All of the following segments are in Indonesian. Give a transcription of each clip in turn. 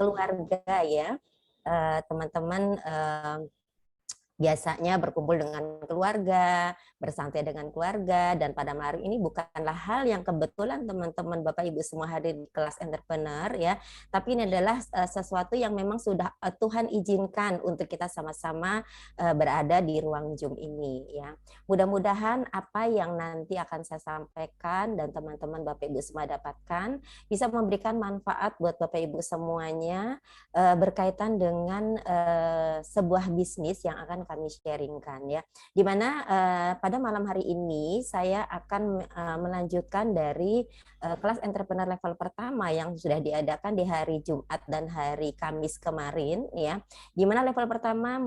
keluarga ya, teman-teman biasanya berkumpul dengan keluarga, bersantai dengan keluarga, dan pada hari ini bukanlah hal yang kebetulan teman-teman Bapak Ibu semua hadir di kelas entrepreneur ya, tapi ini adalah sesuatu yang memang sudah Tuhan izinkan untuk kita sama-sama berada di ruang Zoom ini ya. Mudah-mudahan apa yang nanti akan saya sampaikan dan teman-teman Bapak Ibu semua dapatkan bisa memberikan manfaat buat Bapak Ibu semuanya berkaitan dengan sebuah bisnis yang akan kami sharingkan ya. Di mana pada malam hari ini saya akan melanjutkan dari kelas entrepreneur level pertama yang sudah diadakan di hari Jumat dan hari Kamis kemarin ya. Di mana level pertama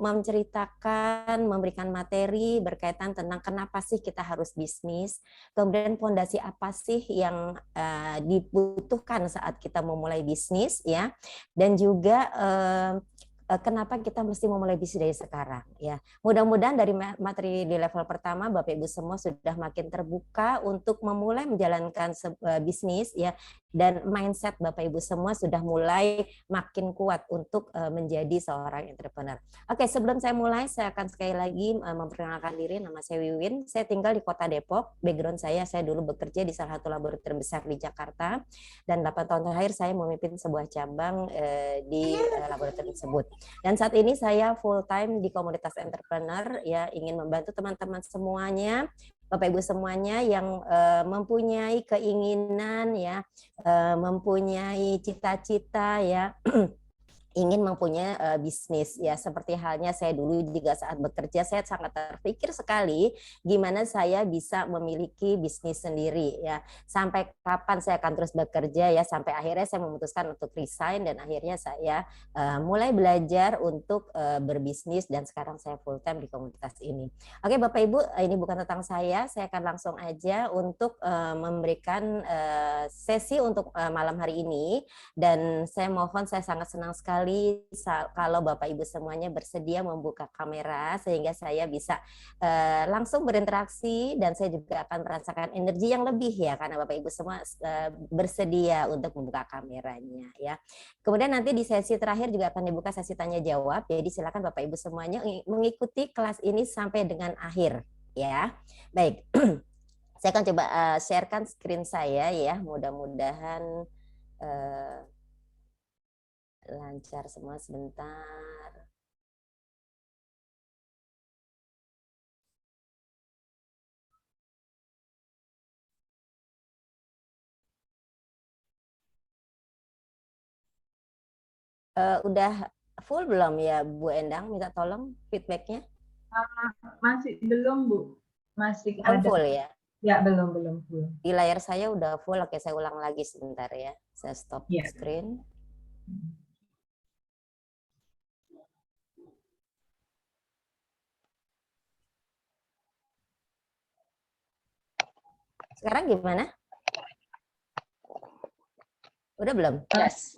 menceritakan, memberikan materi berkaitan tentang kenapa sih kita harus bisnis, kemudian fondasi apa sih yang dibutuhkan saat kita memulai bisnis ya, dan juga kenapa kita mesti memulai bisnis dari sekarang ya. Mudah-mudahan dari materi di level pertama Bapak Ibu semua sudah makin terbuka untuk memulai menjalankan bisnis ya, dan mindset Bapak Ibu semua sudah mulai makin kuat untuk menjadi seorang entrepreneur. Oke, sebelum saya mulai saya akan sekali lagi memperkenalkan diri. Nama saya Wiwin, saya tinggal di Kota Depok. Background saya dulu bekerja di salah satu laboratorium besar di Jakarta, dan 8 tahun terakhir saya memimpin sebuah cabang di laboratorium tersebut. Dan saat ini saya full time di komunitas entrepreneur ya, ingin membantu teman-teman semuanya, Bapak Ibu semuanya yang mempunyai keinginan ya, mempunyai cita-cita ya, ingin mempunyai bisnis ya, seperti halnya saya dulu juga saat bekerja saya sangat terpikir sekali gimana saya bisa memiliki bisnis sendiri ya, sampai kapan saya akan terus bekerja ya, sampai akhirnya saya memutuskan untuk resign dan akhirnya saya mulai belajar untuk berbisnis, dan sekarang saya full time di komunitas ini. Oke Bapak Ibu, ini bukan tentang saya akan langsung aja untuk memberikan sesi untuk malam hari ini, dan saya mohon, saya sangat senang sekali kalau Bapak Ibu semuanya bersedia membuka kamera sehingga saya bisa langsung berinteraksi, dan saya juga akan merasakan energi yang lebih ya karena Bapak Ibu semua bersedia untuk membuka kameranya ya. Kemudian nanti di sesi terakhir juga akan dibuka sesi tanya jawab, jadi silakan Bapak Ibu semuanya mengikuti kelas ini sampai dengan akhir ya. Baik. Saya akan coba sharekan screen saya ya, mudah-mudahan lancar semua. Sebentar. Udah full belum ya Bu Endang? Minta tolong feedbacknya. Masih belum Bu, masih belum ada. Full ya? Ya belum full. Di layar saya udah full. Oke, saya ulang lagi sebentar ya. Saya stop screen. Sekarang gimana? Udah belum? Yes.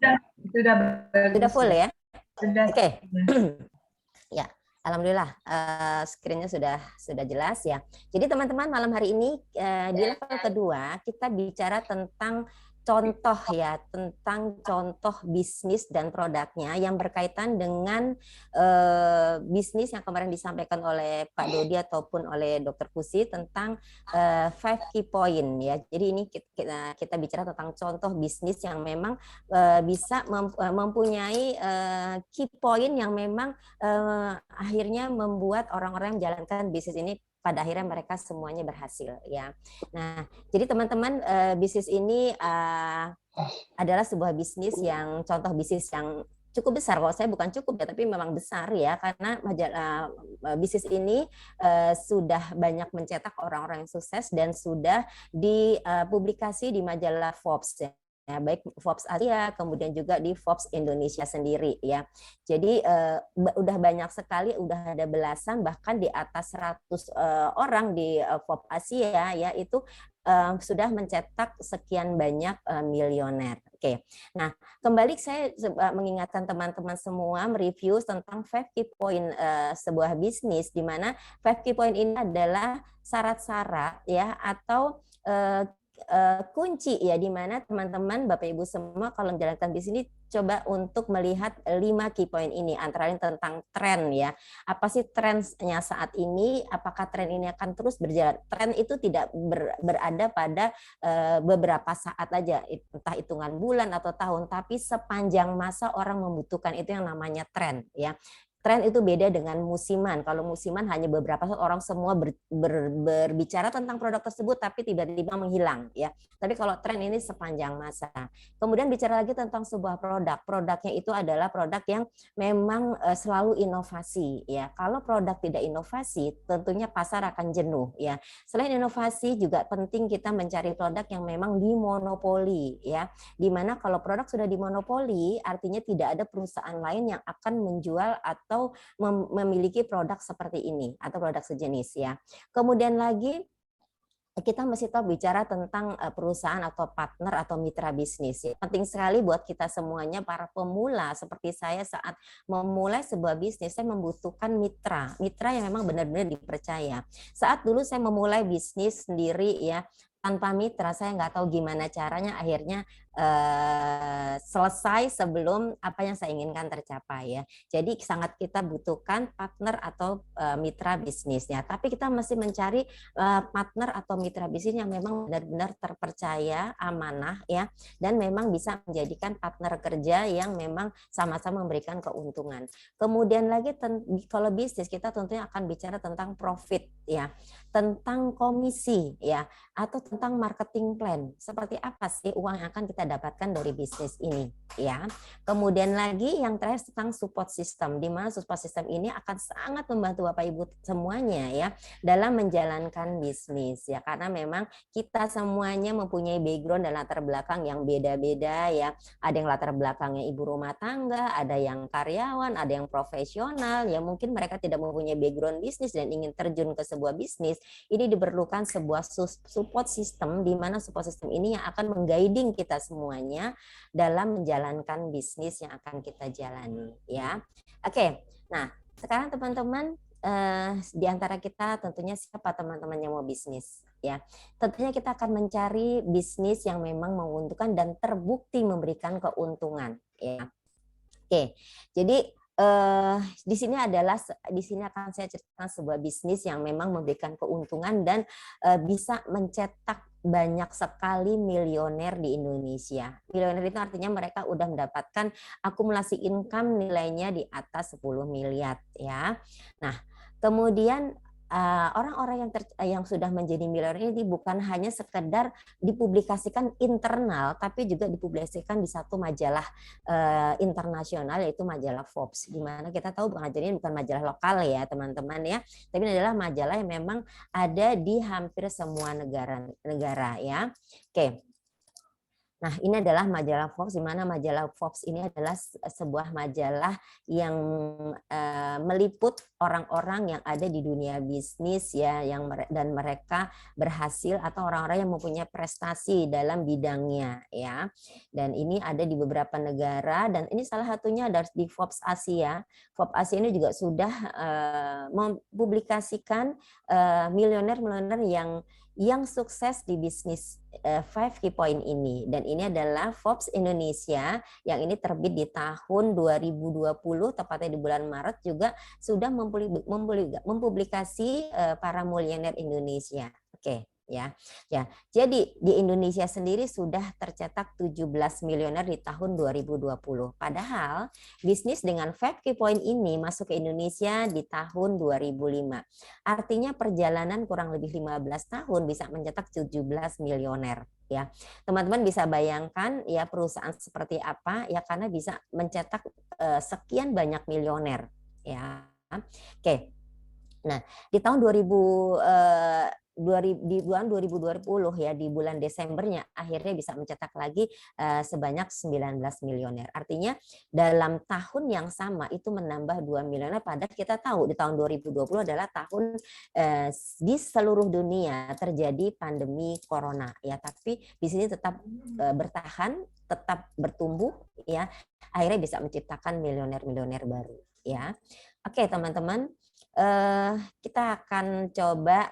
Sudah full ya? Sudah. Oke. Ya, alhamdulillah screen-nya sudah jelas ya. Jadi teman-teman, malam hari ini di level kedua kita bicara tentang contoh ya, tentang contoh bisnis dan produknya yang berkaitan dengan bisnis yang kemarin disampaikan oleh Pak Dodi ataupun oleh Dr. Pusi tentang 5 key point ya. Jadi ini kita bicara tentang contoh bisnis yang memang bisa mempunyai key point yang memang akhirnya membuat orang-orang yang menjalankan bisnis ini pada akhirnya mereka semuanya berhasil ya. Nah, jadi teman-teman, bisnis ini adalah sebuah bisnis yang contoh bisnis yang cukup besar. Kalau saya bukan cukup ya, tapi memang besar ya, karena bisnis ini sudah banyak mencetak orang-orang yang sukses dan sudah dipublikasi di majalah Forbes ya. Ya, baik Forbes Asia, kemudian juga di Forbes Indonesia sendiri ya. Jadi udah banyak sekali, udah ada belasan, bahkan di atas 100 orang di Forbes Asia ya, itu sudah mencetak sekian banyak milioner. Oke. Nah, kembali saya mengingatkan teman-teman semua mereview tentang 5 key point sebuah bisnis, di mana 5 key point ini adalah syarat-syarat ya, atau kunci ya, di mana teman-teman Bapak Ibu semua kalau menjalankan bisnis coba untuk melihat 5 key point ini, antara lain tentang tren ya. Apa sih trennya saat ini? Apakah tren ini akan terus berjalan? Tren itu tidak berada pada beberapa saat aja, entah hitungan bulan atau tahun, tapi sepanjang masa orang membutuhkan itu yang namanya tren ya. Tren itu beda dengan musiman. Kalau musiman hanya beberapa saat orang semua berbicara tentang produk tersebut tapi tiba-tiba menghilang ya. Tapi kalau tren ini sepanjang masa. Kemudian bicara lagi tentang sebuah produk. Produknya itu adalah produk yang memang selalu inovasi ya. Kalau produk tidak inovasi, tentunya pasar akan jenuh ya. Selain inovasi juga penting kita mencari produk yang memang dimonopoli ya. Dimana kalau produk sudah dimonopoli, artinya tidak ada perusahaan lain yang akan menjual atau memiliki produk seperti ini atau produk sejenis ya. Kemudian lagi kita mesti tahu bicara tentang perusahaan atau partner atau mitra bisnis. Ya. Penting sekali buat kita semuanya para pemula seperti saya saat memulai sebuah bisnis, saya membutuhkan mitra yang memang benar-benar dipercaya. Saat dulu saya memulai bisnis sendiri ya, tanpa mitra saya nggak tahu gimana caranya, akhirnya selesai sebelum apa yang saya inginkan tercapai ya. Jadi sangat kita butuhkan partner atau mitra bisnisnya. Tapi kita mesti mencari partner atau mitra bisnis yang memang benar-benar terpercaya, amanah ya, dan memang bisa menjadikan partner kerja yang memang sama-sama memberikan keuntungan. Kemudian lagi kalau bisnis kita tentunya akan bicara tentang profit ya, tentang komisi ya, atau tentang marketing plan. Seperti apa sih uang yang akan kita dapatkan dari bisnis ini ya. Kemudian lagi yang terakhir tentang support system, di mana support system ini akan sangat membantu Bapak Ibu semuanya ya dalam menjalankan bisnis ya, karena memang kita semuanya mempunyai background dan latar belakang yang beda-beda ya. Ada yang latar belakangnya ibu rumah tangga, ada yang karyawan, ada yang profesional ya, mungkin mereka tidak mempunyai background bisnis dan ingin terjun ke sebuah bisnis. Ini diperlukan sebuah support system, di mana support system ini yang akan mengguiding kita semuanya dalam menjalankan bisnis yang akan kita jalani ya. Oke, nah sekarang teman-teman di antara kita tentunya siapa teman-teman yang mau bisnis ya. Tentunya kita akan mencari bisnis yang memang menguntungkan dan terbukti memberikan keuntungan ya. Oke, jadi di sini akan saya ceritakan sebuah bisnis yang memang memberikan keuntungan dan bisa mencetak banyak sekali milioner di Indonesia. Milioner itu artinya mereka udah mendapatkan akumulasi income nilainya di atas 10 miliar ya. Nah, kemudian orang-orang yang sudah menjadi miliuner ini bukan hanya sekedar dipublikasikan internal, tapi juga dipublikasikan di satu majalah internasional, yaitu majalah Forbes, di mana kita tahu ini bukan majalah lokal ya teman-teman ya, tapi ini adalah majalah yang memang ada di hampir semua negara ya. Oke. Nah, ini adalah majalah Forbes, di mana majalah Forbes ini adalah sebuah majalah yang meliput orang-orang yang ada di dunia bisnis ya, dan mereka berhasil atau orang-orang yang mempunyai prestasi dalam bidangnya ya. Dan ini ada di beberapa negara, dan ini salah satunya dari di Forbes Asia. Forbes Asia ini juga sudah mempublikasikan milioner-milioner yang sukses di bisnis 5 key point ini. Dan ini adalah Forbes Indonesia yang ini terbit di tahun 2020, tepatnya di bulan Maret, juga sudah mempublikasi para miliuner Indonesia. Oke. Ya. Jadi di Indonesia sendiri sudah tercetak 17 milioner di tahun 2020. Padahal bisnis dengan 5 key point ini masuk ke Indonesia di tahun 2005. Artinya perjalanan kurang lebih 15 tahun bisa mencetak 17 milioner ya. Teman-teman bisa bayangkan ya perusahaan seperti apa ya, karena bisa mencetak sekian banyak milioner ya. Oke. Nah, di tahun di bulan 2020 ya, di bulan Desembernya akhirnya bisa mencetak lagi sebanyak 19 milioner. Artinya dalam tahun yang sama itu menambah 2 milioner, padahal kita tahu di tahun 2020 adalah tahun di seluruh dunia terjadi pandemi corona ya, tapi di sini tetap bertahan, tetap bertumbuh ya, akhirnya bisa menciptakan milioner-milioner baru ya. Oke, teman-teman. kita akan coba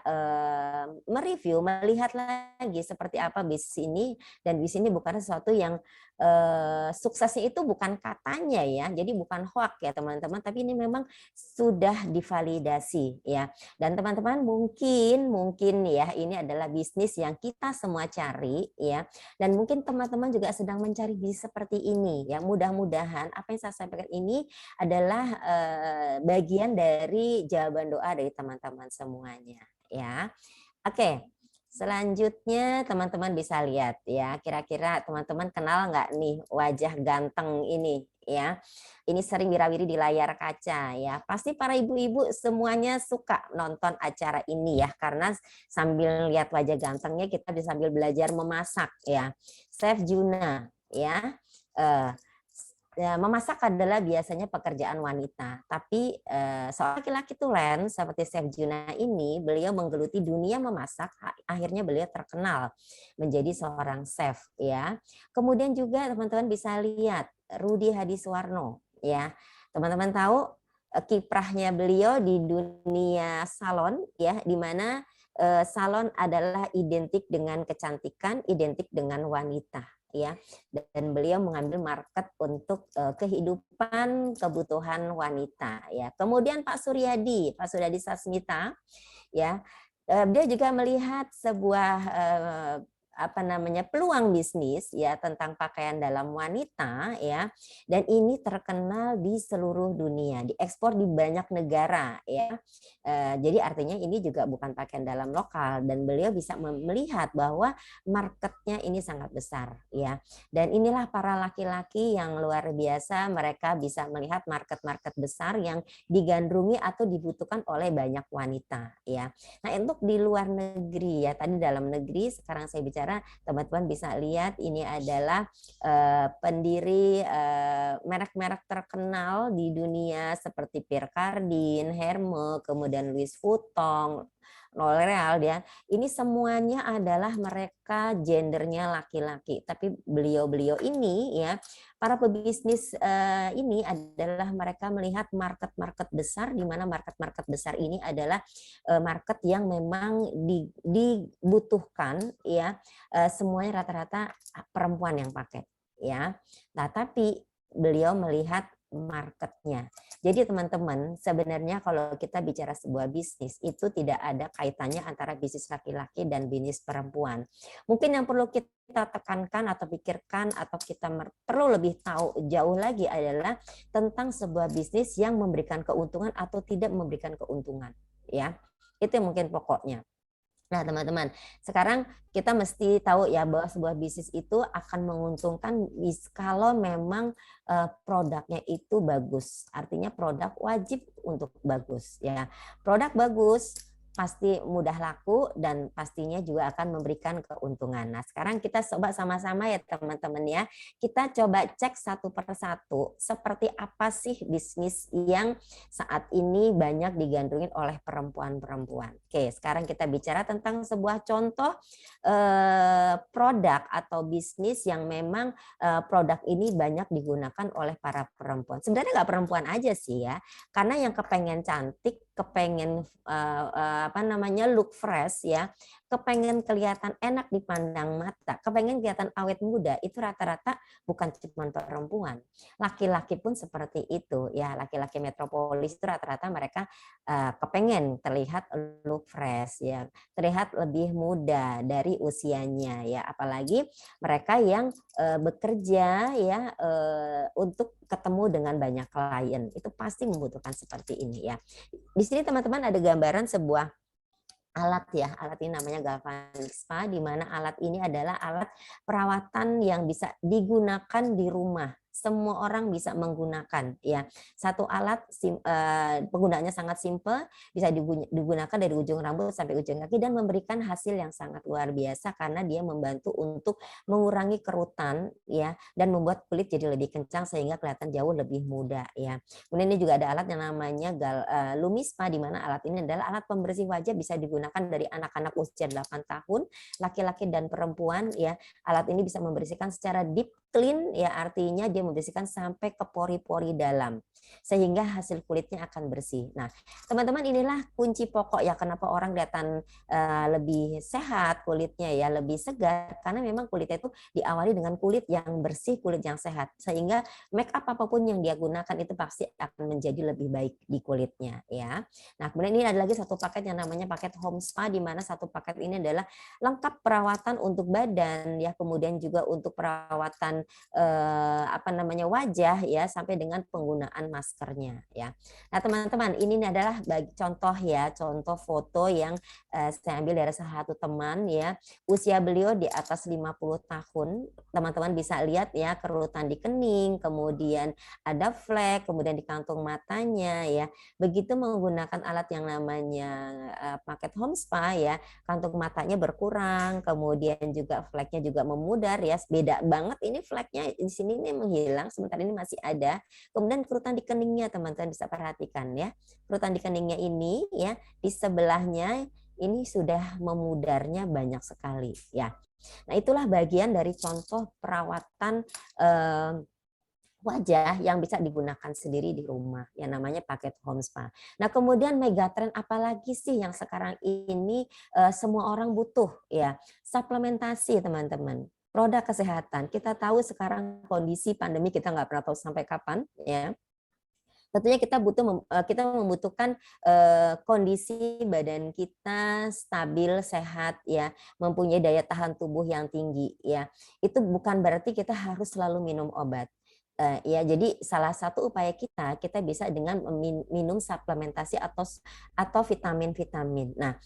mereview, melihat lagi seperti apa bisnis ini, dan bisnis ini bukan sesuatu yang suksesnya itu bukan katanya ya, jadi bukan hoax ya teman-teman, tapi ini memang sudah divalidasi ya. Dan teman-teman mungkin ya ini adalah bisnis yang kita semua cari ya, dan mungkin teman-teman juga sedang mencari bisnis seperti ini ya. Mudah-mudahan apa yang saya sampaikan ini adalah bagian dari jawaban doa dari teman-teman semuanya ya. Oke. Selanjutnya teman-teman bisa lihat ya, kira-kira teman-teman kenal nggak nih wajah ganteng ini ya. Ini sering wirawiri di layar kaca ya. Pasti para ibu-ibu semuanya suka nonton acara ini ya, karena sambil lihat wajah gantengnya kita bisa sambil belajar memasak ya. Chef Juna ya. Memasak adalah biasanya pekerjaan wanita, tapi seorang laki-laki tulen seperti Chef Juna ini, beliau menggeluti dunia memasak, akhirnya beliau terkenal menjadi seorang chef ya. Kemudian juga teman-teman bisa lihat Rudi Hadiswarno ya. Teman-teman tahu kiprahnya beliau di dunia salon ya, di mana salon adalah identik dengan kecantikan, identik dengan wanita ya, dan beliau mengambil market untuk kehidupan kebutuhan wanita ya. Kemudian Pak Suryadi Sasmita ya, dia juga melihat sebuah peluang bisnis ya tentang pakaian dalam wanita ya, dan ini terkenal di seluruh dunia, diekspor di banyak negara ya. Jadi artinya ini juga bukan pakaian dalam lokal, dan beliau bisa melihat bahwa marketnya ini sangat besar ya. Dan inilah para laki-laki yang luar biasa, mereka bisa melihat market-market besar yang digandrungi atau dibutuhkan oleh banyak wanita ya. Nah, untuk di luar negeri ya, tadi dalam negeri, sekarang saya bicara, teman-teman bisa lihat ini adalah pendiri merek-merek terkenal di dunia seperti Pierre Cardin, Hermes, kemudian Louis Vuitton, L'Oreal ya. Ini semuanya adalah mereka gendernya laki-laki, tapi beliau-beliau ini ya, para pebisnis ini adalah mereka melihat market-market besar, di mana market-market besar ini adalah market yang memang dibutuhkan ya, semuanya rata-rata perempuan yang pakai ya. Nah, tapi beliau melihat marketnya. Jadi teman-teman, sebenarnya kalau kita bicara sebuah bisnis, itu tidak ada kaitannya antara bisnis laki-laki dan bisnis perempuan. Mungkin yang perlu kita tekankan atau pikirkan atau kita perlu lebih tahu jauh lagi adalah tentang sebuah bisnis yang memberikan keuntungan atau tidak memberikan keuntungan ya. Itu yang mungkin pokoknya. Nah, teman-teman, sekarang kita mesti tahu ya bahwa sebuah bisnis itu akan menguntungkan kalau memang produknya itu bagus. Artinya produk wajib untuk bagus ya. Produk bagus pasti mudah laku dan pastinya juga akan memberikan keuntungan. Nah, sekarang kita coba sama-sama ya teman-teman ya. Kita coba cek satu persatu seperti apa sih bisnis yang saat ini banyak digandrungin oleh perempuan-perempuan. Oke, sekarang kita bicara tentang sebuah contoh produk atau bisnis yang memang produk ini banyak digunakan oleh para perempuan. Sebenarnya nggak perempuan aja sih ya, karena yang kepengen cantik, kepengen look fresh ya, kepengen kelihatan enak dipandang mata, kepengen kelihatan awet muda, itu rata-rata bukan cuma perempuan. Laki-laki pun seperti itu ya, laki-laki metropolis itu rata-rata mereka kepengen terlihat look fresh ya, terlihat lebih muda dari usianya ya, apalagi mereka yang bekerja ya untuk ketemu dengan banyak klien, itu pasti membutuhkan seperti ini ya. Di sini teman-teman ada gambaran sebuah alat ya, alat ini namanya Galvanic Spa, di mana alat ini adalah alat perawatan yang bisa digunakan di rumah. Semua orang bisa menggunakan ya. Satu alat penggunaannya sangat simpel, bisa digunakan dari ujung rambut sampai ujung kaki dan memberikan hasil yang sangat luar biasa karena dia membantu untuk mengurangi kerutan ya, dan membuat kulit jadi lebih kencang sehingga kelihatan jauh lebih muda ya. Kemudian ini juga ada alat yang namanya Lumispa, di mana alat ini adalah alat pembersih wajah, bisa digunakan dari anak-anak usia 8 tahun, laki-laki dan perempuan ya. Alat ini bisa membersihkan secara deep clean ya, artinya dia membersihkan sampai ke pori-pori dalam, sehingga hasil kulitnya akan bersih. Nah, teman-teman, inilah kunci pokok ya kenapa orang kelihatan lebih sehat kulitnya ya, lebih segar, karena memang kulitnya itu diawali dengan kulit yang bersih, kulit yang sehat, sehingga make up apapun yang dia gunakan itu pasti akan menjadi lebih baik di kulitnya ya. Nah, kemudian ini ada lagi satu paket yang namanya paket Home Spa, di mana satu paket ini adalah lengkap perawatan untuk badan ya, kemudian juga untuk perawatan wajah ya, sampai dengan penggunaan maskernya ya. Nah, teman-teman, ini adalah contoh ya, contoh foto yang saya ambil dari salah satu teman ya. Usia beliau di atas 50 tahun. Teman-teman bisa lihat ya, kerutan di kening, kemudian ada flek, kemudian di kantung matanya ya. Begitu menggunakan alat yang namanya paket Home Spa ya, kantung matanya berkurang, kemudian juga fleknya juga memudar ya. Beda banget ini fleknya di sini ini menghilang, sementara ini masih ada. Kemudian kerutan di keningnya teman-teman bisa perhatikan ya. Kerutan di keningnya ini ya, di sebelahnya ini sudah memudarnya banyak sekali ya. Nah, itulah bagian dari contoh perawatan wajah yang bisa digunakan sendiri di rumah yang namanya paket Home Spa. Nah, kemudian megatrend apalagi sih yang sekarang ini semua orang butuh ya? Suplementasi, teman-teman. Produk kesehatan. Kita tahu sekarang kondisi pandemi kita nggak pernah tahu sampai kapan ya. Tentunya kita membutuhkan kondisi badan kita stabil, sehat ya, mempunyai daya tahan tubuh yang tinggi ya. Itu bukan berarti kita harus selalu minum obat. Ya, jadi salah satu upaya kita bisa dengan minum suplementasi atau vitamin-vitamin. Nah,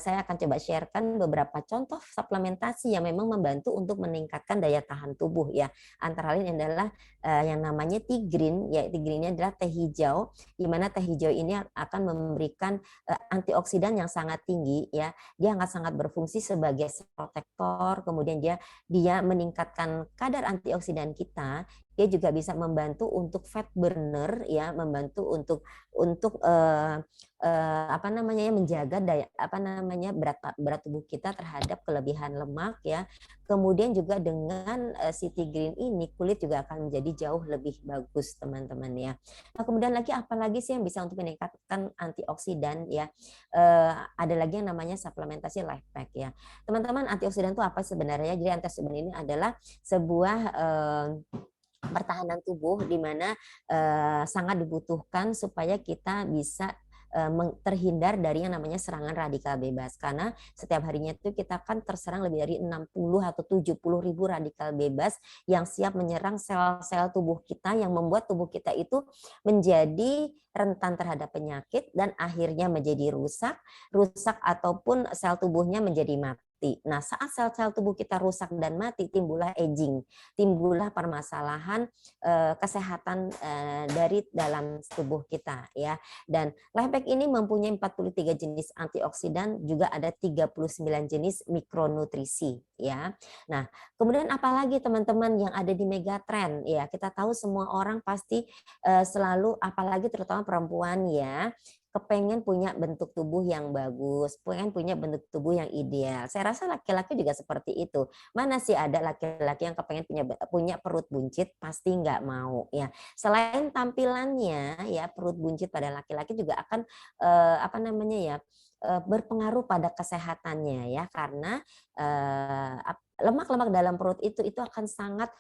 saya akan coba sharekan beberapa contoh suplementasi yang memang membantu untuk meningkatkan daya tahan tubuh ya. Antara lain adalah yang namanya tea green, ya tea green ini adalah teh hijau, di mana teh hijau ini akan memberikan antioksidan yang sangat tinggi ya. Dia akan sangat berfungsi sebagai protektor, kemudian dia meningkatkan kadar antioksidan kita. Dia juga bisa membantu untuk fat burner ya, membantu untuk menjaga berat tubuh kita terhadap kelebihan lemak ya. Kemudian juga dengan City Green ini kulit juga akan menjadi jauh lebih bagus, teman-teman ya. Nah, kemudian lagi apalagi sih yang bisa untuk meningkatkan antioksidan ya? Ada lagi yang namanya suplementasi life pack ya. Teman-teman, antioksidan itu apa sebenarnya? Jadi antioksidan ini adalah sebuah pertahanan tubuh di mana sangat dibutuhkan supaya kita bisa terhindar dari yang namanya serangan radikal bebas, karena setiap harinya itu kita kan terserang lebih dari 60 atau 70 ribu radikal bebas yang siap menyerang sel-sel tubuh kita, yang membuat tubuh kita itu menjadi rentan terhadap penyakit dan akhirnya menjadi rusak ataupun sel tubuhnya menjadi mati. Nah, saat sel-sel tubuh kita rusak dan mati, timbullah aging, timbullah permasalahan kesehatan dari dalam tubuh kita ya. Dan life pack ini mempunyai 43 jenis antioksidan, juga ada 39 jenis mikronutrisi ya. Nah, kemudian apalagi teman-teman yang ada di megatrend ya, kita tahu semua orang pasti selalu, apalagi terutama perempuan ya, kepengen punya bentuk tubuh yang bagus, pengen punya bentuk tubuh yang ideal. Saya rasa laki-laki juga seperti itu. Mana sih ada laki-laki yang kepengen punya perut buncit? Pasti nggak mau ya. Selain tampilannya ya, perut buncit pada laki-laki juga akan berpengaruh pada kesehatannya ya, karena lemak-lemak dalam perut itu akan sangat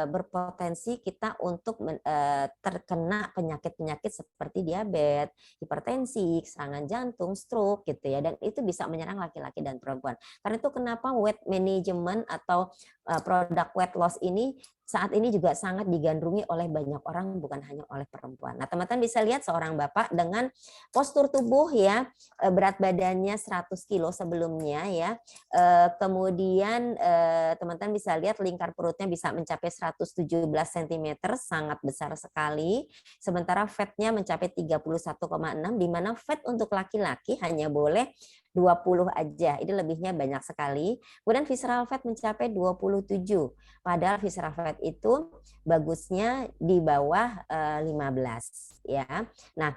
berpotensi kita untuk terkena penyakit-penyakit seperti diabetes, hipertensi, serangan jantung, stroke gitu ya, dan itu bisa menyerang laki-laki dan perempuan. Karena itu kenapa weight management atau produk weight loss ini saat ini juga sangat digandrungi oleh banyak orang, bukan hanya oleh perempuan. Nah, teman-teman bisa lihat seorang bapak dengan postur tubuh ya, berat badannya 100 kilo sebelumnya ya, kemudian teman-teman bisa lihat lingkar perutnya bisa mencapai 117 cm, sangat besar sekali. Sementara fatnya mencapai 31,6, di mana fat untuk laki-laki hanya boleh 20 aja. Ini lebihnya banyak sekali. Kemudian visceral fat mencapai 27. Padahal visceral fat itu bagusnya di bawah 15 ya. Nah,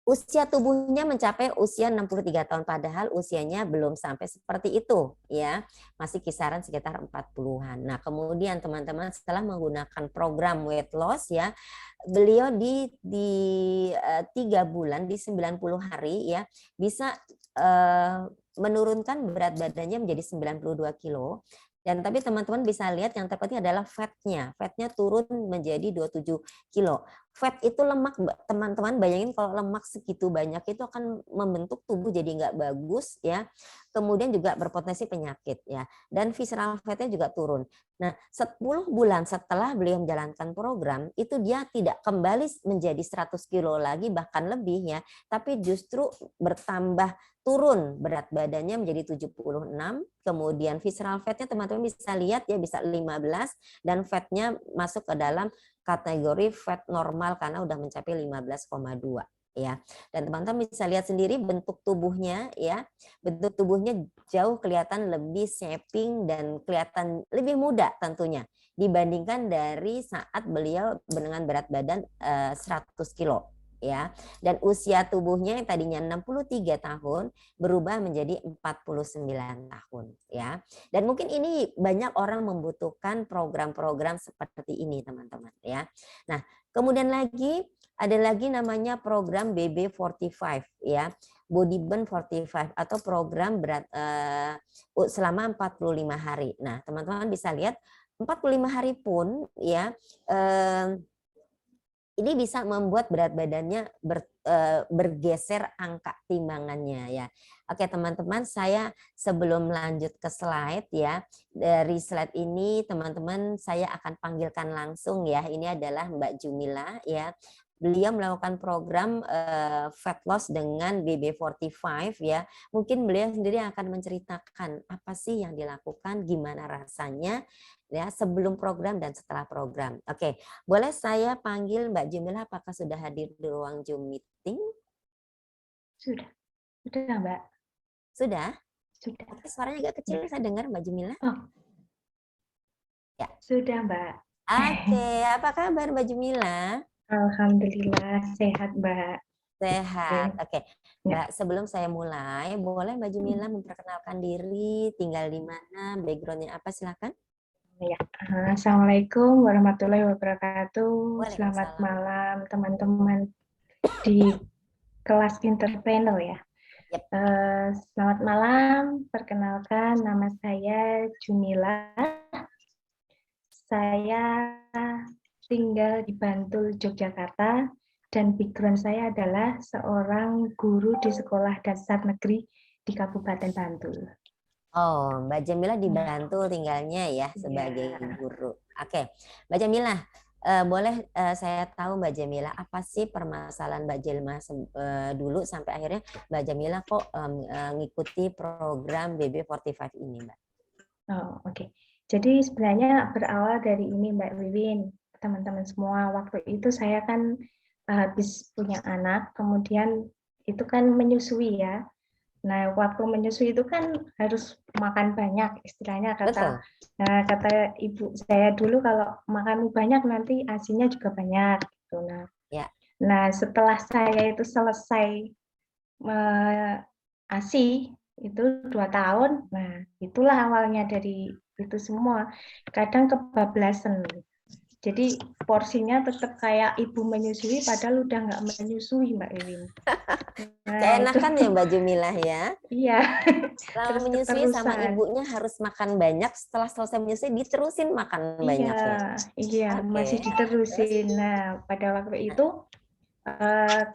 Usia tubuhnya mencapai usia 63 tahun, padahal usianya belum sampai seperti itu, ya. Masih kisaran sekitar 40-an. Nah, kemudian teman-teman setelah menggunakan program weight loss ya, beliau di 3 bulan, di 90 hari ya, bisa menurunkan berat badannya menjadi 92 kilo. Dan tapi teman-teman bisa lihat yang terpenting adalah fatnya. Fatnya turun menjadi 27 kilo. Fat itu lemak, teman-teman. Bayangin kalau lemak segitu banyak itu akan membentuk tubuh jadi nggak bagus ya. Kemudian juga berpotensi penyakit ya. Dan visceral fatnya juga turun. Nah, 10 bulan setelah beliau menjalankan program, itu dia tidak kembali menjadi 100 kilo lagi, bahkan lebih ya. Tapi justru bertambah, turun berat badannya menjadi 76, kemudian visceral fatnya teman-teman bisa lihat ya, bisa 15, dan fatnya masuk ke dalam kategori fat normal karena udah mencapai 15,2 ya. Dan teman-teman bisa lihat sendiri bentuk tubuhnya ya. Bentuk tubuhnya jauh kelihatan lebih shaping dan kelihatan lebih muda tentunya dibandingkan dari saat beliau dengan berat badan 100 kilo ya. Dan usia tubuhnya yang tadinya 63 tahun berubah menjadi 49 tahun ya. Dan mungkin ini banyak orang membutuhkan program-program seperti ini teman-teman ya. Nah, kemudian lagi ada lagi namanya program BB45 ya. Body Burn 45 atau program berat selama 45 hari. Nah, teman-teman bisa lihat 45 hari pun ya ini bisa membuat berat badannya bergeser angka timbangannya ya. Oke teman-teman, saya sebelum lanjut ke slide ya, dari slide ini teman-teman saya akan panggilkan langsung ya. Ini adalah Mbak Jumila ya. Beliau melakukan program fat loss dengan BB45 ya. Mungkin beliau sendiri akan menceritakan apa sih yang dilakukan, gimana rasanya ya sebelum program dan setelah program. Oke, boleh saya panggil Mbak Jumila, apakah sudah hadir di ruang Zoom meeting? Sudah Mbak. Sudah? Sudah. Oke, suaranya agak kecil, saya dengar Mbak Jumila. Oh. Ya. Sudah Mbak. Oke, apa kabar Mbak Jumila? Alhamdulillah sehat Mbak. Sehat. Oke, Mbak, Ya. sebelum saya mulai, boleh Mbak Jumila memperkenalkan diri, tinggal di mana, backgroundnya apa, silakan. Ya. Assalamualaikum warahmatullahi wabarakatuh. Selamat Waalaikumsalam. malam teman-teman di kelas entrepreneur ya. Yep. Selamat malam, perkenalkan nama saya Jumila. Saya tinggal di Bantul, Yogyakarta, dan background saya adalah seorang guru di sekolah dasar negeri di Kabupaten Bantul. Oh, Mbak Jamila di Bantul tinggalnya ya sebagai guru. Oke, Mbak Jamila, boleh saya tahu Mbak Jamila apa sih permasalahan Mbak Jelma dulu sampai akhirnya Mbak Jamila kok ngikuti program BB45 ini, Mbak? Oh, oke. Jadi sebenarnya berawal dari ini Mbak Wiwin, teman-teman semua. Waktu itu saya kan habis punya anak, kemudian itu kan menyusui ya. Nah, waktu menyusui itu kan harus makan banyak, istilahnya kata ibu saya dulu, kalau makan banyak nanti ASI-nya juga banyak. Gitu. Nah, setelah saya itu selesai ASI itu 2 tahun, nah itulah awalnya dari itu semua. Kadang kebablasan. Jadi porsinya tetap kayak ibu menyusui, padahal udah nggak menyusui Mbak Wiwin. Nah, keenakan ya Mbak Jumilah ya. Iya. Terus menyusui sama ibunya harus makan banyak, setelah selesai menyusui diterusin makan banyak ya. Iya, masih diterusin. Nah, pada waktu itu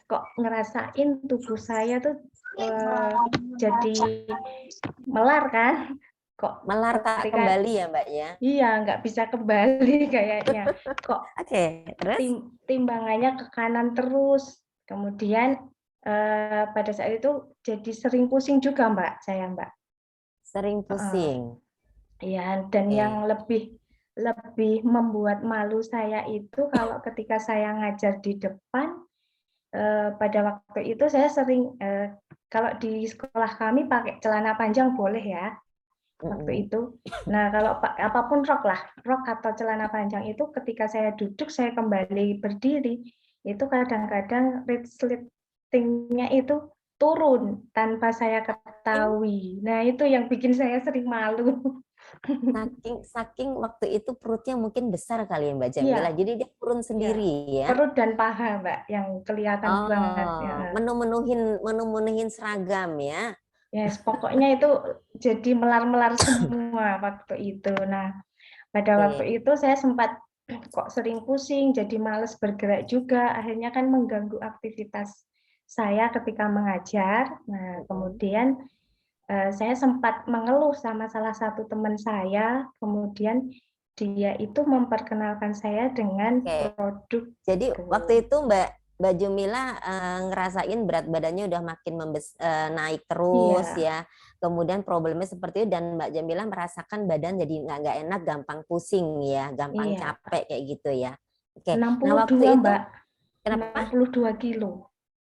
kok ngerasain tubuh saya tuh jadi melar kan. Kok melar tak kembali ya Mbak ya? Iya, nggak bisa kembali kayaknya. Kok terus? Timbangannya ke kanan terus. Kemudian pada saat itu jadi sering pusing juga Mbak, saya Mbak. Sering pusing. Iya, dan yang lebih membuat malu saya itu kalau ketika saya ngajar di depan, pada waktu itu saya sering kalau di sekolah kami pakai celana panjang boleh ya waktu itu. Nah, kalau apapun rok atau celana panjang itu ketika saya duduk, saya kembali berdiri, itu kadang-kadang red slip ratingnya itu turun tanpa saya ketahui. Nah, itu yang bikin saya sering malu. Saking waktu itu perutnya mungkin besar kali ya Mbak Jamila, Iya, jadi dia turun iya. sendiri ya. Perut dan paha, Mbak, yang kelihatan banget. Ya. Oh, menu-menuhin seragam ya. Yes, pokoknya itu jadi melar-melar semua waktu itu. Nah, pada Oke. waktu itu saya sempat kok sering pusing, jadi males bergerak juga. Akhirnya kan mengganggu aktivitas saya ketika mengajar. Nah, kemudian saya sempat mengeluh sama salah satu teman saya. Kemudian dia itu memperkenalkan saya dengan Oke. produk Jadi itu. waktu itu Mbak Jumila ngerasain berat badannya udah makin naik terus Iya, ya. Kemudian problemnya seperti itu dan Mbak Jamila merasakan badan jadi nggak enak, gampang pusing ya, gampang iya. capek kayak gitu ya. Oke. Nah 62, waktu itu Mbak. kenapa? 62 kilo.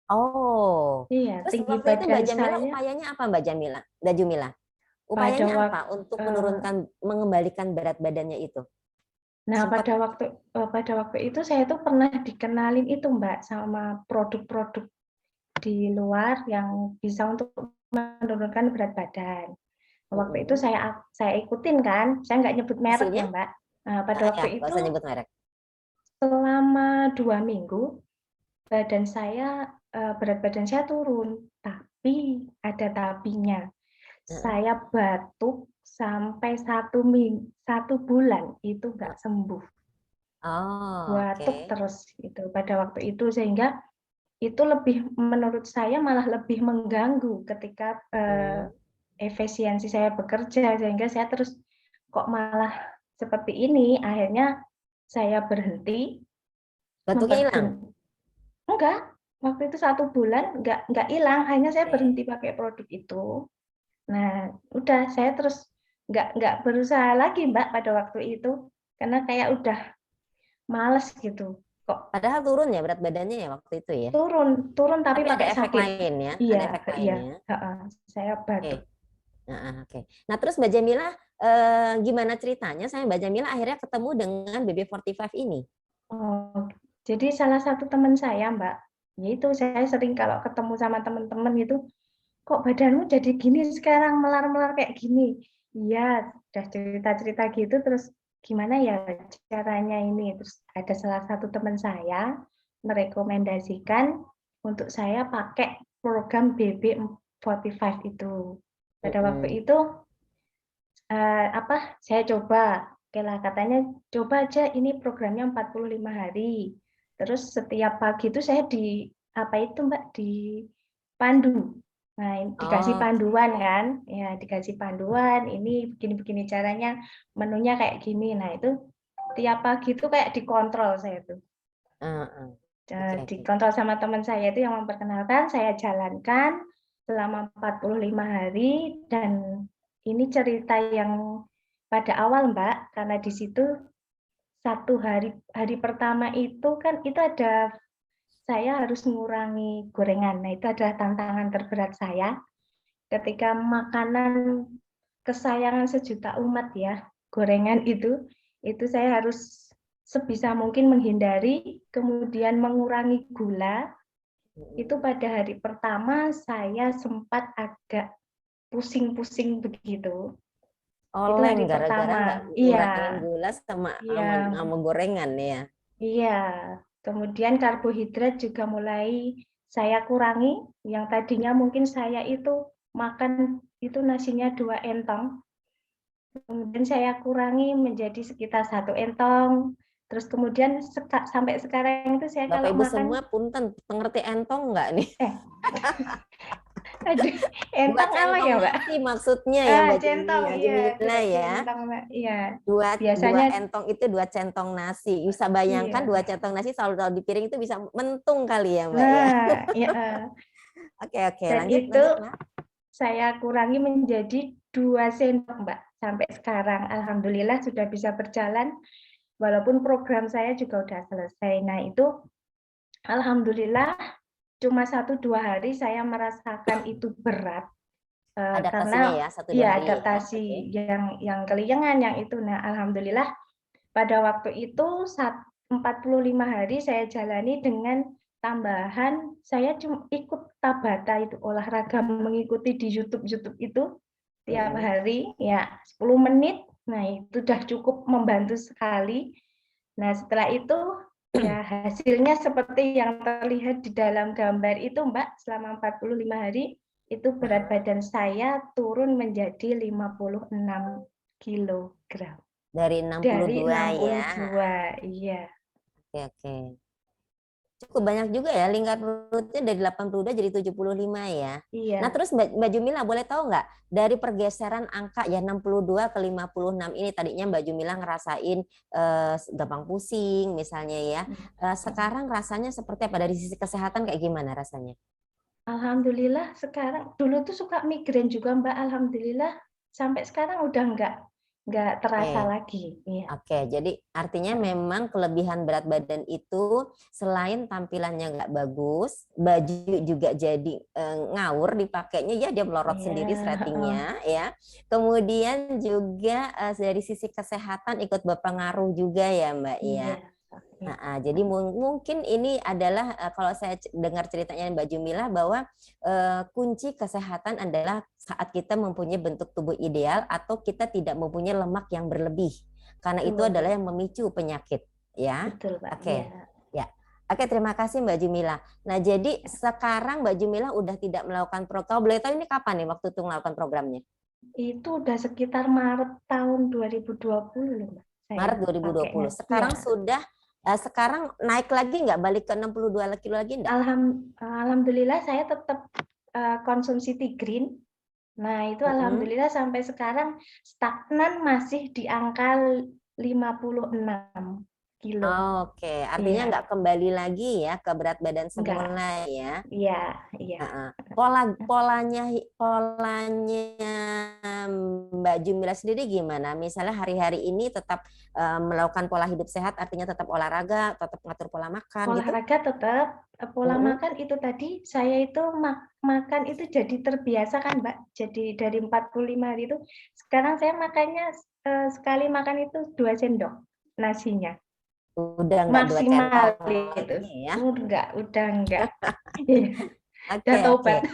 Oh. Iya, Terus tinggi waktu itu Mbak badan Jamila saya upayanya apa Mbak Jamila? Mbak Jumila? pada Upayanya waktu apa untuk mengembalikan berat badannya itu? nah Sempat pada waktu itu saya tuh pernah dikenalin itu Mbak sama produk-produk di luar yang bisa untuk menurunkan berat badan. Waktu itu saya ikutin kan, saya nggak nyebut merek hasilnya? ya Mbak. Nah, pada Ya, waktu nggak itu usah nyebut merek. selama 2 minggu berat badan saya turun, tapi ada tapinya. Heeh. Saya batuk sampai 1 bulan itu nggak sembuh. Oh, Batuk oke. terus itu pada waktu itu, sehingga itu lebih menurut saya malah lebih mengganggu ketika Hmm. efisiensi saya bekerja, sehingga saya terus kok malah seperti ini. Akhirnya saya berhenti Batuknya hilang. enggak, waktu itu 1 bulan enggak hilang, hanya saya Oke. berhenti pakai produk itu. Nah, udah saya terus nggak berusaha lagi Mbak pada waktu itu, karena kayak udah males gitu. Kok Padahal turun ya berat badannya ya waktu itu ya. turun tapi Tapi ada pakai efek sakit. lain ya, ada Iya, efek iya, lainnya. heeh, saya batuk. Oke. Oke. Nah, terus Mbak Jamila gimana ceritanya saya Mbak Jamila akhirnya ketemu dengan BB45 ini? Oh, jadi salah satu teman saya Mbak, yaitu saya sering kalau ketemu sama teman-teman itu, "Kok badanmu jadi gini sekarang, melar-melar kayak gini?" Iya, udah cerita-cerita gitu, terus gimana ya caranya ini? Terus ada salah satu teman saya merekomendasikan untuk saya pakai program BB45 itu. Pada waktu Mm-mm. itu, saya coba, oke lah katanya, "Coba aja ini programnya 45 hari." Terus setiap pagi itu saya apa itu Mbak, dipandu. Nah, dikasih Oke. panduan kan, ya dikasih panduan, ini begini-begini caranya, menunya kayak gini. Nah, itu tiap pagi itu kayak dikontrol saya tuh. Heeh. Oke, oke. Dikontrol sama teman saya itu yang memperkenalkan, saya jalankan selama 45 hari, dan ini cerita yang pada awal Mbak, karena di situ hari pertama itu kan itu ada saya harus mengurangi gorengan. Nah, itu adalah tantangan terberat saya ketika makanan kesayangan sejuta umat ya, gorengan itu saya harus sebisa mungkin menghindari, kemudian mengurangi gula. Itu pada hari pertama saya sempat agak pusing-pusing begitu. Itu Oleng hari gara-gara nggak pertama. ngurangin Iya, gula sama iya. sama gorengan ya. Iya, kemudian karbohidrat juga mulai saya kurangi, yang tadinya mungkin saya itu makan itu nasinya 2 entong, kemudian saya kurangi menjadi sekitar 1 entong, terus kemudian sampai sekarang itu saya Bapak kalau Ibu makan, semua punten, pengerti entong nggak nih? eh, aduh, Dua entong apa centong ya Mbak? nasi maksudnya ya Mbak Centong, iya, Jumila 2 ya. centong, Mbak, iya. Dua Biasanya, entong itu 2 centong nasi. Bisa bayangkan iya. 2 centong nasi selalu taruh di piring itu bisa mentung kali ya Mbak ya. Nah, iya. Oke, oke, Dan lanjut itu lanjut Mbak. saya kurangi menjadi 2 sendok, Mbak. Sampai sekarang alhamdulillah sudah bisa berjalan, walaupun program saya juga udah selesai. Nah, itu alhamdulillah cuma 1-2 hari saya merasakan itu berat, Adaptasinya karena ya 1-2 ya hari ya. Oke. adaptasi yang keliengan yang itu. Nah, alhamdulillah pada waktu itu 45 hari saya jalani dengan tambahan saya cuma ikut Tabata itu olahraga mengikuti di YouTube itu tiap hari ya 10 menit. Nah, itu udah cukup membantu sekali. Nah, setelah itu ya hasilnya seperti yang terlihat di dalam gambar itu, Mbak, selama 45 hari itu berat badan saya turun menjadi 56 kilogram. Dari Dari 62 ya. 62, iya. Oke. Cukup banyak juga ya, lingkar perutnya dari 82 jadi 75 ya. Iya. Nah terus Mbak Jumila boleh tahu nggak dari pergeseran angka ya 62 ke 56 ini, tadinya Mbak Jumila ngerasain gampang pusing misalnya ya. Sekarang rasanya seperti apa, dari sisi kesehatan kayak gimana rasanya? Alhamdulillah sekarang, dulu tuh suka migrain juga Mbak, alhamdulillah sampai sekarang udah nggak terasa lagi. Iya. Oke, jadi artinya memang kelebihan berat badan itu selain tampilannya nggak bagus, baju juga jadi ngawur dipakainya ya, dia melorot sendiri ratingnya ya. Kemudian juga dari sisi kesehatan ikut berpengaruh juga ya Mbak ya. Nah, jadi mungkin ini adalah kalau saya dengar ceritanya Mbak Jumila bahwa kunci kesehatan adalah saat kita mempunyai bentuk tubuh ideal atau kita tidak mempunyai lemak yang berlebih. Karena itu adalah yang memicu penyakit, ya. Betul, Pak. Oke. Ya. Oke, terima kasih Mbak Jumila. Nah, jadi sekarang Mbak Jumila udah tidak melakukan program. Boleh tahu ini kapan nih waktu itu melakukan programnya? Itu udah sekitar Maret tahun 2020 Mbak. Maret 2020. Sekarang sudah sekarang naik lagi nggak, balik ke 62 kilo lagi enggak? Alhamdulillah saya tetap konsumsi Tigrin. Nah, itu alhamdulillah sampai sekarang stagnan masih di angka 56 kilo. Oke, artinya nggak kembali lagi ya ke berat badan semula ya? Iya. Polanya Mbak Jumila sendiri gimana? Misalnya hari-hari ini tetap melakukan pola hidup sehat, artinya tetap olahraga, tetap mengatur pola makan olahraga gitu? tetap, pola makan itu tadi saya itu makan itu jadi terbiasa kan Mbak. Jadi dari 45 hari itu sekarang saya makannya sekali makan itu 2 sendok nasinya. Udah nggak 2 Maksimal centong itu. ya? Udah enggak. Oke. Tobat.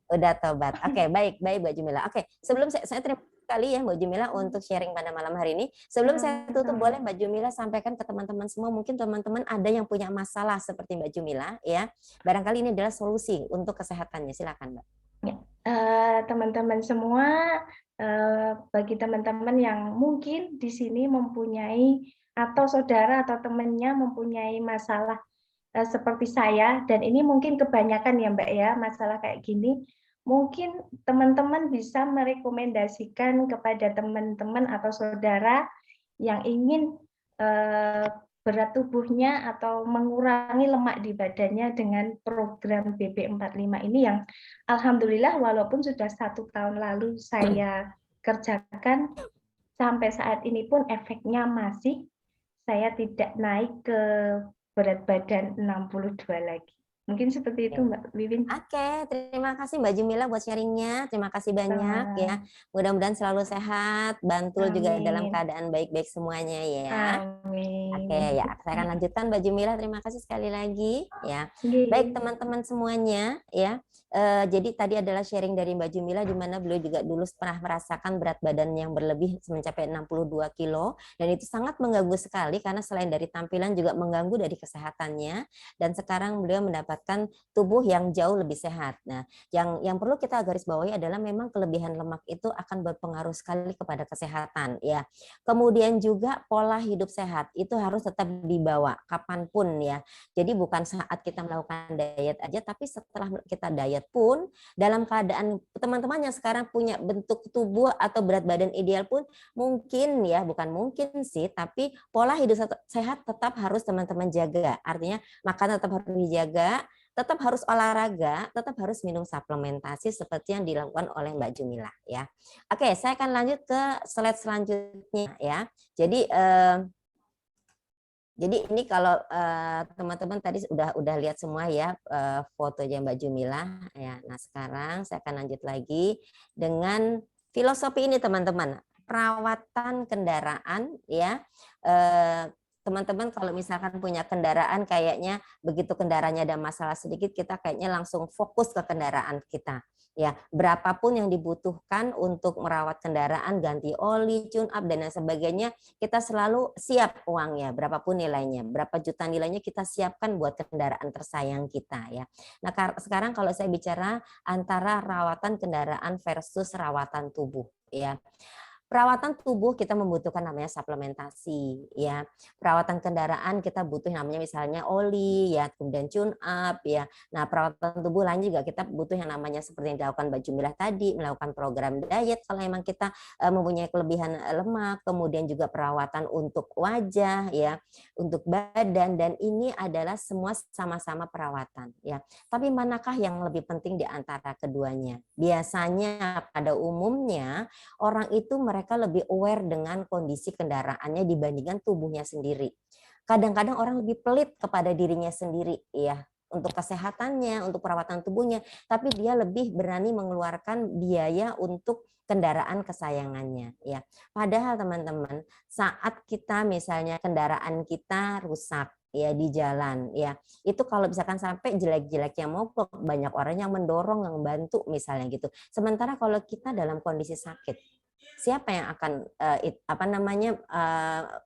Udah tobat. Oke, baik Mbak Jumila. Oke, sebelum saya terima kasih ya Mbak Jumila untuk sharing pada malam hari ini. Sebelum saya tutup, boleh Mbak Jumila sampaikan ke teman-teman semua, mungkin teman-teman ada yang punya masalah seperti Mbak Jumila ya. Barangkali ini adalah solusi untuk kesehatannya. Silakan Mbak. Teman-teman semua, bagi teman-teman yang mungkin di sini mempunyai atau saudara atau temannya mempunyai masalah seperti saya, dan ini mungkin kebanyakan ya Mbak ya, masalah kayak gini, mungkin teman-teman bisa merekomendasikan kepada teman-teman atau saudara yang ingin berat tubuhnya atau mengurangi lemak di badannya dengan program BB45 ini yang alhamdulillah walaupun sudah 1 tahun lalu saya kerjakan, sampai saat ini pun efeknya masih, saya tidak naik ke berat badan 62 lagi. Mungkin seperti itu Mbak Wiwin. Oke, terima kasih Mbak Jumila buat sharingnya. Terima kasih banyak ya. Mudah-mudahan selalu sehat, Bantul juga dalam keadaan baik-baik semuanya ya. Amin. Oke ya, saya akan lanjutkan Mbak Jumila. Terima kasih sekali lagi ya. Baik teman-teman semuanya ya. Jadi tadi adalah sharing dari Mbak Jumila, di mana beliau juga dulu pernah merasakan berat badan yang berlebih mencapai 62 kilo, dan itu sangat mengganggu sekali karena selain dari tampilan juga mengganggu dari kesehatannya, dan sekarang beliau mendapatkan tubuh yang jauh lebih sehat. Nah, yang perlu kita garis bawahi adalah memang kelebihan lemak itu akan berpengaruh sekali kepada kesehatan ya. Kemudian juga pola hidup sehat itu harus tetap dibawa kapanpun ya. Jadi bukan saat kita melakukan diet aja, tapi setelah kita diet pun dalam keadaan teman-teman yang sekarang punya bentuk tubuh atau berat badan ideal pun mungkin ya, bukan mungkin sih, tapi pola hidup sehat tetap harus teman-teman jaga. Artinya makan tetap harus dijaga, tetap harus olahraga, tetap harus minum suplementasi seperti yang dilakukan oleh Mbak Jumila ya. Oke, saya akan lanjut ke slide selanjutnya ya. Jadi ini kalau teman-teman tadi udah lihat semua ya fotonya Mbak Jumila ya. Nah, sekarang saya akan lanjut lagi dengan filosofi ini teman-teman. Perawatan kendaraan ya. teman-teman kalau misalkan punya kendaraan kayaknya begitu kendaraannya ada masalah sedikit kita kayaknya langsung fokus ke kendaraan kita. Ya, berapapun yang dibutuhkan untuk merawat kendaraan, ganti oli, tune up dan lain sebagainya, kita selalu siap uangnya, berapapun nilainya, berapa juta nilainya kita siapkan buat kendaraan tersayang kita ya. Nah, sekarang kalau saya bicara antara rawatan kendaraan versus rawatan tubuh ya. Perawatan tubuh kita membutuhkan namanya suplementasi ya. Perawatan kendaraan kita butuh namanya misalnya oli ya, kemudian tune up ya. Nah, perawatan tubuh lain juga kita butuh yang namanya seperti yang dilakukan Mbak Jumilah tadi, melakukan program diet kalau memang kita mempunyai kelebihan lemak, kemudian juga perawatan untuk wajah ya, untuk badan dan ini adalah semua sama-sama perawatan ya. Tapi manakah yang lebih penting di antara keduanya? Biasanya pada umumnya orang itu mereka lebih aware dengan kondisi kendaraannya dibandingkan tubuhnya sendiri. Kadang-kadang orang lebih pelit kepada dirinya sendiri ya untuk kesehatannya, untuk perawatan tubuhnya, tapi dia lebih berani mengeluarkan biaya untuk kendaraan kesayangannya ya. Padahal teman-teman, saat kita misalnya kendaraan kita rusak ya di jalan ya, itu kalau misalkan sampai jelek-jeleknya mogok, banyak orang yang mendorong, yang membantu misalnya gitu. Sementara kalau kita dalam kondisi sakit, siapa yang akan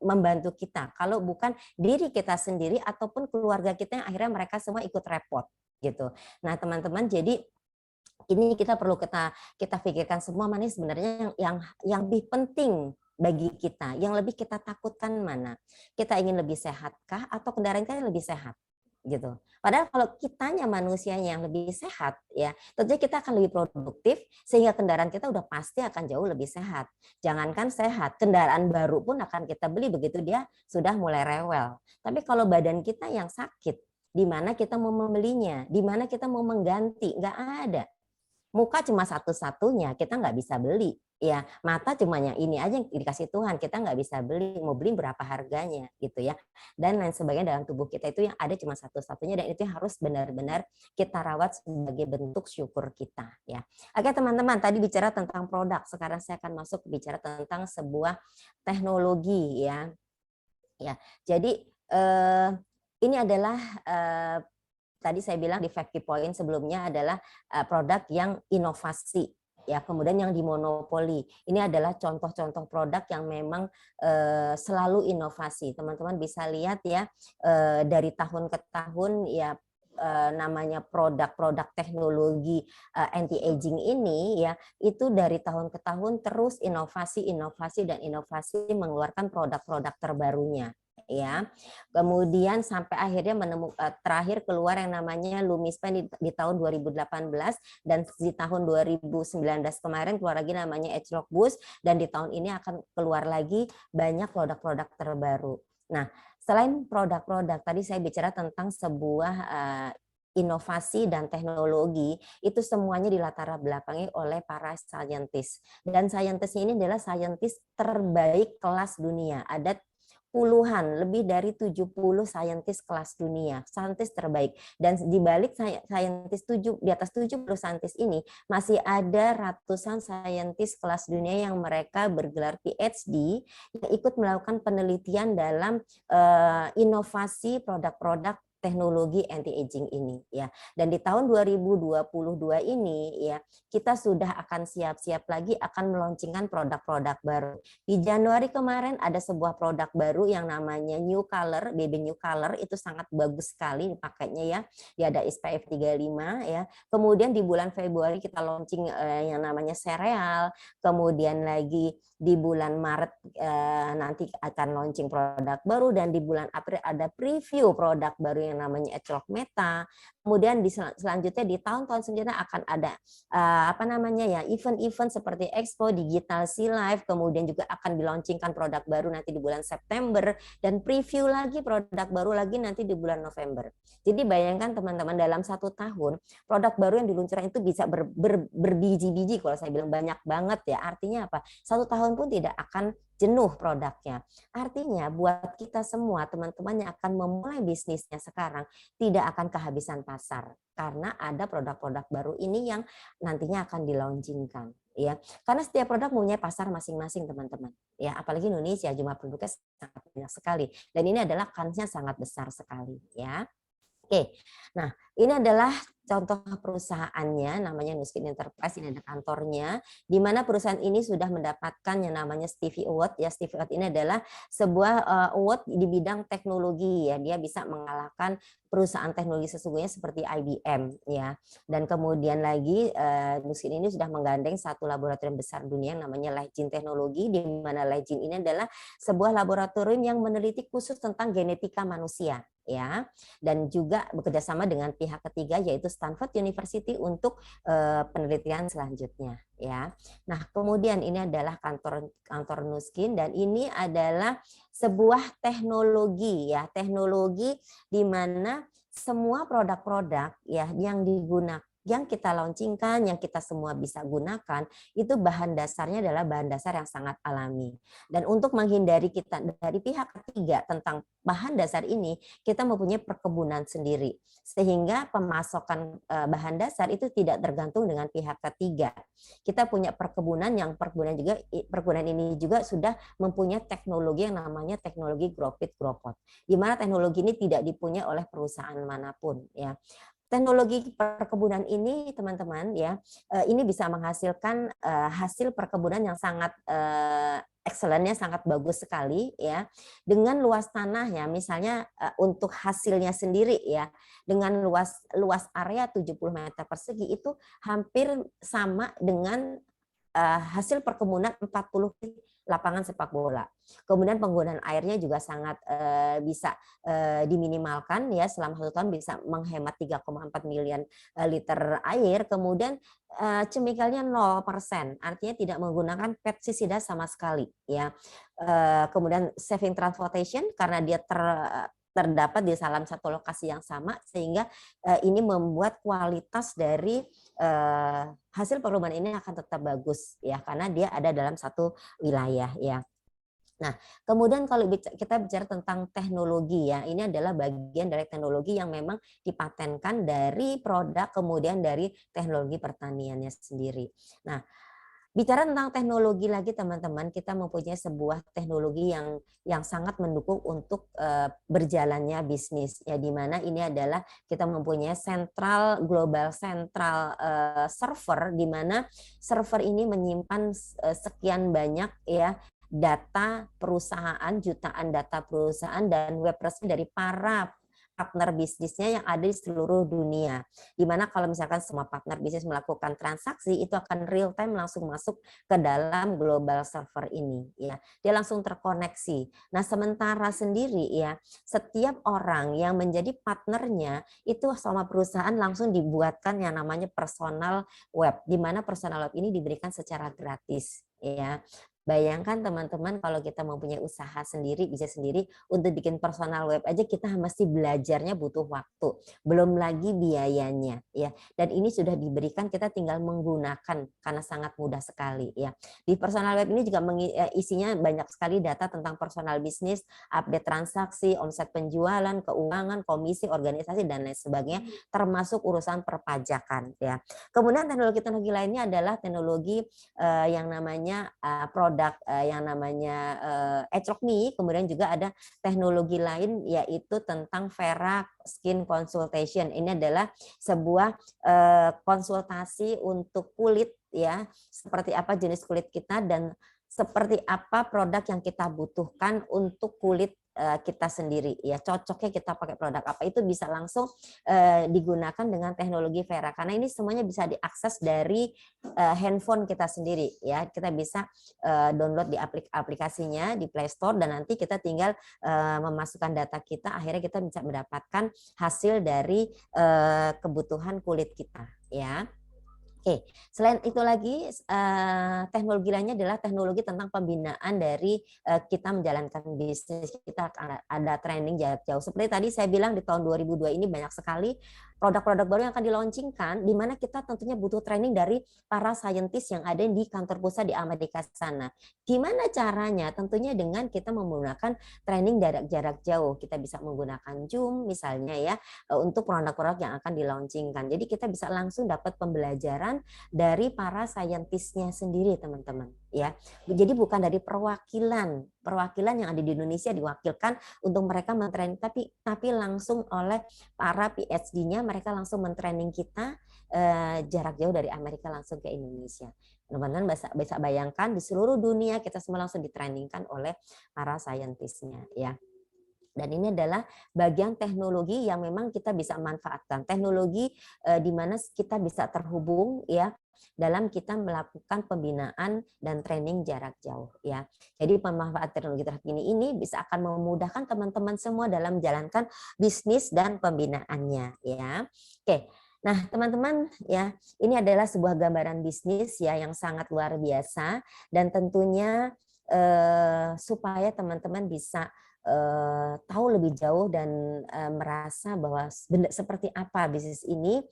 membantu kita kalau bukan diri kita sendiri ataupun keluarga kita yang akhirnya mereka semua ikut repot gitu. Nah, teman-teman, jadi ini kita perlu kita pikirkan semua mana sebenarnya yang lebih penting bagi kita, yang lebih kita takutkan mana? Kita ingin lebih sehatkah atau kendaraan kita lebih sehat? Gitu. Padahal kalau kitanya manusianya yang lebih sehat ya, tentunya kita akan lebih produktif sehingga kendaraan kita udah pasti akan jauh lebih sehat. Jangankan sehat, kendaraan baru pun akan kita beli begitu dia sudah mulai rewel. Tapi kalau badan kita yang sakit, di mana kita mau membelinya, di mana kita mau mengganti, nggak ada. Muka cuma satu-satunya, kita nggak bisa beli. Ya, mata cuma yang ini aja yang dikasih Tuhan, kita nggak bisa beli, mau beli berapa harganya gitu ya. Dan lain sebagainya dalam tubuh kita itu yang ada cuma satu-satunya dan itu harus benar-benar kita rawat sebagai bentuk syukur kita ya. Oke teman-teman, tadi bicara tentang produk, sekarang saya akan masuk bicara tentang sebuah teknologi ya. Ya, jadi ini adalah tadi saya bilang di 5 key point sebelumnya adalah produk yang inovasi ya, kemudian yang dimonopoli. Ini adalah contoh-contoh produk yang memang selalu inovasi. Teman-teman bisa lihat ya dari tahun ke tahun ya namanya produk-produk teknologi anti aging ini ya itu dari tahun ke tahun terus inovasi dan inovasi mengeluarkan produk-produk terbarunya ya. Kemudian sampai akhirnya terakhir keluar yang namanya Lumispen di tahun 2018 dan di tahun 2019 kemarin keluar lagi namanya Agelock Boost dan di tahun ini akan keluar lagi banyak produk-produk terbaru. Nah, selain produk-produk tadi saya bicara tentang sebuah inovasi dan teknologi itu semuanya dilatar belakangi oleh para saintis dan saintisnya ini adalah saintis terbaik kelas dunia. Ada puluhan, lebih dari 70 saintis kelas dunia, saintis terbaik. Dan di balik saintis di atas 70 saintis ini masih ada ratusan saintis kelas dunia yang mereka bergelar PhD yang ikut melakukan penelitian dalam inovasi produk-produk teknologi anti aging ini ya. Dan di tahun 2022 ini ya kita sudah akan siap-siap lagi akan meluncurkan produk-produk baru. Di Januari kemarin ada sebuah produk baru yang namanya New Color, Baby New Color, itu sangat bagus sekali pakainya ya. Dia ada SPF 35 ya. Kemudian di bulan Februari kita launching yang namanya Sereal, kemudian lagi di bulan Maret nanti akan launching produk baru dan di bulan April ada preview produk baru yang namanya Agelock Meta. Kemudian selanjutnya di tahun-tahun selanjutnya akan ada event-event seperti Expo Digital Sea Life, kemudian juga akan dilaunchingkan produk baru nanti di bulan September dan preview lagi produk baru lagi nanti di bulan November. Jadi bayangkan teman-teman dalam 1 tahun produk baru yang diluncurkan itu bisa berbiji-biji kalau saya bilang banyak banget ya. Artinya apa? 1 tahun pun tidak akan jenuh produknya. Artinya buat kita semua teman-teman yang akan memulai bisnisnya sekarang tidak akan kehabisan pasar karena ada produk-produk baru ini yang nantinya akan dilaunchingkan ya. Karena setiap produk mempunyai pasar masing-masing, teman-teman. Ya, apalagi Indonesia jumlah penduduknya sangat banyak sekali dan ini adalah kansnya sangat besar sekali, ya. Oke, nah ini adalah contoh perusahaannya, namanya Nuskin Enterprise, ini ada kantornya, di mana perusahaan ini sudah mendapatkan yang namanya Stevie Award. Ya, Stevie Award ini adalah sebuah award di bidang teknologi, ya, dia bisa mengalahkan perusahaan teknologi sesungguhnya seperti IBM, ya. Dan kemudian lagi Nuskin ini sudah menggandeng satu laboratorium besar dunia yang namanya Legend Teknologi, di mana Legend ini adalah sebuah laboratorium yang meneliti khusus tentang genetika manusia, ya, dan juga bekerjasama dengan pihak ketiga yaitu Stanford University untuk penelitian selanjutnya, ya. Nah, kemudian ini adalah kantor Nuskin dan ini adalah sebuah teknologi, ya, teknologi di mana semua produk-produk, ya, yang kita launchingkan, yang kita semua bisa gunakan, itu bahan dasarnya adalah bahan dasar yang sangat alami. Dan untuk menghindari kita dari pihak ketiga tentang bahan dasar ini, kita mempunyai perkebunan sendiri. Sehingga pemasokan bahan dasar itu tidak tergantung dengan pihak ketiga. Kita punya perkebunan perkebunan ini juga sudah mempunyai teknologi yang namanya teknologi grow fit grow pot. Di mana teknologi ini tidak dipunyai oleh perusahaan manapun, ya. Teknologi perkebunan ini, teman-teman, ya, ini bisa menghasilkan hasil perkebunan yang sangat excellent-nya sangat bagus sekali, ya, dengan luas tanahnya, misalnya untuk hasilnya sendiri, ya, dengan luas area 70 meter persegi itu hampir sama dengan hasil perkebunan 40 lapangan sepak bola. Kemudian penggunaan airnya juga sangat bisa diminimalkan, ya, selama 1 tahun bisa menghemat 3,4 miliar liter air. Kemudian chemicalnya 0%, artinya tidak menggunakan pestisida sama sekali, ya. Kemudian saving transportation karena dia terdapat di dalam satu lokasi yang sama sehingga ini membuat kualitas dari hasil perkebunan ini akan tetap bagus, ya, karena dia ada dalam satu wilayah, ya. Nah, kemudian kalau kita bicara tentang teknologi, ya, ini adalah bagian dari teknologi yang memang dipatenkan dari produk kemudian dari teknologi pertaniannya sendiri. Nah, bicara tentang teknologi lagi, teman-teman, kita mempunyai sebuah teknologi yang sangat mendukung untuk berjalannya bisnis, ya, di mana ini adalah kita mempunyai global central server, di mana server ini menyimpan sekian banyak, ya, data perusahaan, jutaan data perusahaan dan web resmi dari para partner bisnisnya yang ada di seluruh dunia. Dimana kalau misalkan semua partner bisnis melakukan transaksi, itu akan real time langsung masuk ke dalam global server ini, ya. Dia langsung terkoneksi. Nah, sementara sendiri, ya, setiap orang yang menjadi partnernya itu sama perusahaan langsung dibuatkan yang namanya personal web, di mana personal web ini diberikan secara gratis, ya. Bayangkan, teman-teman, kalau kita mempunyai usaha sendiri, bisa sendiri, untuk bikin personal web aja kita mesti belajarnya butuh waktu, belum lagi biayanya, ya. Dan ini sudah diberikan, kita tinggal menggunakan karena sangat mudah sekali, ya. Di personal web ini juga isinya banyak sekali data tentang personal bisnis, update transaksi, omset penjualan, keuangan, komisi, organisasi, dan lain sebagainya, termasuk urusan perpajakan, ya. Kemudian teknologi lainnya adalah teknologi yang namanya produk yang namanya Eclocme. Kemudian juga ada teknologi lain yaitu tentang Vera Skin Consultation. Ini adalah sebuah konsultasi untuk kulit, ya, seperti apa jenis kulit kita dan seperti apa produk yang kita butuhkan untuk kulit kita sendiri, ya, cocoknya kita pakai produk apa, itu bisa langsung digunakan dengan teknologi Vera, karena ini semuanya bisa diakses dari handphone kita sendiri, ya. Kita bisa download di aplikasinya di Play Store dan nanti kita tinggal memasukkan data kita, akhirnya kita bisa mendapatkan hasil dari kebutuhan kulit kita, ya. Oke, selain itu lagi teknologi lainnya adalah teknologi tentang pembinaan dari kita menjalankan bisnis. Kita ada training jarak jauh. Seperti tadi saya bilang di tahun 2002 ini banyak sekali produk-produk baru yang akan di-launchingkan, di mana kita tentunya butuh training dari para saintis yang ada di kantor pusat di Amerika sana. Gimana caranya? Tentunya dengan kita menggunakan training jarak jauh. Kita bisa menggunakan Zoom misalnya ya, untuk produk-produk yang akan di-launchingkan. Jadi kita bisa langsung dapat pembelajaran dari para saintisnya sendiri, teman-teman. Ya, jadi bukan dari perwakilan yang ada di Indonesia diwakilkan untuk mereka mentraining, tapi langsung oleh para PhD-nya, mereka langsung mentraining kita jarak jauh dari Amerika langsung ke Indonesia. Teman-teman bisa bayangkan di seluruh dunia kita semua langsung ditrainingkan oleh para saintisnya ya. Dan ini adalah bagian teknologi yang memang kita bisa manfaatkan. Teknologi di mana kita bisa terhubung ya dalam kita melakukan pembinaan dan training jarak jauh ya. Jadi pemanfaatan teknologi terkini ini bisa akan memudahkan teman-teman semua dalam menjalankan bisnis dan pembinaannya ya. Oke. Nah, teman-teman ya, ini adalah sebuah gambaran bisnis ya yang sangat luar biasa dan tentunya supaya teman-teman bisa tahu lebih jauh dan merasa bahwa seperti apa bisnis ini.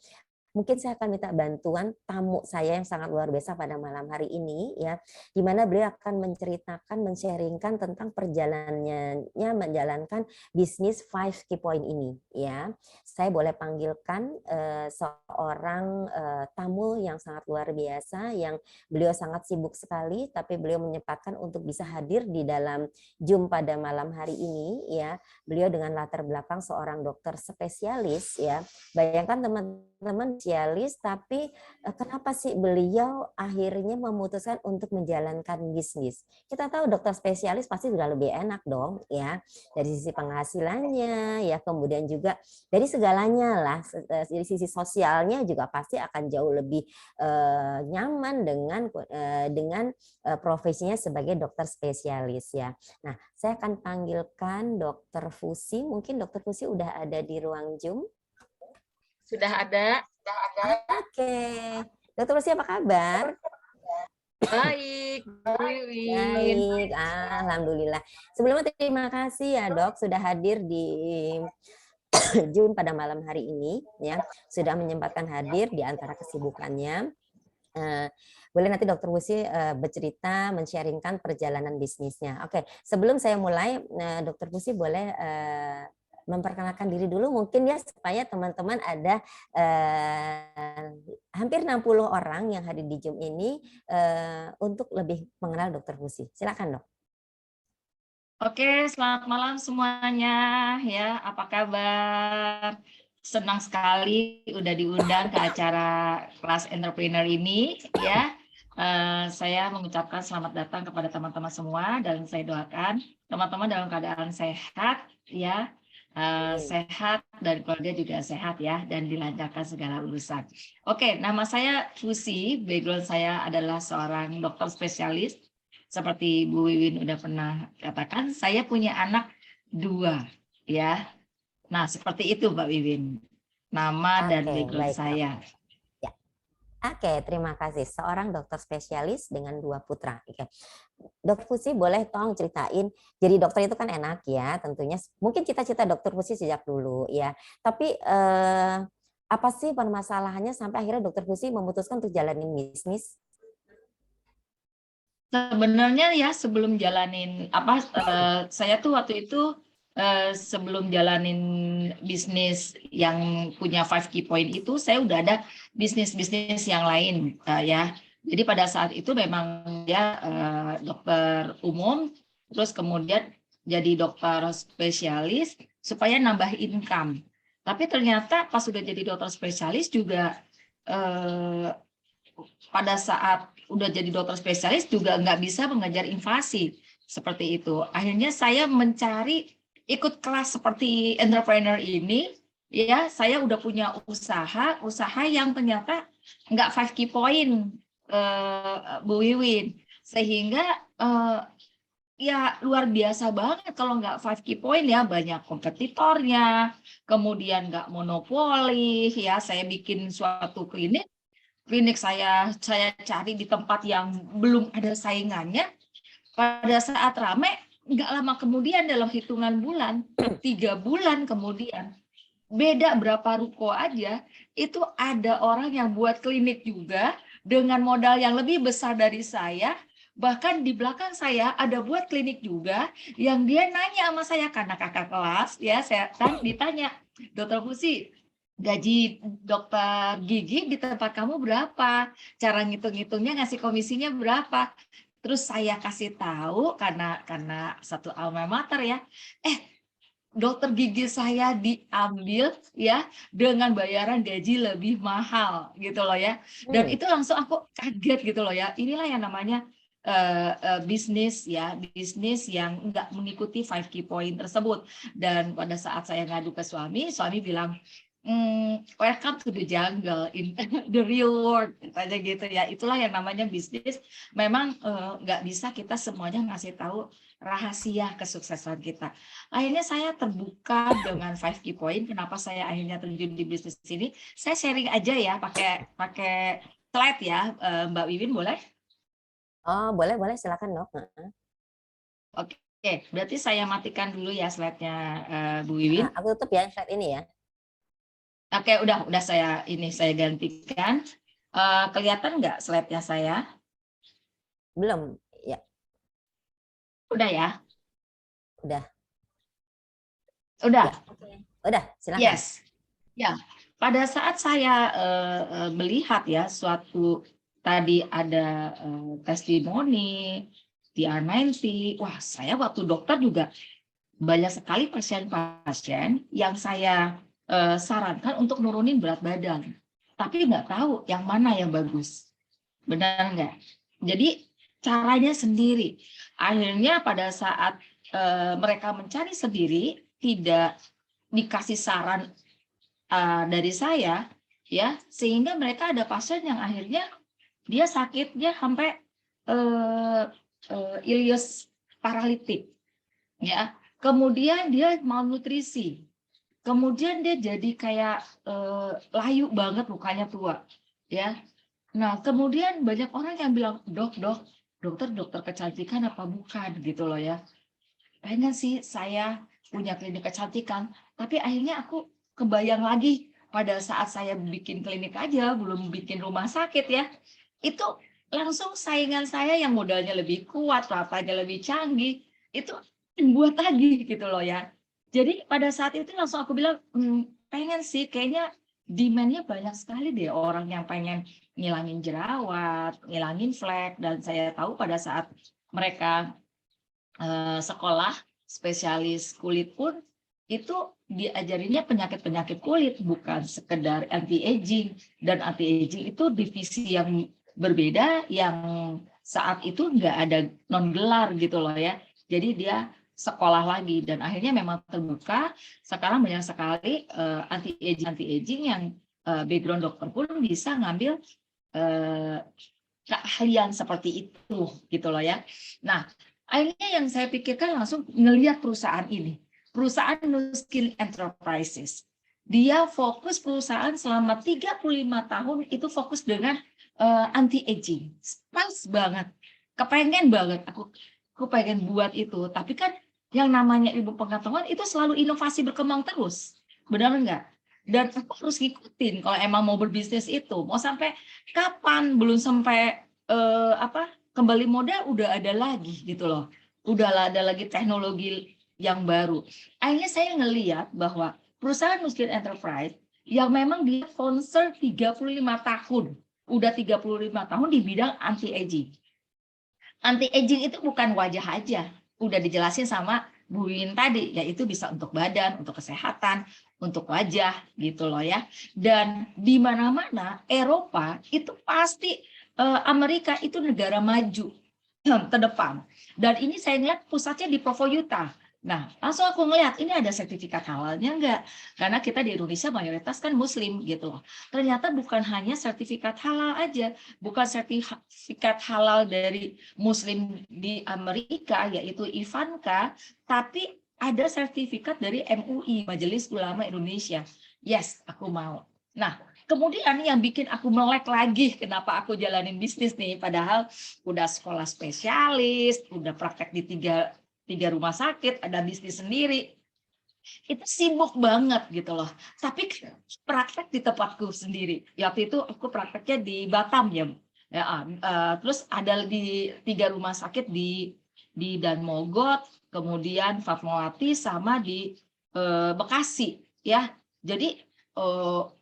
Mungkin saya akan minta bantuan tamu saya yang sangat luar biasa pada malam hari ini ya, di mana beliau akan menceritakan, men-sharingkan tentang perjalanannya menjalankan bisnis 5 key point ini ya. Saya boleh panggilkan seorang tamu yang sangat luar biasa yang beliau sangat sibuk sekali, tapi beliau menyempatkan untuk bisa hadir di dalam Zoom pada malam hari ini ya. Beliau dengan latar belakang seorang dokter spesialis ya. Bayangkan teman-teman spesialis, tapi kenapa sih beliau akhirnya memutuskan untuk menjalankan bisnis? Kita tahu dokter spesialis pasti sudah lebih enak dong ya, dari sisi penghasilannya ya, kemudian juga dari segalanya lah, dari sisi sosialnya juga pasti akan jauh lebih nyaman dengan profesinya sebagai dokter spesialis ya. Nah, saya akan panggilkan Dokter Fusi. Mungkin Dokter Fusi udah ada di ruang Zoom. Sudah ada. Oke. Dokter Fusi apa kabar? Baik, Bu Wiwin. Baik, alhamdulillah. Sebelumnya terima kasih ya Dok sudah hadir di Zoom pada malam hari ini ya, sudah menyempatkan hadir di antara kesibukannya. Boleh nanti Dokter Fusi bercerita, men-sharingkan perjalanan bisnisnya. Oke, sebelum saya mulai, Dokter Fusi boleh memperkenalkan diri dulu mungkin ya, supaya teman-teman ada hampir 60 orang yang hadir di Zoom ini untuk lebih mengenal Dokter Fusi. Silakan Dok. Oke, selamat malam semuanya ya. Apa kabar? Senang sekali udah diundang ke acara kelas entrepreneur ini ya. Saya mengucapkan selamat datang kepada teman-teman semua dan saya doakan teman-teman dalam keadaan sehat ya. Sehat dan keluarga juga sehat ya, dan dilancarkan segala urusan. Oke, nama saya Fusi, background saya adalah seorang dokter spesialis. Seperti Bu Wiwin udah pernah katakan, saya punya anak 2 ya. Nah, seperti itu Mbak Wiwin. Nama dan background baik, saya. Oke, terima kasih. Seorang dokter spesialis dengan 2 putra. Oke. Dokter Fusi boleh tolong ceritain, jadi dokter itu kan enak ya tentunya. Mungkin cita-cita Dokter Fusi sejak dulu ya. Tapi apa sih permasalahannya sampai akhirnya Dokter Fusi memutuskan untuk jalanin bisnis? Sebenarnya ya sebelum jalanin saya tuh waktu itu sebelum jalanin bisnis yang punya 5 key point itu, saya udah ada bisnis-bisnis yang lain ya. Jadi pada saat itu memang ya dokter umum, terus kemudian jadi dokter spesialis supaya nambah income. Tapi ternyata pas sudah jadi dokter spesialis juga pada saat udah jadi dokter spesialis juga nggak bisa mengejar invasi seperti itu. Akhirnya saya mencari ikut kelas seperti entrepreneur ini, ya saya udah punya usaha yang ternyata nggak 5 key point, Bu Wiwin, sehingga ya luar biasa banget kalau nggak 5 key point ya, banyak kompetitornya, kemudian nggak monopoli ya. Saya bikin suatu klinik saya cari di tempat yang belum ada saingannya. Pada saat rame, nggak lama kemudian dalam hitungan bulan, 3 bulan kemudian, beda berapa ruko aja, itu ada orang yang buat klinik juga dengan modal yang lebih besar dari saya. Bahkan di belakang saya ada buat klinik juga yang dia nanya sama saya karena kakak kelas ya, saya ditanya, Dokter Fusi, gaji dokter gigi di tempat kamu berapa? Cara ngitung-ngitungnya ngasih komisinya berapa? Terus saya kasih tahu karena satu alma mater ya. Dokter gigi saya diambil ya dengan bayaran gaji lebih mahal gitu loh ya. Dan itu langsung aku kaget gitu loh ya. Inilah yang namanya bisnis ya, bisnis yang enggak mengikuti 5 key point tersebut. Dan pada saat saya ngadu ke suami bilang, welcome to the jungle in the real world, aja gitu ya. Itulah yang namanya bisnis. Memang nggak bisa kita semuanya ngasih tahu rahasia kesuksesan kita. Akhirnya saya terbuka dengan 5 key point. Kenapa saya akhirnya terjun di bisnis ini? Saya sharing aja ya, pakai slide ya, Mbak Wiwin boleh? Oh, boleh, silakan, Dok. Oke, berarti saya matikan dulu ya slide-nya Bu Wiwin. Nah, aku tutup ya slide ini ya. Oke, udah saya gantikan. Kelihatan nggak slide-nya saya? Belum, ya. Udah ya? Udah. Udah. Ya, udah, silakan. Yes. Ya, pada saat saya melihat ya suatu tadi ada testimoni di R90, wah saya waktu dokter juga banyak sekali pasien-pasien yang saya sarankan untuk nurunin berat badan, tapi nggak tahu yang mana yang bagus, benar nggak? Jadi caranya sendiri. Akhirnya pada saat mereka mencari sendiri, tidak dikasih saran dari saya, ya, sehingga mereka ada pasien yang akhirnya dia sakitnya sampai ileus paralitik, ya. Kemudian dia malnutrisi, kemudian dia jadi kayak layu banget, mukanya tua, ya. Nah, kemudian banyak orang yang bilang, dokter kecantikan apa bukan gitu loh ya. Pengen sih saya punya klinik kecantikan, tapi akhirnya aku kebayang lagi pada saat saya bikin klinik aja, belum bikin rumah sakit ya, itu langsung saingan saya yang modalnya lebih kuat, lapanya lebih canggih, itu buat lagi gitu loh ya. Jadi pada saat itu langsung aku bilang, pengen sih, kayaknya demand-nya banyak sekali deh orang yang pengen ngilangin jerawat, ngilangin flek, dan saya tahu pada saat mereka sekolah spesialis kulit pun itu diajarinnya penyakit-penyakit kulit, bukan sekedar anti-aging. Dan anti-aging itu divisi yang berbeda, yang saat itu nggak ada non-gelar gitu loh ya. Jadi dia sekolah lagi, dan akhirnya memang terbuka. Sekarang banyak sekali anti-aging yang background dokter pun bisa ngambil keahlian seperti itu gitu loh ya. Nah, akhirnya yang saya pikirkan langsung ngelihat perusahaan ini. Perusahaan Nuskin Enterprises. Dia fokus perusahaan selama 35 tahun itu fokus dengan anti-aging. Pas banget. Kepengen banget. Aku pengen buat itu. Tapi kan yang namanya ilmu pengetahuan itu selalu inovasi berkembang terus. Benar enggak? Dan aku harus ngikutin kalau emang mau berbisnis itu. Mau sampai kapan? Belum sampai kembali modal udah ada lagi gitu loh. Udah ada lagi teknologi yang baru. Akhirnya saya ngelihat bahwa perusahaan Nuskin Enterprise yang memang dia sponsor 35 tahun. Udah 35 tahun di bidang anti-aging. Anti-aging itu bukan wajah aja. Udah dijelasin sama Bu Win tadi, yaitu bisa untuk badan, untuk kesehatan, untuk wajah gitu loh ya. Dan di mana-mana Eropa itu pasti Amerika itu negara maju terdepan. Dan ini saya lihat pusatnya di Provo, Utah. Nah, langsung aku ngelihat ini ada sertifikat halalnya enggak? Karena kita di Indonesia mayoritas kan Muslim gitu loh. Ternyata bukan hanya sertifikat halal aja, bukan sertifikat halal dari Muslim di Amerika yaitu Ivanka, tapi ada sertifikat dari MUI, Majelis Ulama Indonesia. Yes, aku mau. Nah, kemudian yang bikin aku melek lagi, kenapa aku jalanin bisnis nih, padahal udah sekolah spesialis, udah praktek di tiga rumah sakit, ada bisnis sendiri. itu sibuk banget gitu loh. Tapi praktek di tempatku sendiri. Waktu itu aku prakteknya di Batam ya. Terus ada di 3 rumah sakit di Dan Mogot, kemudian Fatmawati sama di Bekasi ya. Jadi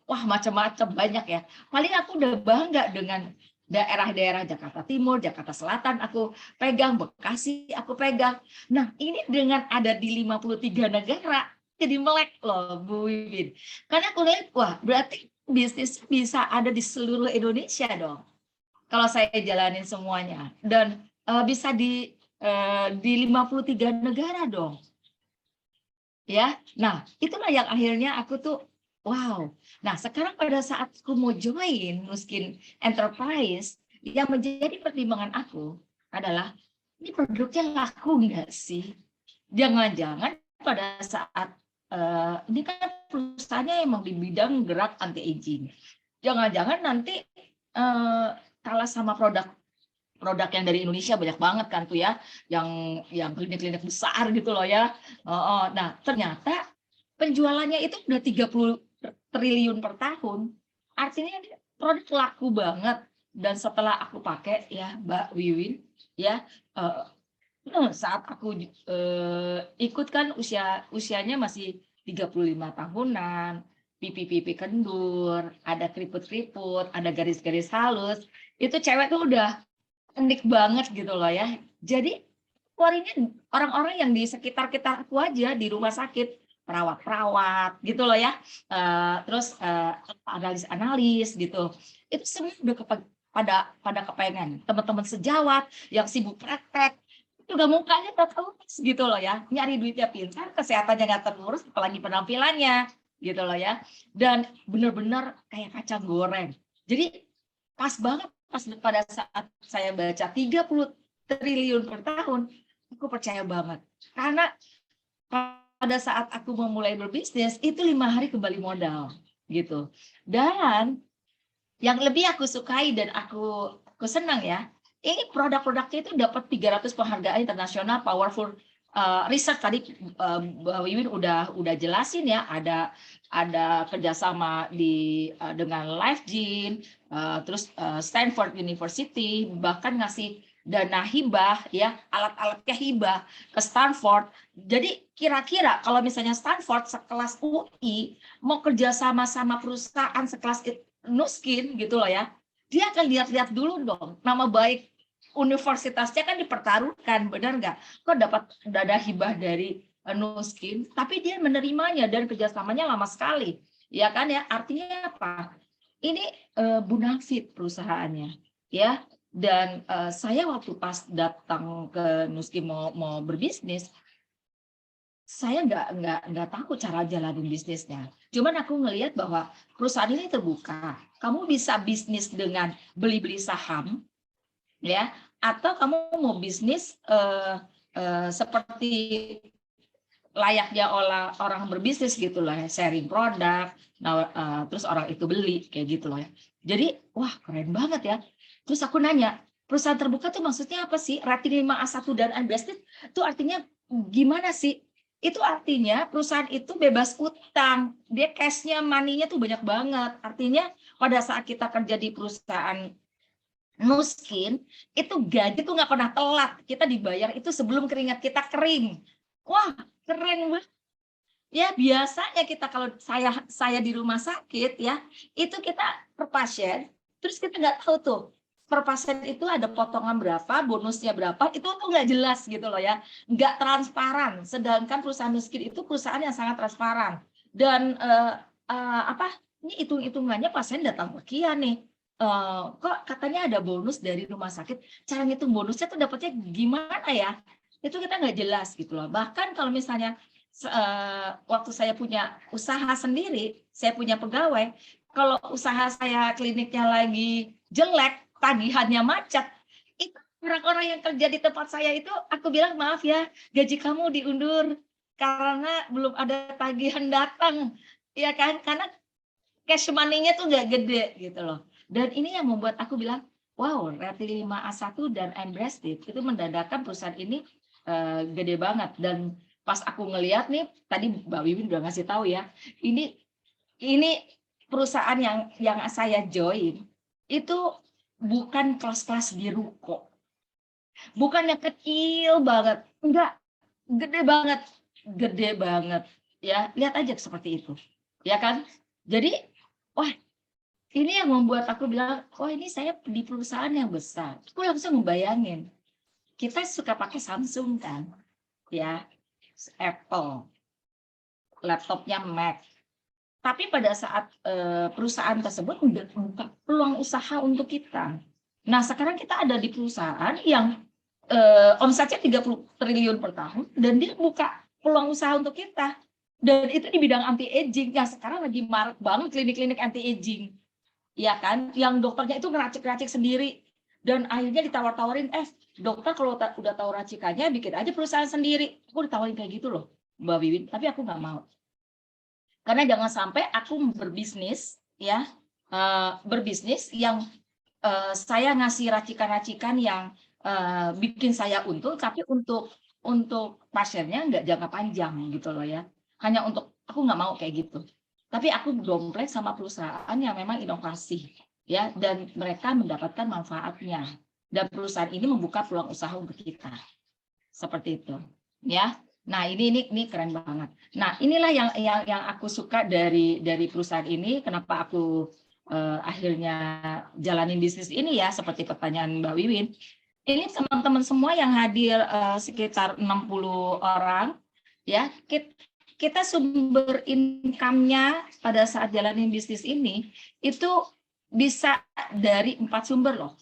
wah macam-macam banyak ya. Paling aku udah bangga dengan daerah-daerah Jakarta Timur, Jakarta Selatan aku pegang, Bekasi aku pegang. Nah, ini dengan ada di 53 negara jadi melek loh Bu Wiwin. Karena aku lihat wah berarti bisnis bisa ada di seluruh Indonesia dong. Kalau saya jalanin semuanya dan bisa di 53 negara dong. Ya. Nah, itulah yang akhirnya aku tuh wow. Nah, sekarang pada saat aku mau join Nuskin Enterprise, yang menjadi pertimbangan aku adalah ini produknya laku nggak sih? Jangan-jangan pada saat ini kan perusahaannya emang di bidang gerak anti aging. Jangan-jangan nanti kalah sama produk yang dari Indonesia banyak banget kan tuh ya, yang klinik-klinik besar gitu loh ya. Nah, ternyata penjualannya itu udah 30 triliun per tahun. Artinya produk laku banget. Dan setelah aku pakai ya Mbak Wiwin ya, saat aku ikut kan usianya masih 35 tahunan, pipi-pipi kendur, ada keriput-keriput, ada garis-garis halus. Itu cewek tuh udah unik banget gitu loh ya. Jadi keluarinnya orang-orang yang di sekitar kita aku aja di rumah sakit, perawat-perawat gitu loh ya. Terus analis-analis gitu. Itu semua udah pada kepengen. Teman-teman sejawat yang sibuk praktek juga mukanya terus gitu loh ya. Nyari duitnya pintar, kesehatannya nggak terurus, apalagi penampilannya gitu loh ya. Dan benar-benar kayak kacang goreng. Jadi pas banget pas pada saat saya baca 30 triliun per tahun, aku percaya banget. Karena pada saat aku memulai berbisnis, itu 5 hari kembali modal. Gitu. Dan yang lebih aku sukai dan aku senang ya, ini produk-produknya itu dapat 300 penghargaan internasional powerful research tadi Mbak Wiwin udah jelasin ya, ada kerjasama dengan LifeGene, terus Stanford University bahkan ngasih dana hibah ya, alat-alatnya hibah ke Stanford. Jadi kira-kira kalau misalnya Stanford sekelas UI mau kerjasama sama perusahaan sekelas Nuskin gitu loh ya, dia akan lihat-lihat dulu dong nama baik universitasnya kan dipertaruhkan, benar nggak? Kok dapat dana hibah dari Nuskin, tapi dia menerimanya dan kerjasamanya lama sekali, ya kan ya? Artinya apa? Ini bonafit perusahaannya, ya. Dan saya waktu pas datang ke Nuskin mau berbisnis, saya nggak tahu cara jalanin bisnisnya. Cuman aku ngelihat bahwa perusahaan ini terbuka. Kamu bisa bisnis dengan beli-beli saham, ya, atau kamu mau bisnis seperti layaknya orang berbisnis gitu lah, sharing produk, terus orang itu beli kayak gitu loh ya. Jadi wah keren banget ya. Terus aku nanya, perusahaan terbuka tuh maksudnya apa sih? Rating 5A1 dan unbreasted itu artinya gimana sih? Itu artinya perusahaan itu bebas utang, dia cash-nya, money-nya tuh banyak banget. Artinya pada saat kita kerja di perusahaan Nuskin, itu gaji tuh nggak pernah telat. Kita dibayar itu sebelum keringat kita kering. Wah, keren banget. Ya biasanya kita kalau saya di rumah sakit ya, itu kita per pasien, terus kita nggak tahu tuh per pasien itu ada potongan berapa, bonusnya berapa, itu tuh nggak jelas gitu loh ya, nggak transparan. Sedangkan perusahaan Nuskin itu perusahaan yang sangat transparan. Dan ini hitung-hitungannya pasien datang sekian nih. Kok katanya ada bonus dari rumah sakit, cara ngitung bonusnya tuh dapatnya gimana ya? Itu kita nggak jelas gitu loh. Bahkan kalau misalnya waktu saya punya usaha sendiri, saya punya pegawai, kalau usaha saya kliniknya lagi jelek, tagihannya macet, itu orang-orang yang kerja di tempat saya itu aku bilang maaf ya, gaji kamu diundur karena belum ada tagihan datang, ya kan? Karena cash money-nya tuh nggak gede gitu loh. Dan ini yang membuat aku bilang, wow, rating 5A1 dan unbreasted itu mendandakan perusahaan ini gede banget. Dan Pas aku ngelihat nih, tadi Mbak Wiwin udah ngasih tahu ya, ini perusahaan yang saya join itu bukan kelas-kelas di ruko, bukan yang kecil banget, enggak, gede banget, ya. Lihat aja seperti itu, ya kan? Jadi, wah, ini yang membuat aku bilang, oh ini saya di perusahaan yang besar. Aku langsung membayangin, kita suka pakai Samsung kan, ya, Apple, laptopnya Mac. Tapi pada saat perusahaan tersebut udah buka peluang usaha untuk kita. Nah, sekarang kita ada di perusahaan yang omsetnya 30 triliun per tahun, dan dia buka peluang usaha untuk kita. Dan itu di bidang anti-aging, yang sekarang lagi marak banget klinik-klinik anti-aging. Ya kan? Yang dokternya itu ngeracik-racik sendiri. Dan akhirnya ditawar-tawarin, dokter kalau udah tahu racikannya, bikin aja perusahaan sendiri. Aku ditawarin kayak gitu loh, Mbak Wiwin. Tapi aku nggak mau. Karena jangan sampai aku berbisnis, ya, berbisnis yang saya ngasih racikan-racikan yang bikin saya untung, tapi untuk pasiennya nggak jangka panjang gitu loh ya. Hanya untuk, aku nggak mau kayak gitu. Tapi aku dompleng sama perusahaan yang memang inovasi, ya, dan mereka mendapatkan manfaatnya. Dan perusahaan ini membuka peluang usaha untuk kita, seperti itu, ya. Nah, ini keren banget. Nah, inilah yang aku suka dari perusahaan ini. Kenapa aku akhirnya jalanin bisnis ini ya, seperti pertanyaan Mbak Wiwin. Ini teman-teman semua yang hadir sekitar 60 orang, ya. Kita sumber income-nya pada saat jalanin bisnis ini itu bisa dari 4 sumber loh.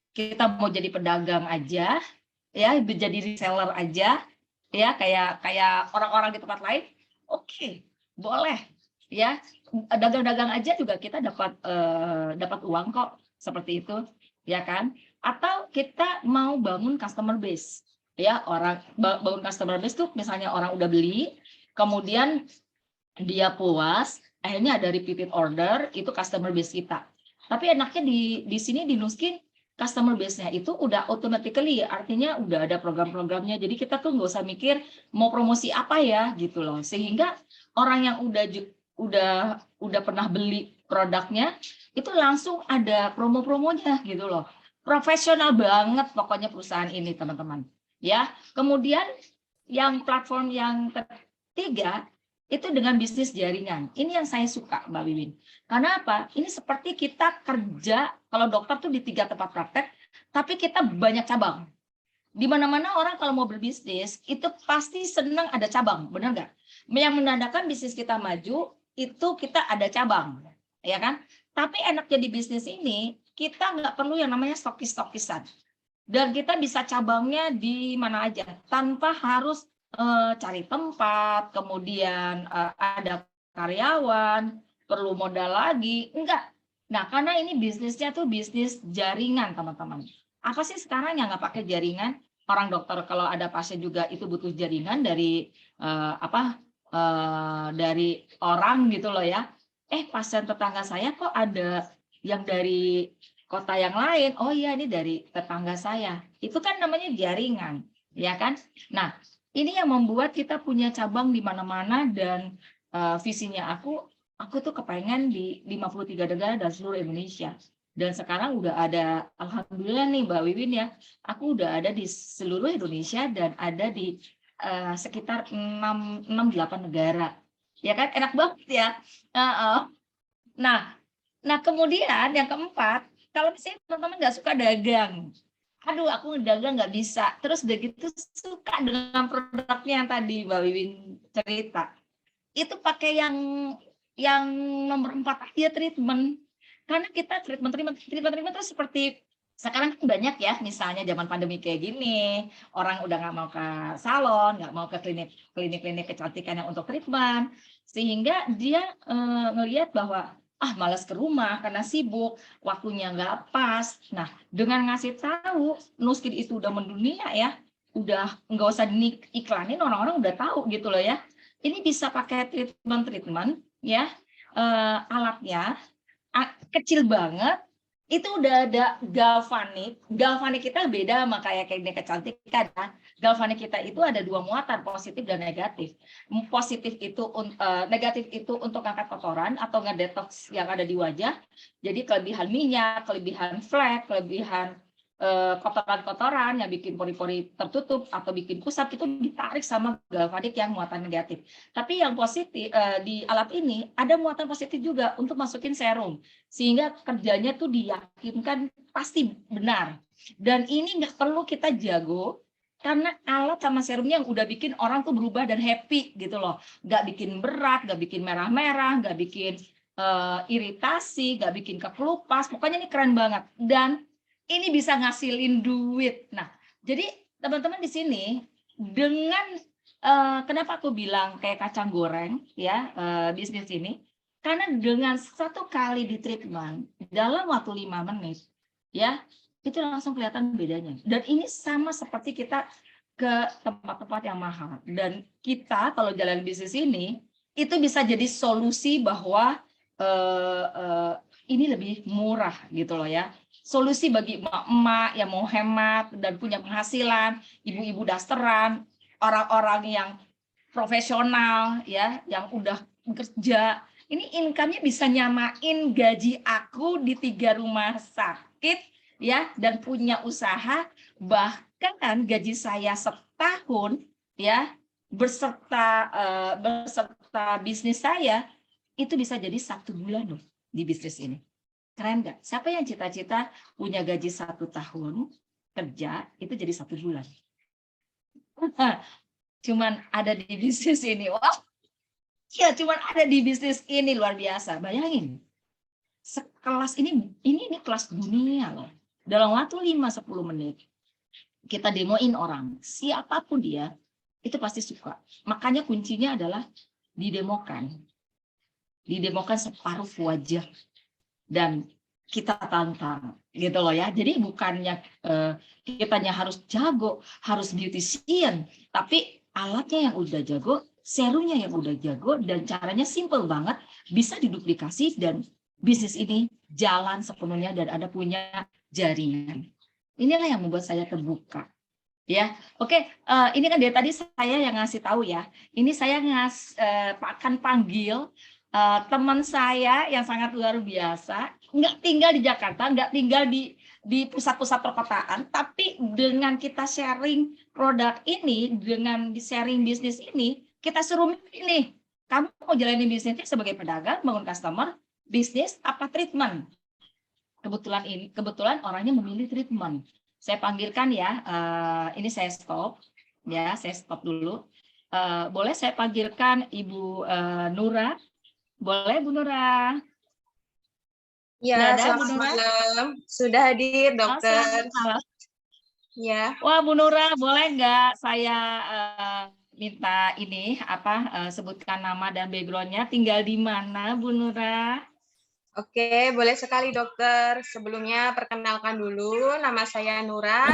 Kita mau jadi pedagang aja, ya, jadi reseller aja, ya, kayak orang-orang di tempat lain, oke, boleh, ya, dagang-dagang aja juga kita dapat uang kok, seperti itu, ya kan? Atau kita mau bangun customer base, ya, orang bangun customer base tuh misalnya orang udah beli, kemudian dia puas, akhirnya ada repeated order, itu customer base kita. Tapi enaknya di sini di Nuskin, customer base-nya itu udah automatically, artinya udah ada program-programnya. Jadi kita tuh nggak usah mikir mau promosi apa ya gitu loh. Sehingga orang yang udah pernah beli produknya itu langsung ada promo-promonya gitu loh. Profesional banget pokoknya perusahaan ini, teman-teman. Ya, kemudian yang platform yang ketiga itu dengan bisnis jaringan. Ini yang saya suka, Mbak Wiwin. Karena apa? Ini seperti kita kerja, kalau dokter tuh di 3 tempat praktek, tapi kita banyak cabang. Di mana-mana orang kalau mau berbisnis, itu pasti senang ada cabang, benar nggak? Yang menandakan bisnis kita maju, itu kita ada cabang, ya kan? Tapi enaknya di bisnis ini, kita nggak perlu yang namanya stokis-stokisan. Dan kita bisa cabangnya di mana aja, tanpa harus cari tempat, kemudian ada karyawan, perlu modal lagi, enggak. Nah, karena ini bisnisnya tuh bisnis jaringan, teman-teman. Apa sih sekarang yang nggak pakai jaringan? Orang dokter kalau ada pasien juga itu butuh jaringan dari dari orang gitu loh ya. Pasien tetangga saya kok ada yang dari kota yang lain. Oh iya, ini dari tetangga saya. Itu kan namanya jaringan, ya kan? Nah, ini yang membuat kita punya cabang di mana-mana, dan visinya aku tuh kepengen di 53 negara dan seluruh Indonesia. Dan sekarang udah ada, alhamdulillah nih Mbak Wiwin ya, aku udah ada di seluruh Indonesia dan ada di sekitar 6-8 negara. Ya kan, enak banget ya. Nah, kemudian yang keempat, kalau misalnya teman-teman nggak suka dagang, aduh aku dagang nggak bisa, terus udah gitu suka dengan produknya yang tadi Mbak Wiwin cerita, itu pakai yang nomor 4 aja, treatment. Karena kita treatment itu seperti sekarang kan banyak ya, misalnya zaman pandemi kayak gini, orang udah nggak mau ke salon, nggak mau ke klinik kecantikan yang untuk treatment, sehingga dia ngelihat bahwa malas ke rumah karena sibuk, waktunya nggak pas. Nah, dengan ngasih tahu Nuskin itu udah mendunia ya, udah nggak usah diiklanin, orang-orang udah tahu gitu loh ya. Ini bisa pakai treatment ya, alatnya kecil banget, itu udah ada galvanik. Galvanik kita beda sama kayak kecantikan. Galvanik kita itu ada 2 muatan, positif dan negatif. Positif itu negatif itu untuk angkat kotoran atau ngedetox yang ada di wajah. Jadi kelebihan minyak, kelebihan flek, kelebihan kotoran-kotoran yang bikin pori-pori tertutup atau bikin kusam itu ditarik sama galvanik yang muatan negatif. Tapi yang positif di alat ini ada muatan positif juga untuk masukin serum, sehingga kerjanya tuh diyakinkan pasti benar. Dan ini nggak perlu kita jago, karena alat sama serumnya yang udah bikin orang tuh berubah dan happy gitu loh. Nggak bikin berat, nggak bikin merah-merah, nggak bikin iritasi, nggak bikin kekelupas. Pokoknya ini keren banget. Dan ini bisa ngasilin duit. Nah, jadi teman-teman di sini dengan kenapa aku bilang kayak kacang goreng ya bisnis ini, karena dengan 1 kali di treatment dalam waktu 5 menit ya itu langsung kelihatan bedanya. Dan ini sama seperti kita ke tempat-tempat yang mahal. Dan kita kalau jalan bisnis ini itu bisa jadi solusi bahwa ini lebih murah gitu loh ya. Solusi bagi emak-emak yang mau hemat dan punya penghasilan, ibu-ibu dasteran, orang-orang yang profesional ya, yang udah bekerja. Ini income-nya bisa nyamain gaji aku di 3 rumah sakit ya, dan punya usaha, bahkan gaji saya setahun ya beserta bisnis saya itu bisa jadi 1 bulan loh di bisnis ini. Keren nggak? Siapa yang cita-cita punya gaji 1 tahun kerja itu jadi 1 bulan? Cuman ada di bisnis ini. Wah, ya cuman ada di bisnis ini, luar biasa. Bayangin, sekelas ini kelas dunia loh. Dalam waktu 5-10 menit kita demoin orang, siapapun dia itu pasti suka. Makanya kuncinya adalah didemokan separuh wajah. Dan kita tantang gitu loh ya. Jadi bukannya kitanya harus jago, harus beautician, tapi alatnya yang udah jago, serumnya yang udah jago, dan caranya simple banget, bisa diduplikasi dan bisnis ini jalan sepenuhnya dan Anda punya jaringan. Inilah yang membuat saya terbuka. Ya, oke. Ini kan dari tadi saya yang ngasih tahu ya. Ini saya akan panggil teman saya yang sangat luar biasa, nggak tinggal di Jakarta, nggak tinggal di pusat-pusat perkotaan, tapi dengan kita sharing produk ini, dengan sharing bisnis ini, kita suruh milih nih, kamu mau jalanin bisnisnya sebagai pedagang, bangun customer, bisnis, apa treatment? Kebetulan orangnya memilih treatment. Saya panggilkan ya, ini saya stop dulu. Boleh saya panggilkan Ibu Nura? Boleh, Bu Nura? Ya, selamat malam. Sudah hadir, dokter. Ya. Wah, Bu Nura, boleh nggak saya minta ini sebutkan nama dan background-nya, tinggal di mana, Bu Nura? Oke, boleh sekali, dokter. Sebelumnya perkenalkan dulu, nama saya Nura.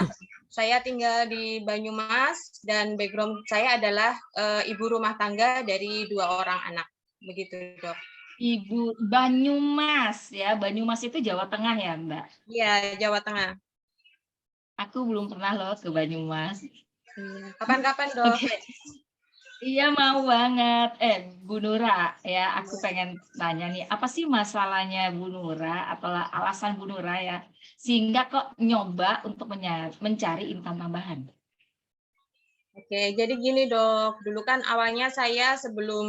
Saya tinggal di Banyumas dan background saya adalah ibu rumah tangga dari 2 orang anak. Begitu, Dok. Ibu Banyumas ya. Banyumas itu Jawa Tengah ya, Mbak? Iya, Jawa Tengah. Aku belum pernah loh ke Banyumas. Kapan-kapan, Dok. Okay. Iya, mau banget. Bu Nura ya, aku pengen tanya nih, apa sih masalahnya Bu Nura atau alasan Bu Nura ya sehingga kok nyoba untuk mencari income tambahan? Oke, jadi gini, Dok. Dulu kan awalnya saya sebelum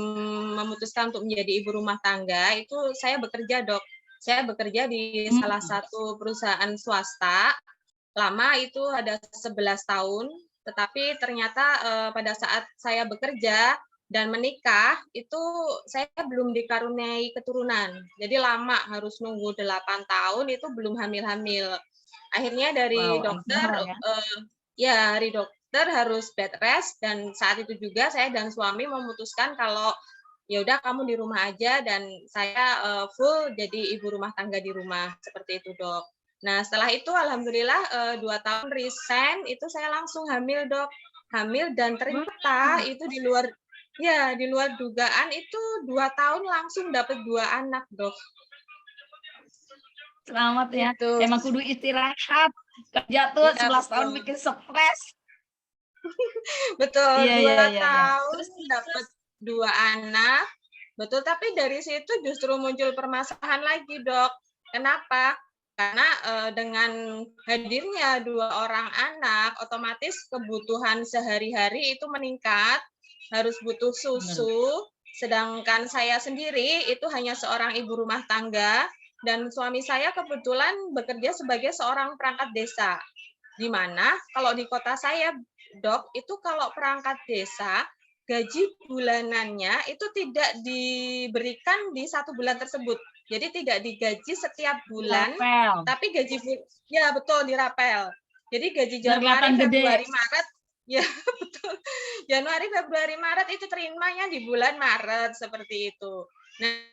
memutuskan untuk menjadi ibu rumah tangga, itu saya bekerja, Dok. Saya bekerja di salah satu perusahaan swasta. Lama itu ada 11 tahun, tetapi ternyata pada saat saya bekerja dan menikah, itu saya belum dikaruniai keturunan. Jadi lama, harus nunggu 8 tahun, itu belum hamil-hamil. Akhirnya dari dokter, dari dokter harus bed rest, dan saat itu juga saya dan suami memutuskan kalau ya udah kamu di rumah aja dan saya full jadi ibu rumah tangga di rumah, seperti itu, Dok. Nah, setelah itu alhamdulillah 2 tahun resign, itu saya langsung hamil, Dok. Hamil, dan ternyata itu di luar dugaan, itu 2 tahun langsung dapat 2 anak, Dok. Selamat ya. Gitu. Emang kudu istirahat. Kerja tuh Iya, 11 tahun betul. bikin stres. Betul, Iya, 2 iya, iya, iya. tahun dapat 2 anak. Betul, tapi dari situ justru muncul permasalahan lagi, Dok. Kenapa? Karena dengan hadirnya 2 orang anak, otomatis kebutuhan sehari-hari itu meningkat, harus butuh Bener. susu, sedangkan saya sendiri itu hanya seorang ibu rumah tangga, dan suami saya kebetulan bekerja sebagai seorang perangkat desa. Di mana kalau di kota saya, Dok, itu kalau perangkat desa, gaji bulanannya itu tidak diberikan di 1 bulan tersebut. Jadi tidak digaji setiap bulan, Rapel. tapi ya betul, dirapel. Jadi gaji Biar kelihatan Januari, gede. Februari, Maret, ya betul. Januari, Februari, Maret itu terimanya di bulan Maret, seperti itu. Nah,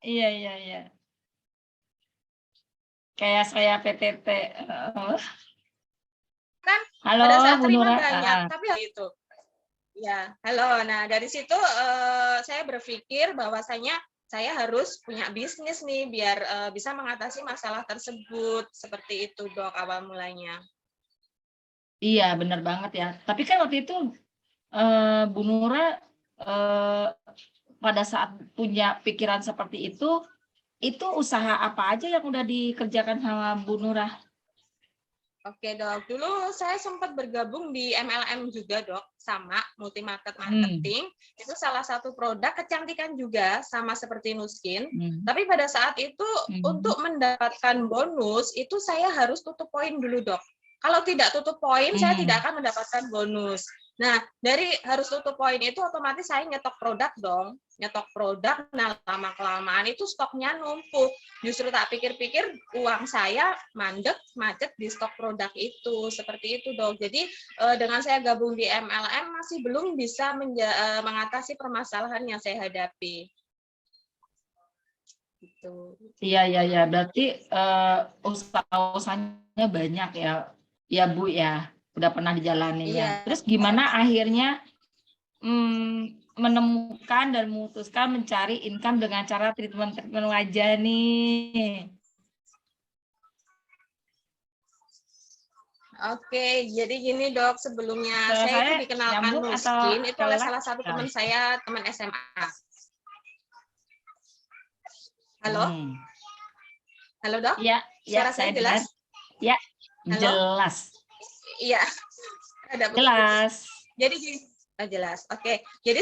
Iya, iya, iya. Kayak saya PTT. kan Halo, pada saat Bu terima Nura. banyak, tapi itu. Ya, halo. Nah, dari situ saya berpikir bahwasanya saya harus punya bisnis nih biar bisa mengatasi masalah tersebut. Seperti itu, Dok, awal mulanya. Iya, benar banget ya. Tapi kan waktu itu Bu Nura pada saat punya pikiran seperti itu usaha apa aja yang udah dikerjakan sama Bu Nura? Oke, Dok. Dulu saya sempat bergabung di MLM juga, Dok, sama multi market marketing. Itu salah satu produk kecantikan juga, sama seperti Nuskin. Tapi pada saat itu untuk mendapatkan bonus itu saya harus tutup poin dulu, Dok. Kalau tidak tutup poin, saya tidak akan mendapatkan bonus. Nah, dari harus tutup poin itu otomatis saya nyetok produk dong. Nyetok produk, nah lama-kelamaan itu stoknya numpuk. Justru tak pikir-pikir uang saya mandek, macet di stok produk itu. Seperti itu, Dok. Jadi dengan saya gabung di MLM masih belum bisa mengatasi permasalahan yang saya hadapi. Gitu. Iya, iya, iya. Berarti usaha-usahanya banyak ya Bu ya. Udah pernah dijalanin ya. Iya. Terus gimana akhirnya menemukan dan memutuskan mencari income dengan cara treatment wajah nih? Oke, jadi gini, Dok, sebelumnya Suara saya itu saya dikenalkan nyambung atau Nuskin itu oleh kelak? salah satu teman saya, teman SMA. Halo? Halo, Dok? Iya, Suara saya jelas? Ya, Halo? jelas. Iya. Ada Jelas. Jadi gini, jelas. Oke. Jadi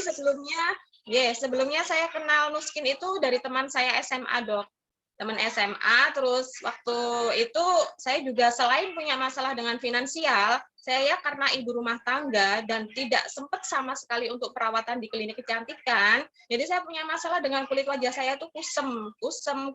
sebelumnya saya kenal Nuskin itu dari teman saya SMA, Dok. Teman SMA, terus waktu itu saya juga selain punya masalah dengan finansial, saya karena ibu rumah tangga dan tidak sempat sama sekali untuk perawatan di klinik kecantikan, jadi saya punya masalah dengan kulit wajah saya itu kusem,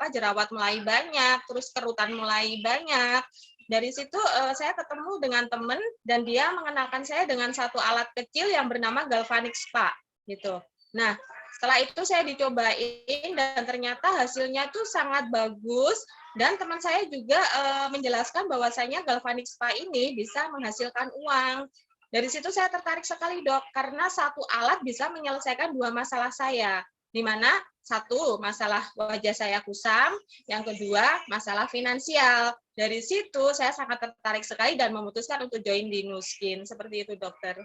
jerawat mulai banyak, terus kerutan mulai banyak. Dari situ saya ketemu dengan teman dan dia mengenalkan saya dengan satu alat kecil yang bernama Galvanic Spa gitu. Nah, setelah itu saya dicobain dan ternyata hasilnya tuh sangat bagus dan teman saya juga menjelaskan bahwasanya Galvanic Spa ini bisa menghasilkan uang. Dari situ saya tertarik sekali, Dok, karena satu alat bisa menyelesaikan 2 masalah saya. Di mana satu masalah wajah saya kusam, yang kedua masalah finansial. Dari situ saya sangat tertarik sekali dan memutuskan untuk join di Nuskin. Seperti itu, Dokter.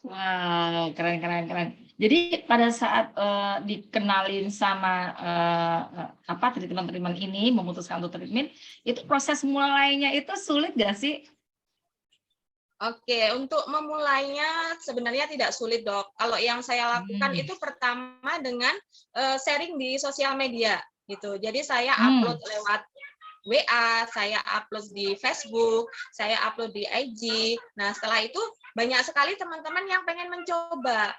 Wow, keren. Jadi pada saat dikenalin sama treatment ini, memutuskan untuk treatment, itu proses mulainya itu sulit nggak sih? Oke, untuk memulainya sebenarnya tidak sulit, Dok. Kalau yang saya lakukan itu pertama dengan sharing di sosial media, gitu. Jadi saya upload lewat WA, saya upload di Facebook, saya upload di IG. Nah, setelah itu banyak sekali teman-teman yang pengen mencoba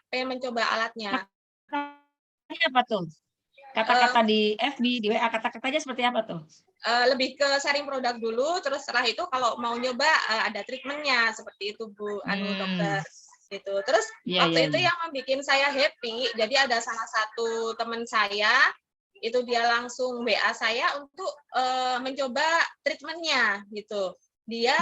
alatnya. Apa tuh? Kata-kata di FB, di WA, kata-katanya seperti apa tuh? Lebih ke sharing produk dulu, terus setelah itu kalau mau nyoba ada treatmentnya seperti itu, Bu, Dokter. Gitu. Terus waktu itu yang membuat saya happy, jadi ada salah satu teman saya itu dia langsung WA saya untuk mencoba treatmentnya gitu. Dia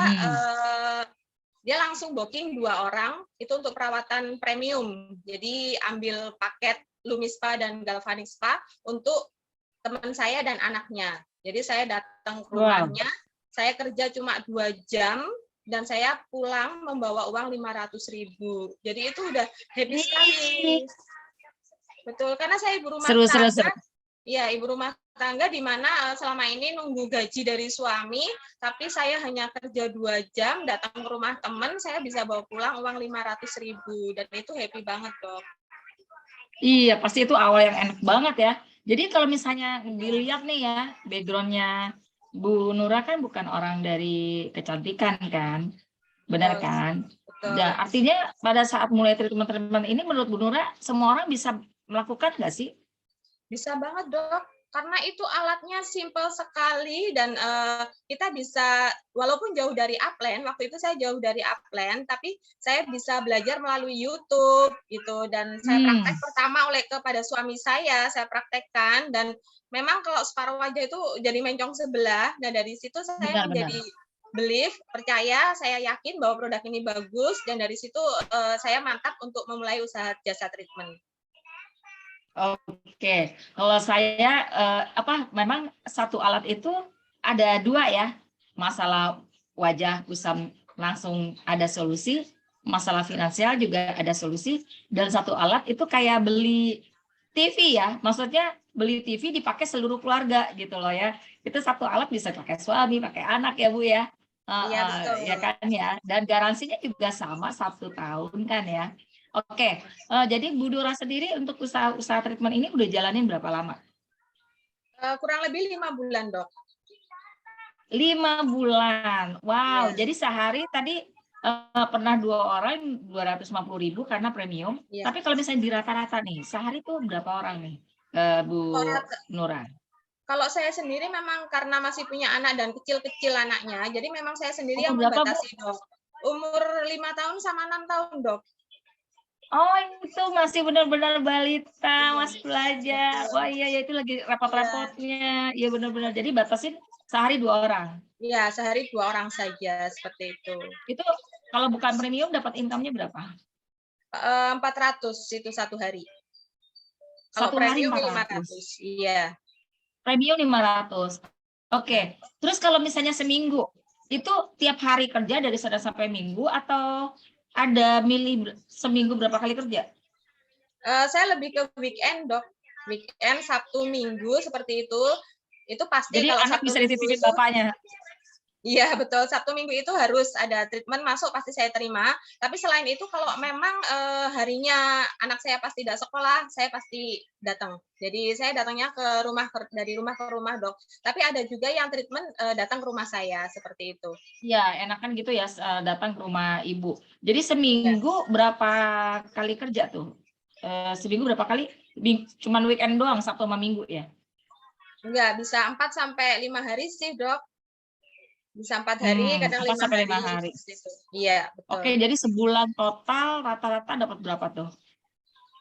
langsung booking 2 orang itu untuk perawatan premium. Jadi ambil paket Lumispa dan Galvanic Spa untuk teman saya dan anaknya. Jadi saya datang ke Wow. rumahnya, saya kerja cuma 2 jam, dan saya pulang membawa uang 500.000. Jadi itu udah happy sekali. Betul, karena saya ibu rumah Seru. tangga. Iya, ibu rumah tangga di mana selama ini nunggu gaji dari suami, tapi saya hanya kerja 2 jam, datang ke rumah teman, saya bisa bawa pulang uang 500.000, dan itu happy banget, Dok. Iya, pasti itu awal yang enak banget ya. Jadi kalau misalnya dilihat nih ya, backgroundnya Bu Nura kan bukan orang dari kecantikan kan, benar Betul, kan? betul. Ya, artinya pada saat mulai treatment ini menurut Bu Nura, semua orang bisa melakukan nggak sih? Bisa banget, Dok. Karena itu alatnya simple sekali, dan kita bisa, walaupun jauh dari upline, waktu itu saya jauh dari upline, tapi saya bisa belajar melalui YouTube gitu, dan saya praktek pertama kepada suami saya praktekkan, dan memang kalau separuh wajah itu jadi mencong sebelah, dan dari situ saya Benar. menjadi belief, percaya, saya yakin bahwa produk ini bagus, dan dari situ saya mantap untuk memulai usaha jasa treatment. Oke, kalau saya memang satu alat itu ada 2 ya, masalah wajah kusam langsung ada solusi, masalah finansial juga ada solusi, dan satu alat itu kayak beli TV ya, maksudnya beli TV dipakai seluruh keluarga gitu loh ya. Itu satu alat bisa pakai suami, pakai anak ya Bu ya. Iya, betul. Ya kan ya, dan garansinya juga sama 1 tahun kan ya. Oke, jadi Bu Nura sendiri untuk usaha treatment ini udah jalanin berapa lama? Kurang lebih 5 bulan, Dok. 5 bulan. Wow, Iya. jadi sehari tadi pernah 2 orang 250.000 karena premium. Iya. Tapi kalau misalnya di rata-rata nih, sehari tuh berapa orang nih, Bu Nura? Kalau saya sendiri memang karena masih punya anak dan kecil-kecil anaknya, jadi memang saya sendiri yang Umur berapa, Bu? membatasi, Dok. Umur 5 tahun sama 6 tahun, Dok. Oh, itu masih benar-benar balita, Iya. masih belajar. Wah iya, itu lagi repot-repotnya. Iya benar-benar. Jadi batasin sehari 2 orang. Iya, sehari 2 orang saja, seperti itu. Itu kalau bukan premium dapat income-nya berapa? 400 itu 1 hari. Kalau Satu hari premium 400. 500. Iya. Premium 500. Oke. Terus kalau misalnya seminggu, itu tiap hari kerja dari Senin sampai Minggu atau ada milih seminggu berapa kali kerja? Saya lebih ke weekend, Dok. Weekend, Sabtu, Minggu, seperti itu. Itu pasti Jadi kalau anak Sabtu bisa Minggu dititipin itu, bapaknya. iya, betul. Sabtu Minggu itu harus ada treatment masuk, pasti saya terima. Tapi selain itu kalau memang harinya anak saya pas tidak sekolah, saya pasti datang. Jadi saya datangnya dari rumah ke rumah, Dok. Tapi ada juga yang treatment datang ke rumah saya, seperti itu. Iya, enakan gitu ya datang ke rumah ibu. Jadi seminggu berapa kali kerja tuh? Seminggu berapa kali? Cuman weekend doang, Sabtu sama Minggu ya? Enggak, bisa 4 sampai 5 hari sih, Dok. Bisa 4 hari, kadang 4 sampai 5 5 hari. Gitu. Iya, betul. Oke, jadi sebulan total rata-rata dapat berapa tuh?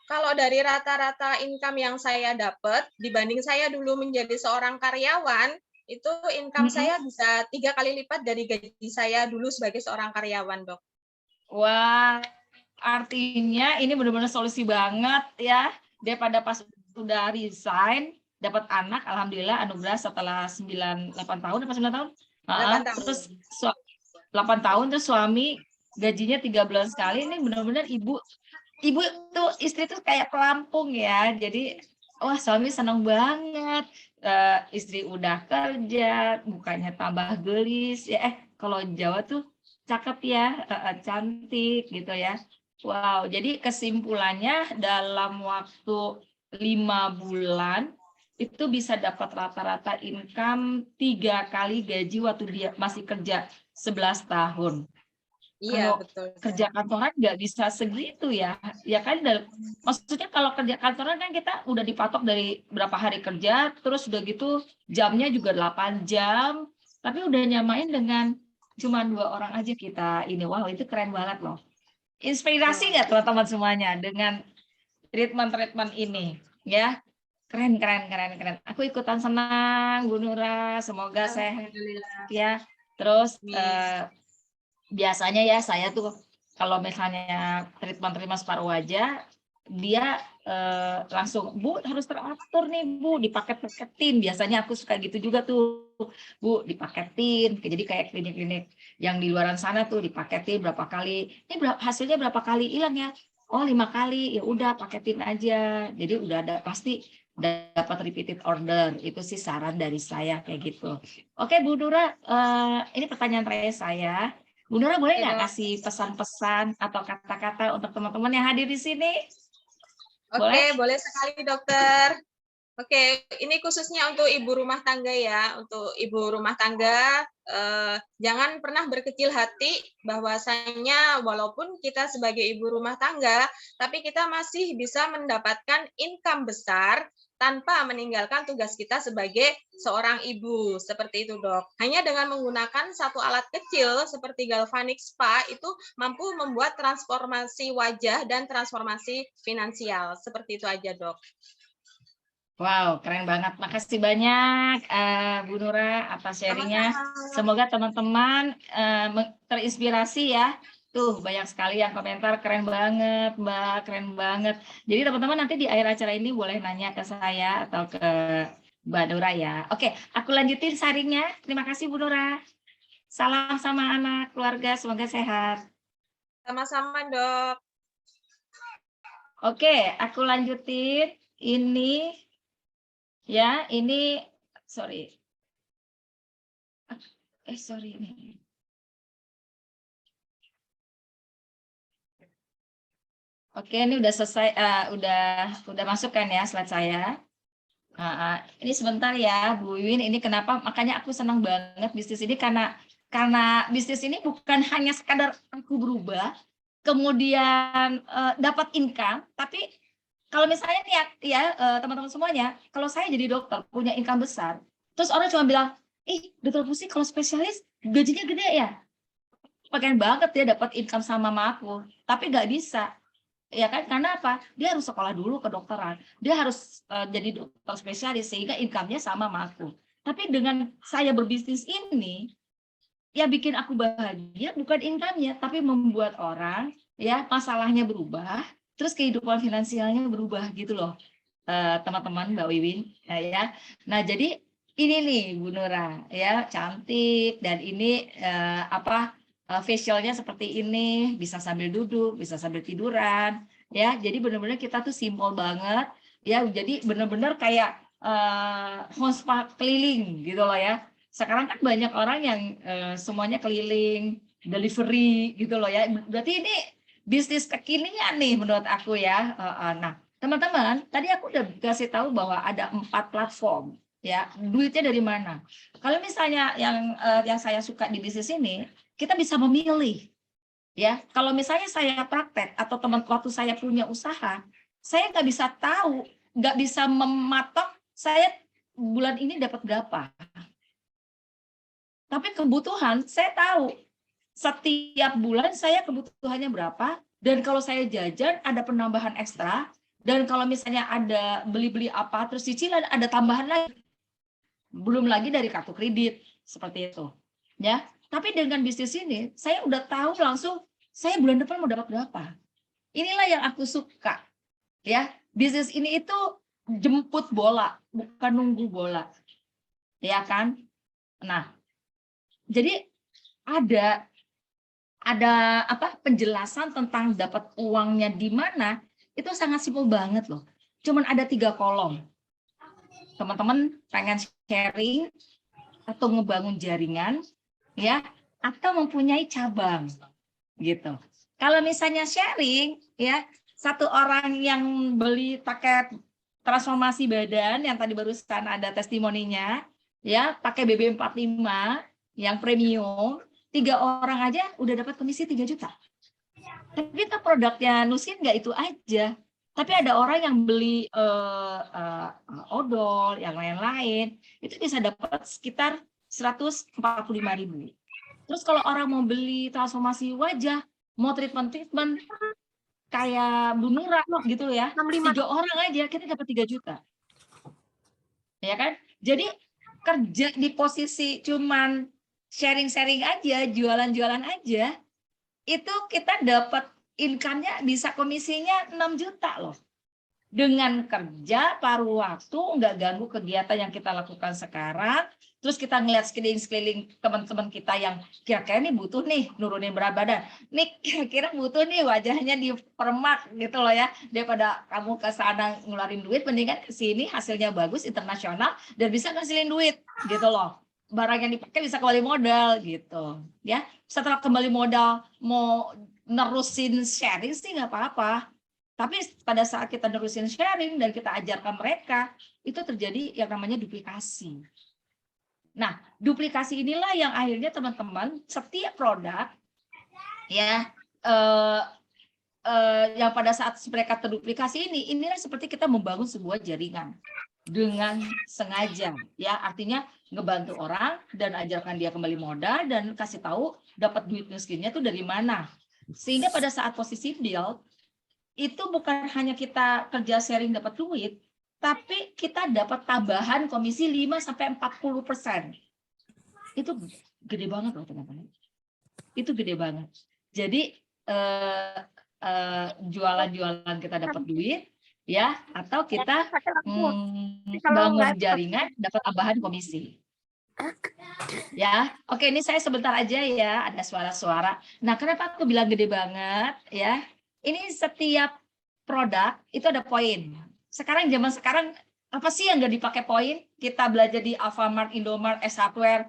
Kalau dari rata-rata income yang saya dapat, dibanding saya dulu menjadi seorang karyawan, itu income saya bisa 3 kali lipat dari gaji saya dulu sebagai seorang karyawan, Dok. Wah, artinya ini benar-benar solusi banget ya. Daripada pas udah resign, dapat anak, alhamdulillah anugerah setelah 8 tahun, apa 9 tahun? 8 tahun. Terus 8 tahun terus suami gajinya 3 bulan sekali. Ini benar-benar ibu tuh, istri tuh kayak pelampung ya. Jadi wah, suami senang banget. Istri udah kerja, mukanya tambah gelis ya. Kalau Jawa tuh cakep ya, cantik gitu ya. Wow, jadi kesimpulannya dalam waktu 5 bulan itu bisa dapat rata-rata income 3 kali gaji waktu dia masih kerja 11 tahun. Iya, Kalau betul. kerja kantoran nggak bisa segitu ya. Ya kan, maksudnya kalau kerja kantoran kan kita udah dipatok dari berapa hari kerja, terus udah gitu jamnya juga 8 jam, tapi udah nyamain dengan cuma 2 orang aja kita ini. Wow, itu keren banget loh. Inspirasi nggak teman-teman semuanya dengan treatment ini ya? Keren. Aku ikutan senang, Bu Nura, semoga sehat ya. Terus biasanya ya saya tuh kalau misalnya treatment separuh wajah, dia langsung, Bu harus teratur nih Bu, dipaket-paketin. Biasanya aku suka gitu juga tuh, Bu, dipaketin. Jadi kayak klinik-klinik yang di luaran sana tuh dipaketin berapa kali. Ini hasilnya berapa kali hilang ya? Oh 5 kali, ya udah paketin aja. Jadi udah ada pasti dapat repeated order. Itu sih saran dari saya kayak gitu. Oke Bu Nura, ini pertanyaan terakhir saya. Bu Nura boleh Oke, nggak Dok. kasih pesan-pesan atau kata-kata untuk teman-teman yang hadir di sini? Oke, boleh sekali dokter. Oke, ini khususnya untuk ibu rumah tangga ya. Untuk ibu rumah tangga, jangan pernah berkecil hati bahwasanya walaupun kita sebagai ibu rumah tangga, tapi kita masih bisa mendapatkan income besar tanpa meninggalkan tugas kita sebagai seorang ibu. Seperti itu, Dok. Hanya dengan menggunakan satu alat kecil seperti galvanic spa itu mampu membuat transformasi wajah dan transformasi finansial. Seperti itu aja, Dok. Wow, keren banget. Makasih banyak Bu Nura atas sharingnya. Sama-sama. Semoga teman-teman terinspirasi ya. Tuh, banyak sekali yang komentar, keren banget, Mbak, keren banget. Jadi teman-teman nanti di akhir acara ini boleh nanya ke saya atau ke Mbak Nura ya. Oke, aku lanjutin sharingnya. Terima kasih Bu Nura. Salam sama anak, keluarga, semoga sehat. Sama-sama, Dok. Oke, aku lanjutin. Ini ya, ini sorry ini. Oke, ini udah selesai, udah masuk kan ya slide saya. Ini sebentar ya, Bu Win. Ini kenapa? Makanya aku senang banget bisnis ini karena bisnis ini bukan hanya sekadar aku berubah, kemudian dapat income, tapi kalau misalnya nih ya teman-teman semuanya, kalau saya jadi dokter punya income besar, terus orang cuma bilang, dokter Pusi kalau spesialis gajinya gede ya, pengen banget ya dapat income sama aku, tapi nggak bisa. Ya kan, karena apa? Dia harus sekolah dulu kedokteran, dia harus jadi dokter spesialis sehingga income-nya sama aku. Tapi dengan saya berbisnis ini, yang bikin aku bahagia bukan income-nya, tapi membuat orang ya masalahnya berubah, terus kehidupan finansialnya berubah gitu loh, teman-teman, Mbak Wiwin ya. Nah jadi ini nih Bu Nura ya, cantik, dan ini facialnya seperti ini, bisa sambil duduk, bisa sambil tiduran ya. Jadi benar-benar kita tuh simpel banget ya, jadi benar-benar kayak home spa keliling gitu loh ya. Sekarang kan banyak orang yang semuanya keliling, delivery gitu loh ya. Berarti ini bisnis kekinian nih menurut aku ya. Nah, teman-teman, tadi aku udah kasih tahu bahwa ada 4 platform ya. Duitnya dari mana? Kalau misalnya yang saya suka di bisnis ini, kita bisa memilih ya. Kalau misalnya saya praktek atau waktu saya punya usaha, saya nggak bisa tahu, nggak bisa mematok saya bulan ini dapat berapa. Tapi kebutuhan saya tahu setiap bulan saya kebutuhannya berapa, dan kalau saya jajan ada penambahan ekstra, dan kalau misalnya ada beli-beli apa terus cicilan ada tambahan lagi, belum lagi dari kartu kredit seperti itu ya. Tapi dengan bisnis ini saya udah tahu langsung saya bulan depan mau dapat berapa. Inilah yang aku suka ya. Bisnis ini itu jemput bola, bukan nunggu bola ya kan. Nah, jadi ada penjelasan tentang dapat uangnya di mana, itu sangat simpel banget loh. Cuman ada 3 kolom. Teman-teman pengen sharing atau ngebangun jaringan ya, atau mempunyai cabang gitu. Kalau misalnya sharing ya, satu orang yang beli paket transformasi badan yang tadi barusan ada testimoninya ya, pakai BB45 yang premium, 3 orang aja udah dapat komisi 3 juta. Tapi itu produknya Nusin nggak itu aja. Tapi ada orang yang beli odol, yang lain-lain, itu bisa dapat sekitar 145.000. Terus kalau orang mau beli transformasi wajah, mau treatment kayak Bu Nura gitu ya, 3 orang aja kita dapat 3 juta. Ya kan? Jadi kerja di posisi cuman sharing-sharing aja, jualan-jualan aja, itu kita dapat income-nya bisa komisinya 6 juta loh. dengan kerja paruh waktu, nggak ganggu kegiatan yang kita lakukan sekarang. Terus kita ngeliat sekeliling teman-teman kita yang kira-kira nih butuh nih nurunin berat badan. Nih kira-kira butuh nih wajahnya dipermak gitu loh ya. Daripada kamu ke sana ngeluarin duit, mendingan ke sini hasilnya bagus, internasional, dan bisa ngasilin duit gitu loh. Barang yang dipakai bisa kembali modal gitu ya. Setelah kembali modal mau nerusin sharing sih nggak apa-apa. Tapi pada saat kita nerusin sharing dan kita ajarkan mereka, itu terjadi yang namanya duplikasi. Nah, duplikasi inilah yang akhirnya teman-teman setiap produk ya yang pada saat mereka terduplikasi inilah seperti kita membangun sebuah jaringan dengan sengaja ya, artinya ngebantu orang dan ajarkan dia kembali modal dan kasih tahu dapat duit miskinnya tuh dari mana. Sehingga pada saat posisi deal itu bukan hanya kita kerja sharing dapat duit, tapi kita dapat tambahan komisi 5-40%. Itu gede banget loh teman-teman. Itu gede banget. Jadi jualan-jualan kita dapat duit, ya, atau kita bangun jaringan dapat tambahan komisi. Ya, oke, ini saya sebentar aja ya, ada suara-suara. Nah, kenapa aku bilang gede banget ya? Ini setiap produk itu ada poin. Zaman sekarang apa sih yang nggak dipakai poin? Kita belajar di Alfamart, Indomart, S Hardware,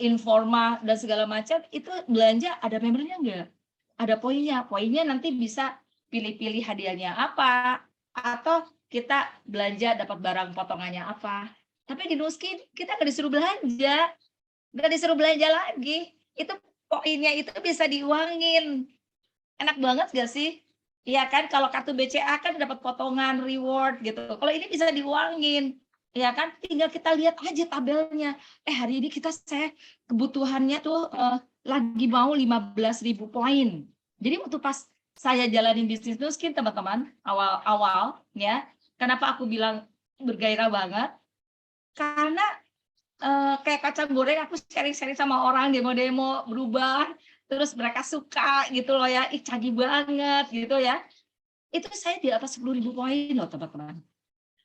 Informa dan segala macam, itu belanja ada membernya nggak? Ada poinnya. Poinnya nanti bisa pilih-pilih hadiahnya apa, atau kita belanja dapat barang potongannya apa. Tapi di Nuskin kita nggak disuruh belanja lagi. Itu poinnya itu bisa diuangin. Enak banget nggak sih? Iya kan, kalau kartu BCA kan dapat potongan reward gitu. Kalau ini bisa diuangin, ya kan? Tinggal kita lihat aja tabelnya. Hari ini saya kebutuhannya tuh lagi mau 15.000 poin. Jadi waktu pas saya jalanin bisnis Nuskin teman-teman, awal-awal ya, kenapa aku bilang bergairah banget? Karena kayak kacang goreng, aku sharing-sharing sama orang, demo-demo berubah, terus mereka suka gitu loh ya, canggih banget gitu ya. Itu saya di atas 10.000 poin loh teman-teman.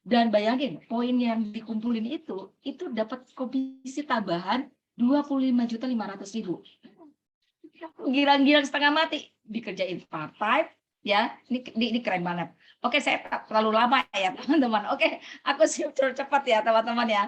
Dan bayangin, poin yang dikumpulin itu dapat komisi tambahan 25.500.000. Girang-girang setengah mati, dikerjain part-time ya. Ini keren banget. Oke, saya terlalu lama ya teman-teman. Oke, aku cepat ya teman-teman ya.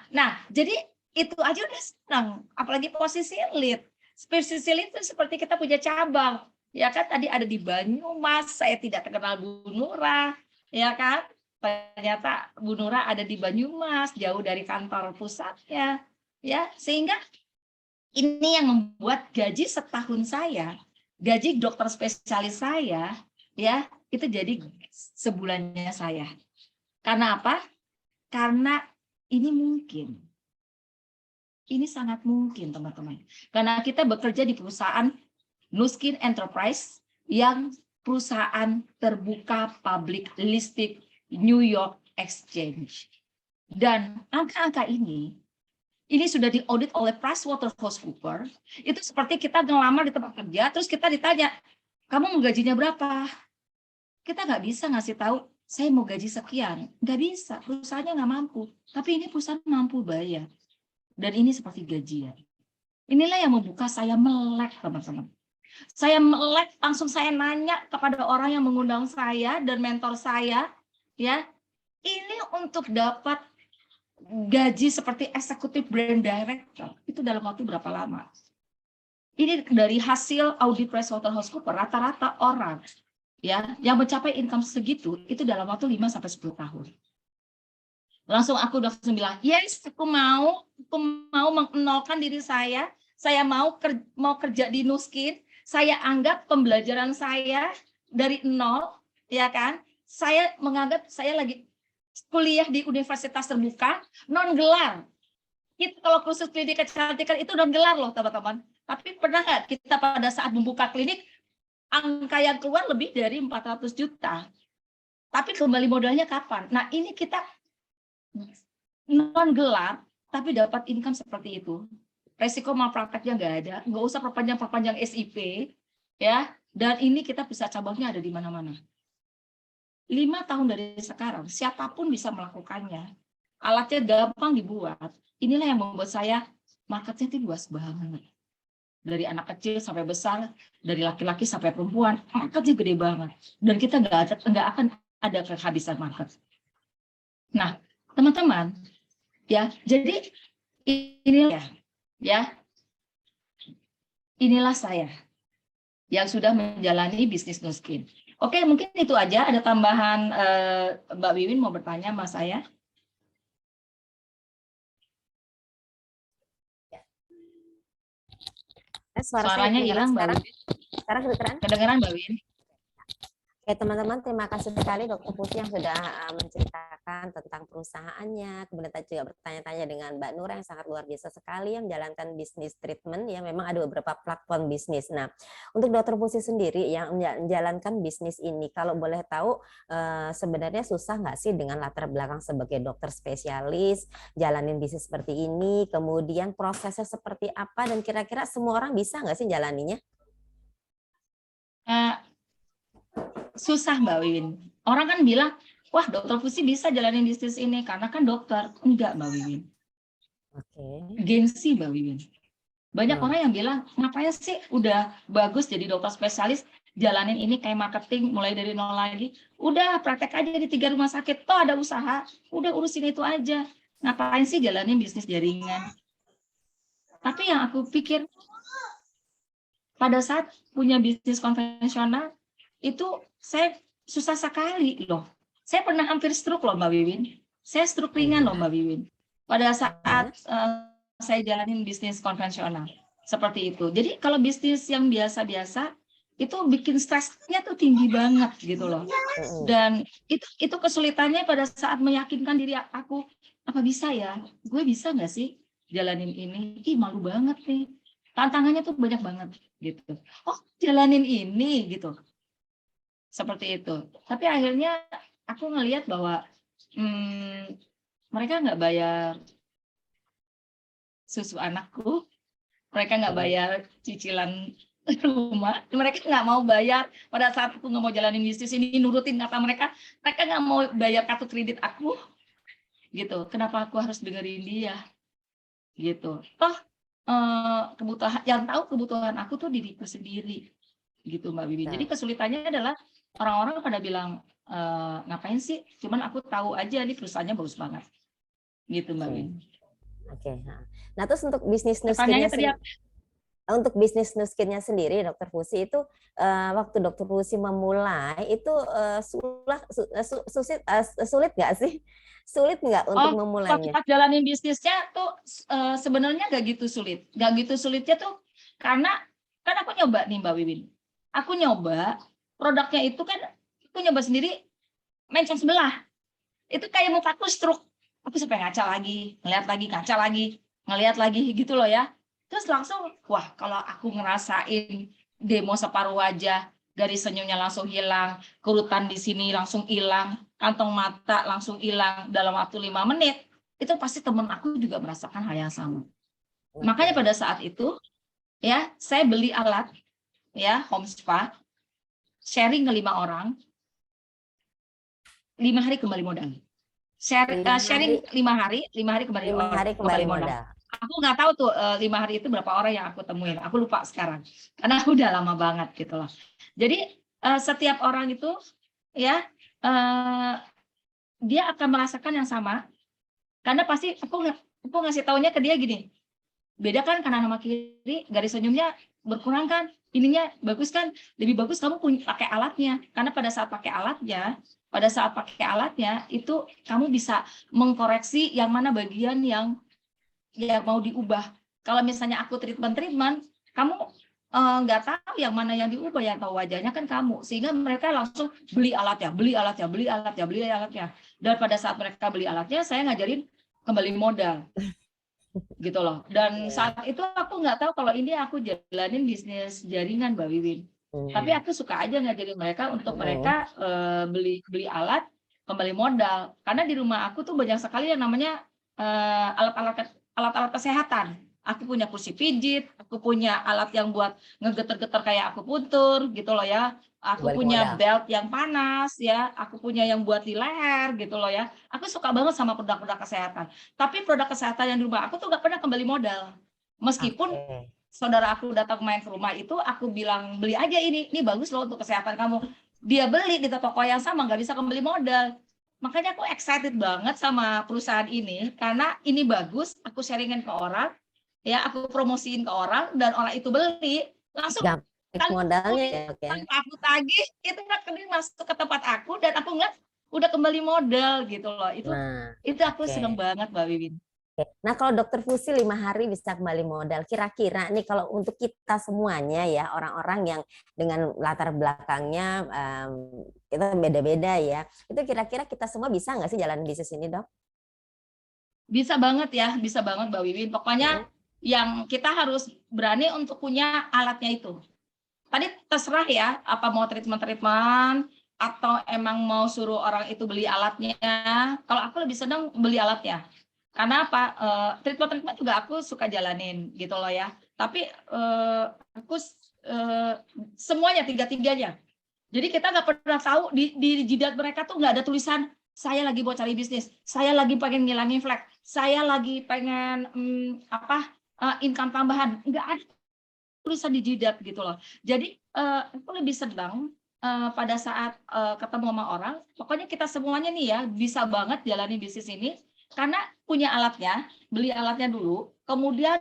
Nah, jadi itu aja udah senang. Apalagi posisi lead. Posisi lead itu seperti kita punya cabang. Ya kan, tadi ada di Banyumas, saya tidak terkenal Bu Nurah. Ya kan, ternyata Bu Nurah ada di Banyumas, jauh dari kantor pusatnya. Ya, sehingga ini yang membuat gaji setahun saya, gaji dokter spesialis saya, ya, itu jadi sebulannya saya. Karena apa? Karena ini mungkin. Ini sangat mungkin, teman-teman. Karena kita bekerja di perusahaan Nuskin Enterprise yang perusahaan terbuka public listed New York Exchange. Dan angka-angka ini sudah diaudit oleh PricewaterhouseCoopers. Itu seperti kita ngelamar di tempat kerja, terus kita ditanya, kamu mau gajinya berapa? Kita nggak bisa ngasih tahu, saya mau gaji sekian. Nggak bisa, perusahaannya nggak mampu. Tapi ini perusahaan mampu bayar. Dan ini seperti gajian. Inilah yang membuka saya melek, teman-teman. Saya melek, langsung saya nanya kepada orang yang mengundang saya dan mentor saya, ya, ini untuk dapat gaji seperti eksekutif brand director itu dalam waktu berapa lama? Ini dari hasil audit PricewaterhouseCoopers, rata-rata orang ya yang mencapai income segitu itu dalam waktu 5-10 tahun. Langsung aku udah bilang, yes, aku mau mengenolkan diri saya mau kerja di Nuskin, saya anggap pembelajaran saya dari nol, ya kan? Saya menganggap saya lagi kuliah di universitas terbuka, non gelar. Itu kalau khusus klinik kecantikan itu non gelar loh teman-teman. Tapi pernah nggak kita pada saat membuka klinik, angka yang keluar lebih dari 400 juta. Tapi kembali modalnya kapan? Nah ini kita non gelar, tapi dapat income seperti itu. Resiko malprakteknya nggak ada, nggak usah perpanjang SIP, ya. Dan ini kita bisa cabangnya ada di mana-mana. 5 tahun dari sekarang, siapapun bisa melakukannya. Alatnya gampang dibuat. Inilah yang membuat saya marketnya itu luas banget. Dari anak kecil sampai besar, dari laki-laki sampai perempuan, marketnya gede banget. Dan kita nggak akan ada kehabisan market. Nah, teman-teman, ya, jadi inilah saya yang sudah menjalani bisnis Nuskin. Oke, mungkin itu aja. Ada tambahan, Mbak Wiwin mau bertanya sama saya? Suaranya hilang, Mbak Wiwin. Sekarang kedengeran? Kedengeran, Mbak Wiwin? Oke teman-teman, terima kasih sekali Dr. Pusi yang sudah menceritakan tentang perusahaannya, kemudian tadi juga bertanya-tanya dengan Mbak Nura yang sangat luar biasa sekali yang menjalankan bisnis treatment, ya memang ada beberapa platform bisnis. Nah, untuk Dr. Pusi sendiri yang menjalankan bisnis ini, kalau boleh tahu sebenarnya susah nggak sih dengan latar belakang sebagai dokter spesialis, jalanin bisnis seperti ini, kemudian prosesnya seperti apa, dan kira-kira semua orang bisa nggak sih jalaninya? Susah Mbak Wiwin. Orang kan bilang, wah Dr. Pusi bisa jalanin bisnis ini karena kan dokter. Enggak Mbak Wiwin. Gengsi Mbak Wiwin. Banyak orang yang bilang, ngapain sih udah bagus jadi dokter spesialis, jalanin ini kayak marketing mulai dari nol lagi. Udah praktek aja di 3 rumah sakit, toh ada usaha, udah urusin itu aja. Ngapain sih jalanin bisnis jaringan? Tapi yang aku pikir, pada saat punya bisnis konvensional, itu saya susah sekali loh. Saya pernah hampir stroke loh Mbak Wiwin. Saya stroke ringan loh Mbak Wiwin. Pada saat saya jalanin bisnis konvensional. Seperti itu. Jadi kalau bisnis yang biasa-biasa, itu bikin stresnya tuh tinggi banget gitu loh. Dan itu kesulitannya pada saat meyakinkan diri aku, apa bisa ya? Gue bisa nggak sih jalanin ini? Ih malu banget nih. Tantangannya tuh banyak banget gitu. Oh jalanin ini gitu. Seperti itu. Tapi akhirnya aku ngelihat bahwa mereka nggak bayar susu anakku, mereka nggak bayar cicilan rumah, mereka nggak mau bayar pada saat aku nggak mau jalanin bisnis ini, nurutin kata mereka nggak mau bayar kartu kredit aku, gitu. Kenapa aku harus dengerin dia, gitu? Toh kebutuhan yang tahu kebutuhan aku tuh diriku sendiri, gitu Mbak Bibi. Jadi kesulitannya adalah orang-orang pada bilang ngapain sih? Cuman aku tahu aja nih perusahaannya bagus banget, gitu Mbak Bibi. Oke. Nah terus untuk bisnis Nuskinnya untuk bisnis Nuskinnya sendiri, Dokter Pusi itu waktu Dokter Pusi memulai itu sulit nggak sih? Sulit nggak untuk memulainya? Pas jalanin bisnisnya tuh sebenarnya nggak gitu sulit. Nggak gitu sulitnya tuh karena kan aku nyoba nih Mbak Wiwin. Aku nyoba produknya itu kan aku nyoba sendiri mention sebelah. Itu kayak mataku stroke. Aku sampai ngaca lagi, ngeliat lagi, ngaca lagi, ngeliat lagi gitu loh ya. Terus langsung, wah kalau aku ngerasain demo separuh wajah, garis senyumnya langsung hilang, kerutan di sini langsung hilang, kantong mata langsung hilang dalam waktu 5 menit, itu pasti temen aku juga merasakan hal yang sama. Makanya pada saat itu, ya saya beli alat, ya home spa, sharing ke 5 orang, 5 hari kembali modal. Sharing 5 hari kembali modal. Aku nggak tahu tuh 5 hari itu berapa orang yang aku temuin. Aku lupa sekarang karena udah lama banget gitu loh. Jadi setiap orang itu ya dia akan merasakan yang sama karena pasti aku ngasih taunya ke dia gini. Beda kan kanan sama kiri, garis senyumnya berkurang kan, ininya bagus kan, lebih bagus kamu pakai alatnya karena pada saat pakai alatnya itu kamu bisa mengkoreksi yang mana bagian yang mau diubah. Kalau misalnya aku treatment, kamu nggak tahu yang mana yang diubah, yang tahu wajahnya kan kamu. Sehingga mereka langsung beli alatnya. Dan pada saat mereka beli alatnya, saya ngajarin kembali modal. Gitu loh. Dan saat itu aku nggak tahu kalau ini aku jalanin bisnis jaringan Mbak Wiwin. Tapi aku suka aja ngajarin mereka untuk mereka beli alat kembali modal. Karena di rumah aku tuh banyak sekali yang namanya alat-alat kesehatan, aku punya kursi pijit, aku punya alat yang buat ngegeter-geter kayak akupuntur gitu loh ya. Aku Balik punya modal. belt yang panas ya, aku punya yang buat di leher gitu loh ya. Aku suka banget sama produk-produk kesehatan. Tapi produk kesehatan yang di rumah aku tuh nggak pernah kembali modal. Meskipun Oke. saudara aku datang main ke rumah itu, aku bilang beli aja ini bagus loh untuk kesehatan kamu. Dia beli di toko yang sama nggak bisa kembali modal. Makanya aku excited banget sama perusahaan ini karena ini bagus, aku sharingin ke orang, ya aku promosiin ke orang dan orang itu beli langsung Gampang tanpa modalnya ya, Dok, ya. tanpa aku tagih itu rekening masuk ke tempat aku dan aku ngeliat udah kembali modal gitu loh. Nah, Itu aku oke. seneng banget Mbak Wiwin. Oke. Nah, kalau dokter Fusi 5 hari bisa kembali modal, kira-kira nih kalau untuk kita semuanya ya, orang-orang yang dengan latar belakangnya itu beda-beda ya, itu kira-kira kita semua bisa nggak sih jalan bisnis ini, Dok? Bisa banget ya, bisa banget Mbak Wiwin. Pokoknya yang kita harus berani untuk punya alatnya itu. Tadi terserah ya, apa mau treatment-treatment, atau emang mau suruh orang itu beli alatnya. Kalau aku lebih senang beli alatnya. Karena apa? Treatment-treatment juga aku suka jalanin gitu loh ya. Tapi aku semuanya, tiga-tiganya. Jadi kita nggak pernah tahu di jidat mereka tuh nggak ada tulisan, saya lagi mau cari bisnis, saya lagi pengen ngilangin flek, saya lagi pengen income tambahan. Nggak ada tulisan di jidat gitu loh. Jadi aku lebih senang pada saat ketemu sama orang, pokoknya kita semuanya nih ya bisa banget jalani bisnis ini karena punya alatnya, beli alatnya dulu, kemudian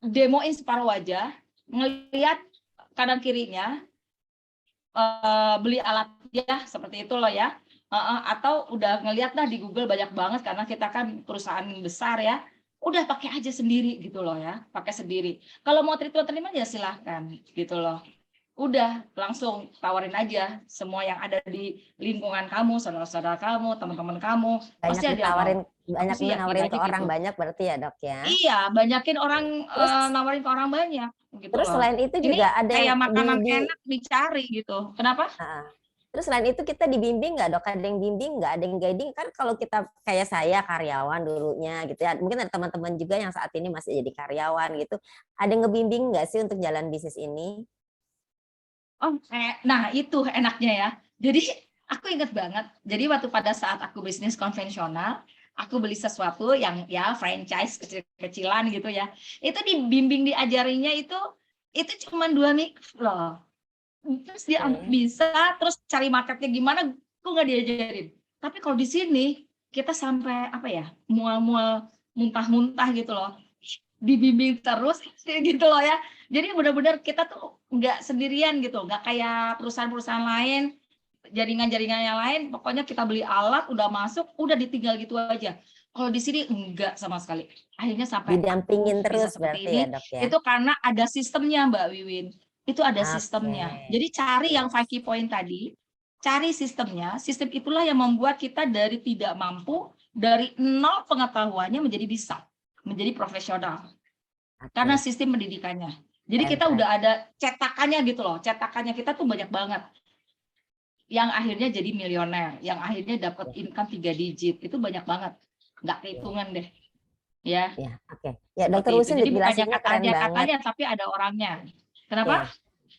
demoin separuh wajah, ngelihat kanan kirinya, beli alatnya seperti itu loh ya. Atau udah ngelihat dah di Google banyak banget karena kita kan perusahaan besar ya. Udah pakai aja sendiri gitu loh ya, pakai sendiri. Kalau mau treatment ya silahkan gitu loh. Udah langsung tawarin aja semua yang ada di lingkungan kamu, saudara-saudara kamu, teman-teman kamu, pasti ada yang mau. Banyak Aku sih yakin nawarin aja ke orang gitu. banyak berarti ya, Dok ya. Iya, banyakin orang Terus nawarin ke orang banyak gitu terus loh. selain itu Ini juga ada yang kayak makanan enak dicari gitu. Kenapa? terus selain itu kita dibimbing nggak, Dok? Ada yang bimbing nggak? Ada yang guiding? Kan kalau kita kayak saya karyawan dulunya gitu ya, mungkin ada teman-teman juga yang saat ini masih jadi karyawan gitu. Ada yang ngebimbing nggak sih untuk jalan bisnis ini? Oh, nah itu enaknya ya. Jadi aku ingat banget. Jadi waktu pada saat aku bisnis konvensional, aku beli sesuatu yang ya franchise kecil-kecilan gitu ya. Itu dibimbing diajarinya itu cuma 2 minggu loh. Terus dia bisa, terus cari marketnya gimana, gue nggak diajarin. Tapi kalau di sini kita sampai apa ya, mual-mual, muntah-muntah gitu loh, dibimbing terus gitu loh ya. Jadi benar-benar kita tuh nggak sendirian gitu, nggak kayak perusahaan-perusahaan lain, jaringan-jaringan yang lain. Pokoknya kita beli alat, udah masuk, udah ditinggal gitu aja. Kalau di sini enggak sama sekali. Akhirnya sampai Didampingin bisa terus seperti berarti ini, ya, Dok ya. itu karena ada sistemnya Mbak Wiwin. Itu ada Oke. sistemnya. Jadi cari yang 5 key point tadi, cari sistemnya. Sistem itulah yang membuat kita dari tidak mampu, dari nol pengetahuannya menjadi bisa, menjadi profesional. Karena sistem pendidikannya. Jadi kita udah ada cetakannya gitu loh. Cetakannya kita tuh banyak banget. Yang akhirnya jadi milioner, yang akhirnya dapat income 3 digit, itu banyak banget. Nggak kehitungan deh. Ya. Ya, oke. Ya, Dokter Seperti Usin itu. Jadi bukannya jelasinnya kata keren aja banget. katanya, tapi ada orangnya. Kenapa?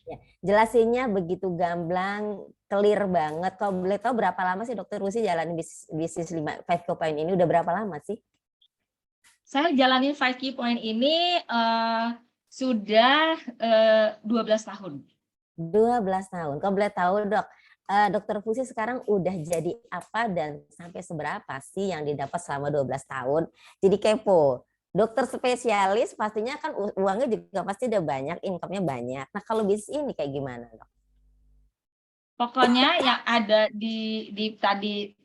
Ya. Jelasinnya begitu gamblang, clear banget. Kalau boleh tahu berapa lama sih Dokter Usi jalanin bisnis 5 key point ini? Udah berapa lama sih? Saya jalanin 5 key point ini sudah 12 tahun. 12 tahun. Kalau boleh tahu, Dok, Dokter Fusi sekarang udah jadi apa dan sampai seberapa sih yang didapat selama 12 tahun? Jadi kepo. Dokter spesialis pastinya kan uangnya juga pasti udah banyak, income-nya banyak. Nah, kalau bisnis ini kayak gimana, Dok? Pokoknya yang ada di tadi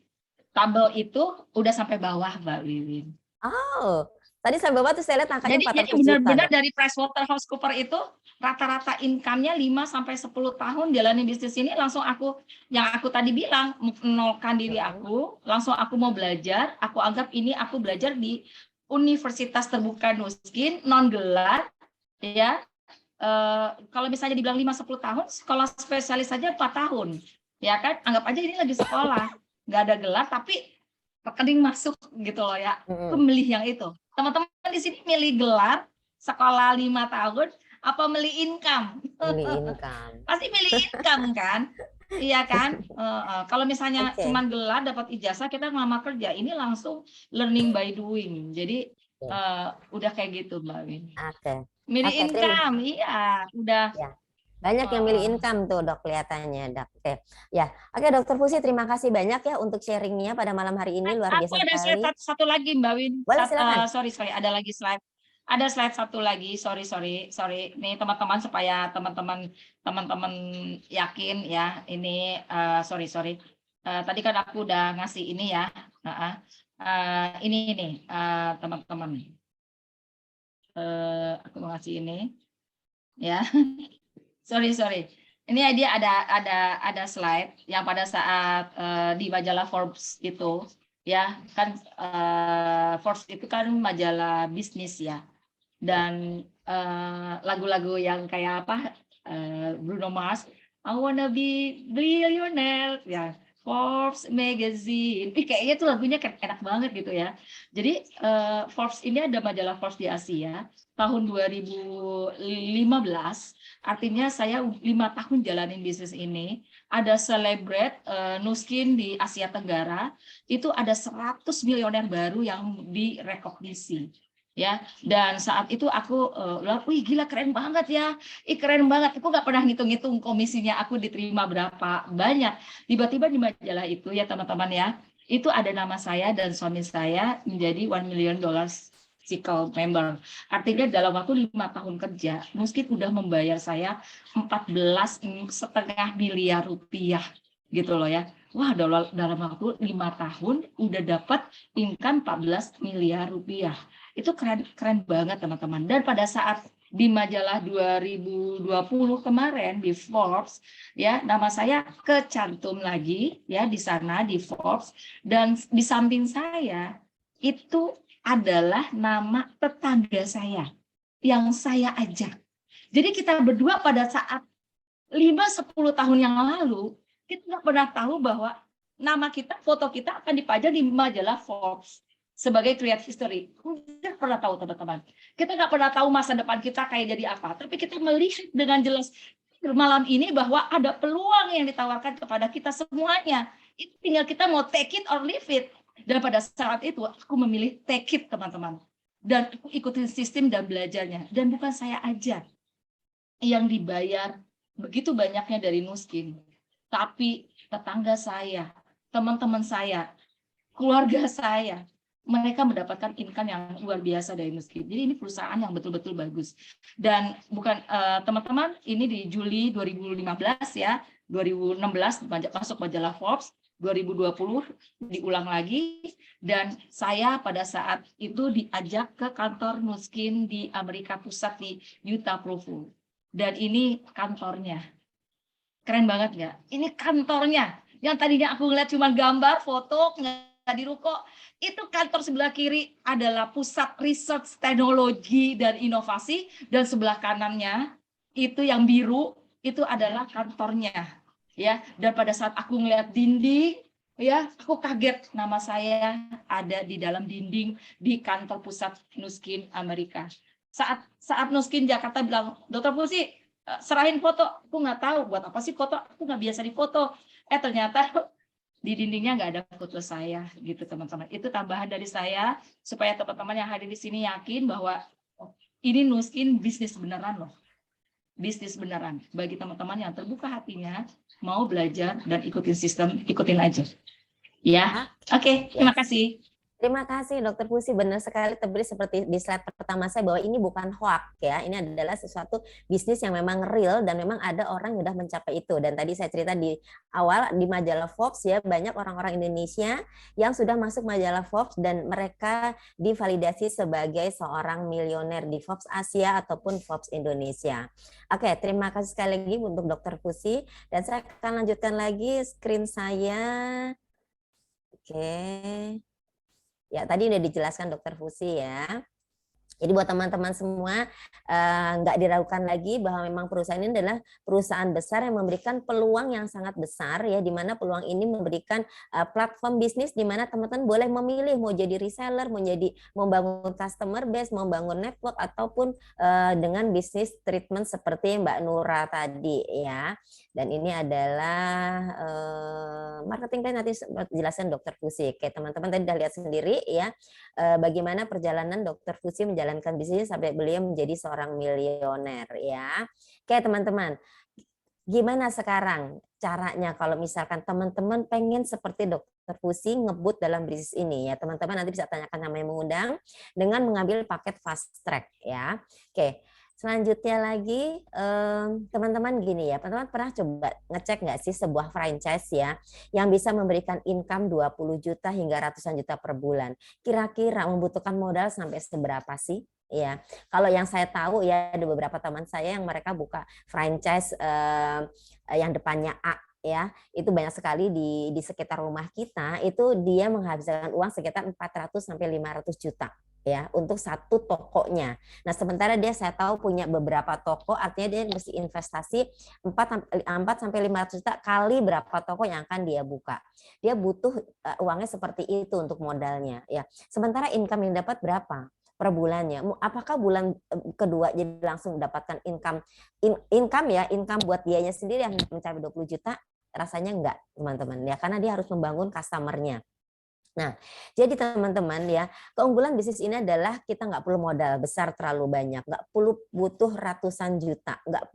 tabel itu udah sampai bawah, Mbak Wiwin. Oh, tadi sampai bawah tuh saya lihat angkanya 400 Jadi juta. benar-benar dari PricewaterhouseCoopers itu rata-rata income-nya 5-10 tahun jalanin bisnis ini langsung aku tadi bilang menolkan diri aku, langsung aku mau belajar, aku anggap ini aku belajar di Universitas Terbuka Nuskin non gelar ya. Kalau misalnya dibilang 5-10 tahun, sekolah spesialis saja 4 tahun. Ya kan? Anggap aja ini lagi sekolah, nggak ada gelar tapi rekening masuk gitu loh ya. Aku milih yang itu. Teman-teman di sini milih gelar, sekolah 5 tahun apa milih income? Milih income. Pasti milih income kan? Iya kan? Kalau misalnya Oke. cuman gelar dapat ijazah kita ngelamar kerja, ini langsung learning by doing. Jadi udah kayak gitu Mbak Win. Oke. Milih Oke, income, iya udah. Ya. Banyak yang milih income tuh dok kelihatannya dok. Oke, ya, oke Dokter Fusi terima kasih banyak ya untuk sharingnya pada malam hari ini luar biasa Aku ada sekali. slide satu lagi Mbak Win. Boleh silakan. Sorry, ada lagi slide. Ada slide satu lagi. Sorry. Nih teman-teman supaya teman-teman yakin ya. Ini sorry. Tadi kan aku udah ngasih ini ya. Ini nih teman-teman. Aku mau ngasih ini ya. Sorry. Ini dia ada slide yang pada saat di majalah Forbes itu ya kan, Forbes itu kan majalah bisnis ya, dan lagu-lagu yang kayak apa, Bruno Mars, I wanna be billionaire ya, Forbes magazine, kayaknya tuh lagunya enak banget gitu ya. Jadi Forbes ini ada majalah Forbes di Asia tahun 2015. Artinya saya 5 tahun jalanin bisnis ini, ada celebrate Nuskin di Asia Tenggara, itu ada 100 milioner baru yang direkognisi. Ya, dan saat itu aku wih gila keren banget ya, keren banget. Aku nggak pernah ngitung-ngitung komisinya aku diterima berapa banyak. Tiba-tiba di majalah itu ya teman-teman ya, itu ada nama saya dan suami saya menjadi $1 million Circle member. Artinya dalam waktu 5 tahun kerja, Nuskin udah membayar saya 14,5 miliar rupiah gitu loh ya. Wah, dalam waktu 5 tahun udah dapat income 14 miliar rupiah. Itu keren banget teman-teman. Dan pada saat di majalah 2020 kemarin di Forbes ya, nama saya kecantum lagi ya di sana di Forbes, dan di samping saya itu adalah nama tetangga saya yang saya ajak. Jadi kita berdua pada saat 5-10 tahun yang lalu, kita nggak pernah tahu bahwa nama kita, foto kita akan dipajang di majalah Forbes sebagai create history. Nggak pernah tahu teman-teman. Kita nggak pernah tahu masa depan kita kayak jadi apa. Tapi kita melihat dengan jelas malam ini bahwa ada peluang yang ditawarkan kepada kita semuanya. Itu tinggal kita mau take it or leave it. Dan pada saat itu aku memilih take it teman-teman. Dan aku ikutin sistem dan belajarnya. Dan bukan saya aja yang dibayar begitu banyaknya dari Nuskin. Tapi tetangga saya, teman-teman saya, keluarga saya, mereka mendapatkan income yang luar biasa dari Nuskin. Jadi ini perusahaan yang betul-betul bagus. Dan bukan teman-teman, ini di Juli 2015 ya, 2016 masuk majalah Forbes, 2020 diulang lagi, dan saya pada saat itu diajak ke kantor Nuskin di Amerika Pusat di Utah Provo. Dan ini kantornya. Keren banget nggak? Ini kantornya. Yang tadinya aku ngeliat cuma gambar, foto, nggak di ruko. Itu kantor sebelah kiri adalah pusat research teknologi dan inovasi. Dan sebelah kanannya, itu yang biru, itu adalah kantornya. Ya, dan pada saat aku ngeliat dinding, ya, aku kaget nama saya ada di dalam dinding di kantor pusat Nuskin Amerika. Saat Nuskin Jakarta bilang, Dokter Fusi, serahin foto. Aku nggak tahu buat apa sih foto. Aku nggak biasa difoto. Ternyata di dindingnya nggak ada foto saya, gitu teman-teman. Itu tambahan dari saya supaya teman-teman yang hadir di sini yakin bahwa ini Nuskin bisnis beneran loh. Bisnis beneran. Bagi teman-teman yang terbuka hatinya, mau belajar dan ikutin sistem, ikutin aja. Ya, oke, terima kasih. Terima kasih Dokter Fusi, benar sekali terberi seperti di slide pertama saya bahwa ini bukan hoax ya, ini adalah sesuatu bisnis yang memang real dan memang ada orang yang sudah mencapai itu. Dan tadi saya cerita di awal di majalah Forbes ya, banyak orang-orang Indonesia yang sudah masuk majalah Forbes dan mereka divalidasi sebagai seorang milioner di Forbes Asia ataupun Forbes Indonesia. Oke, terima kasih sekali lagi untuk Dokter Fusi, dan saya akan lanjutkan lagi screen saya. Oke. Ya, tadi udah dijelaskan Dokter Fusi ya. Jadi buat teman-teman semua, nggak diragukan lagi bahwa memang perusahaan ini adalah perusahaan besar yang memberikan peluang yang sangat besar ya, di mana peluang ini memberikan platform bisnis di mana teman-teman boleh memilih mau jadi reseller, mau jadi membangun customer base, membangun network ataupun dengan bisnis treatment seperti Mbak Nura tadi ya. Dan ini adalah marketing plan, nanti jelasin Dokter Fusi. Oke, teman-teman tadi udah lihat sendiri ya bagaimana perjalanan Dokter Fusi menjalankan bisnis sampai beliau menjadi seorang milioner ya. Oke teman-teman, gimana sekarang caranya kalau misalkan teman-teman pengen seperti Dokter Fusi ngebut dalam bisnis ini ya, teman-teman nanti bisa tanyakan nama yang mengundang dengan mengambil paket fast track ya. Oke. Selanjutnya lagi, teman-teman gini ya, teman-teman pernah coba ngecek nggak sih sebuah franchise ya, yang bisa memberikan income 20 juta hingga ratusan juta per bulan. Kira-kira membutuhkan modal sampai seberapa sih? Ya, kalau yang saya tahu ya, ada beberapa teman saya yang mereka buka franchise yang depannya A ya, itu banyak sekali di sekitar rumah kita, itu dia menghabiskan uang sekitar 400 sampai 500 juta. Ya, untuk satu tokonya. Nah, sementara saya tahu punya beberapa toko, artinya dia mesti investasi 4 sampai 500 juta kali berapa toko yang akan dia buka. Dia butuh uangnya seperti itu untuk modalnya ya. Sementara income yang dapat berapa per bulannya? Apakah bulan kedua jadi langsung mendapatkan income buat dianya sendiri yang mencapai 20 juta? Rasanya enggak, teman-teman ya, karena dia harus membangun customer-nya. Nah, jadi teman-teman ya, keunggulan bisnis ini adalah kita nggak perlu modal besar terlalu banyak, nggak perlu butuh ratusan juta, nggak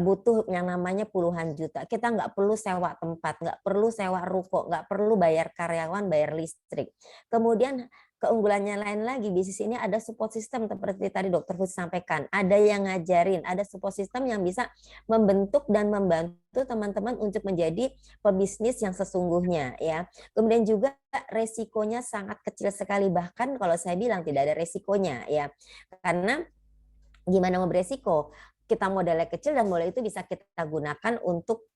butuh yang namanya puluhan juta. Kita nggak perlu sewa tempat, nggak perlu sewa ruko, nggak perlu bayar karyawan, bayar listrik. Kemudian keunggulannya lain lagi, bisnis ini ada support system seperti tadi Dokter Fusi sampaikan. Ada yang ngajarin, ada support system yang bisa membentuk dan membantu teman-teman untuk menjadi pebisnis yang sesungguhnya ya. Kemudian juga resikonya sangat kecil sekali, bahkan kalau saya bilang tidak ada resikonya ya. Karena gimana mau beresiko? Kita modalnya kecil dan modal itu bisa kita gunakan untuk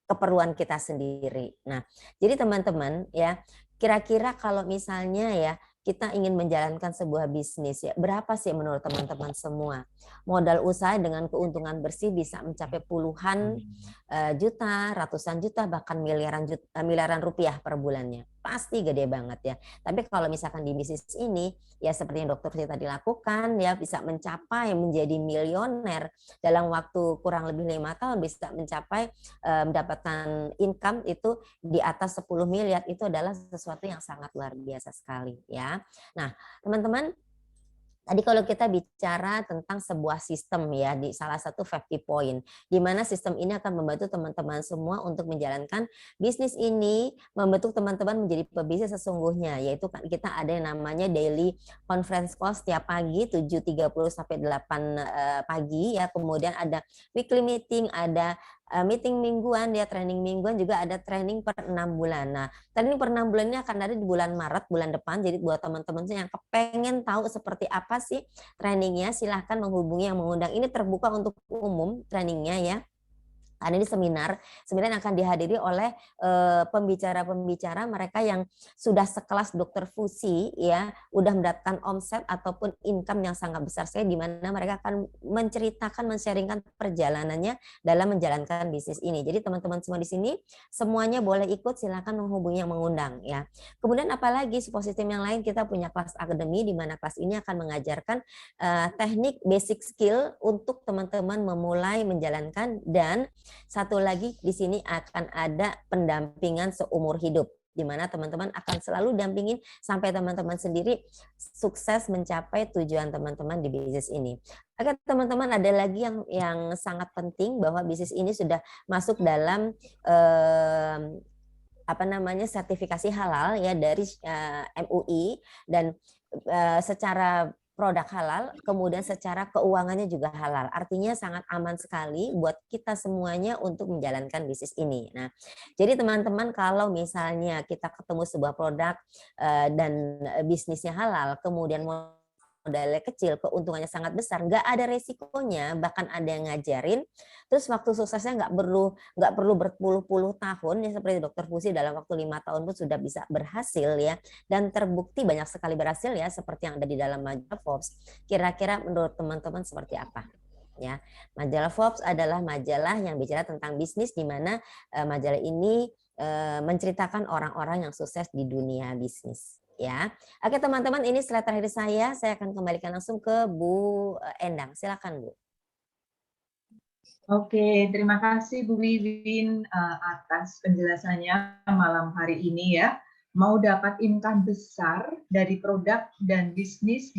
keperluan kita sendiri. Nah, jadi teman-teman ya, kira-kira kalau misalnya ya kita ingin menjalankan sebuah bisnis ya, berapa sih menurut teman-teman semua? Modal usaha dengan keuntungan bersih bisa mencapai puluhan juta, ratusan juta, bahkan miliaran rupiah per bulannya. Pasti gede banget ya. Tapi kalau misalkan di bisnis ini ya seperti yang Dokter Fusi tadi lakukan ya, bisa mencapai menjadi milioner dalam waktu kurang lebih 5 tahun, bisa mencapai mendapatkan income itu di atas 10 miliar, itu adalah sesuatu yang sangat luar biasa sekali ya. Nah, teman-teman, tadi kalau kita bicara tentang sebuah sistem ya, di salah satu 50 point, di mana sistem ini akan membantu teman-teman semua untuk menjalankan bisnis ini, membentuk teman-teman menjadi pebisnis sesungguhnya, yaitu kita ada yang namanya daily conference call setiap pagi 7.30 sampai 8 pagi ya, kemudian ada weekly meeting, ada meeting mingguan ya, training mingguan, juga ada training per 6 bulan. Nah, training per 6 bulan ini akan ada di bulan Maret, bulan depan. Jadi buat teman-teman yang kepengen tahu seperti apa sih trainingnya, silahkan menghubungi yang mengundang. Ini terbuka untuk umum trainingnya ya. Ada di seminar yang akan dihadiri oleh pembicara-pembicara mereka yang sudah sekelas Dokter Fusi ya, udah mendapatkan omset ataupun income yang sangat besar sekali, di mana mereka akan menceritakan, men-sharingkan perjalanannya dalam menjalankan bisnis ini. Jadi teman-teman semua di sini semuanya boleh ikut, silakan menghubungi yang mengundang ya. Kemudian apalagi support system yang lain, kita punya kelas akademi di mana kelas ini akan mengajarkan teknik basic skill untuk teman-teman memulai menjalankan, dan satu lagi di sini akan ada pendampingan seumur hidup, di mana teman-teman akan selalu dampingin sampai teman-teman sendiri sukses mencapai tujuan teman-teman di bisnis ini. Oke teman-teman, ada lagi yang sangat penting, bahwa bisnis ini sudah masuk dalam sertifikasi halal ya dari MUI, dan secara produk halal, kemudian secara keuangannya juga halal. Artinya sangat aman sekali buat kita semuanya untuk menjalankan bisnis ini. Nah, jadi teman-teman, kalau misalnya kita ketemu sebuah produk dan bisnisnya halal, kemudian modalnya kecil, keuntungannya sangat besar, nggak ada resikonya, bahkan ada yang ngajarin, terus waktu suksesnya nggak perlu berpuluh-puluh tahun, ya seperti Dokter Fusi dalam waktu 5 tahun pun sudah bisa berhasil ya, dan terbukti banyak sekali berhasil ya, seperti yang ada di dalam majalah Forbes. Kira-kira menurut teman-teman seperti apa? Ya, majalah Forbes adalah majalah yang bicara tentang bisnis, di mana majalah ini menceritakan orang-orang yang sukses di dunia bisnis. Ya, oke teman-teman, ini slide terakhir saya akan kembalikan langsung ke Bu Endang. Silakan Bu. Oke, terima kasih Bu Wiwin atas penjelasannya malam hari ini ya. Mau dapat income besar dari produk dan bisnis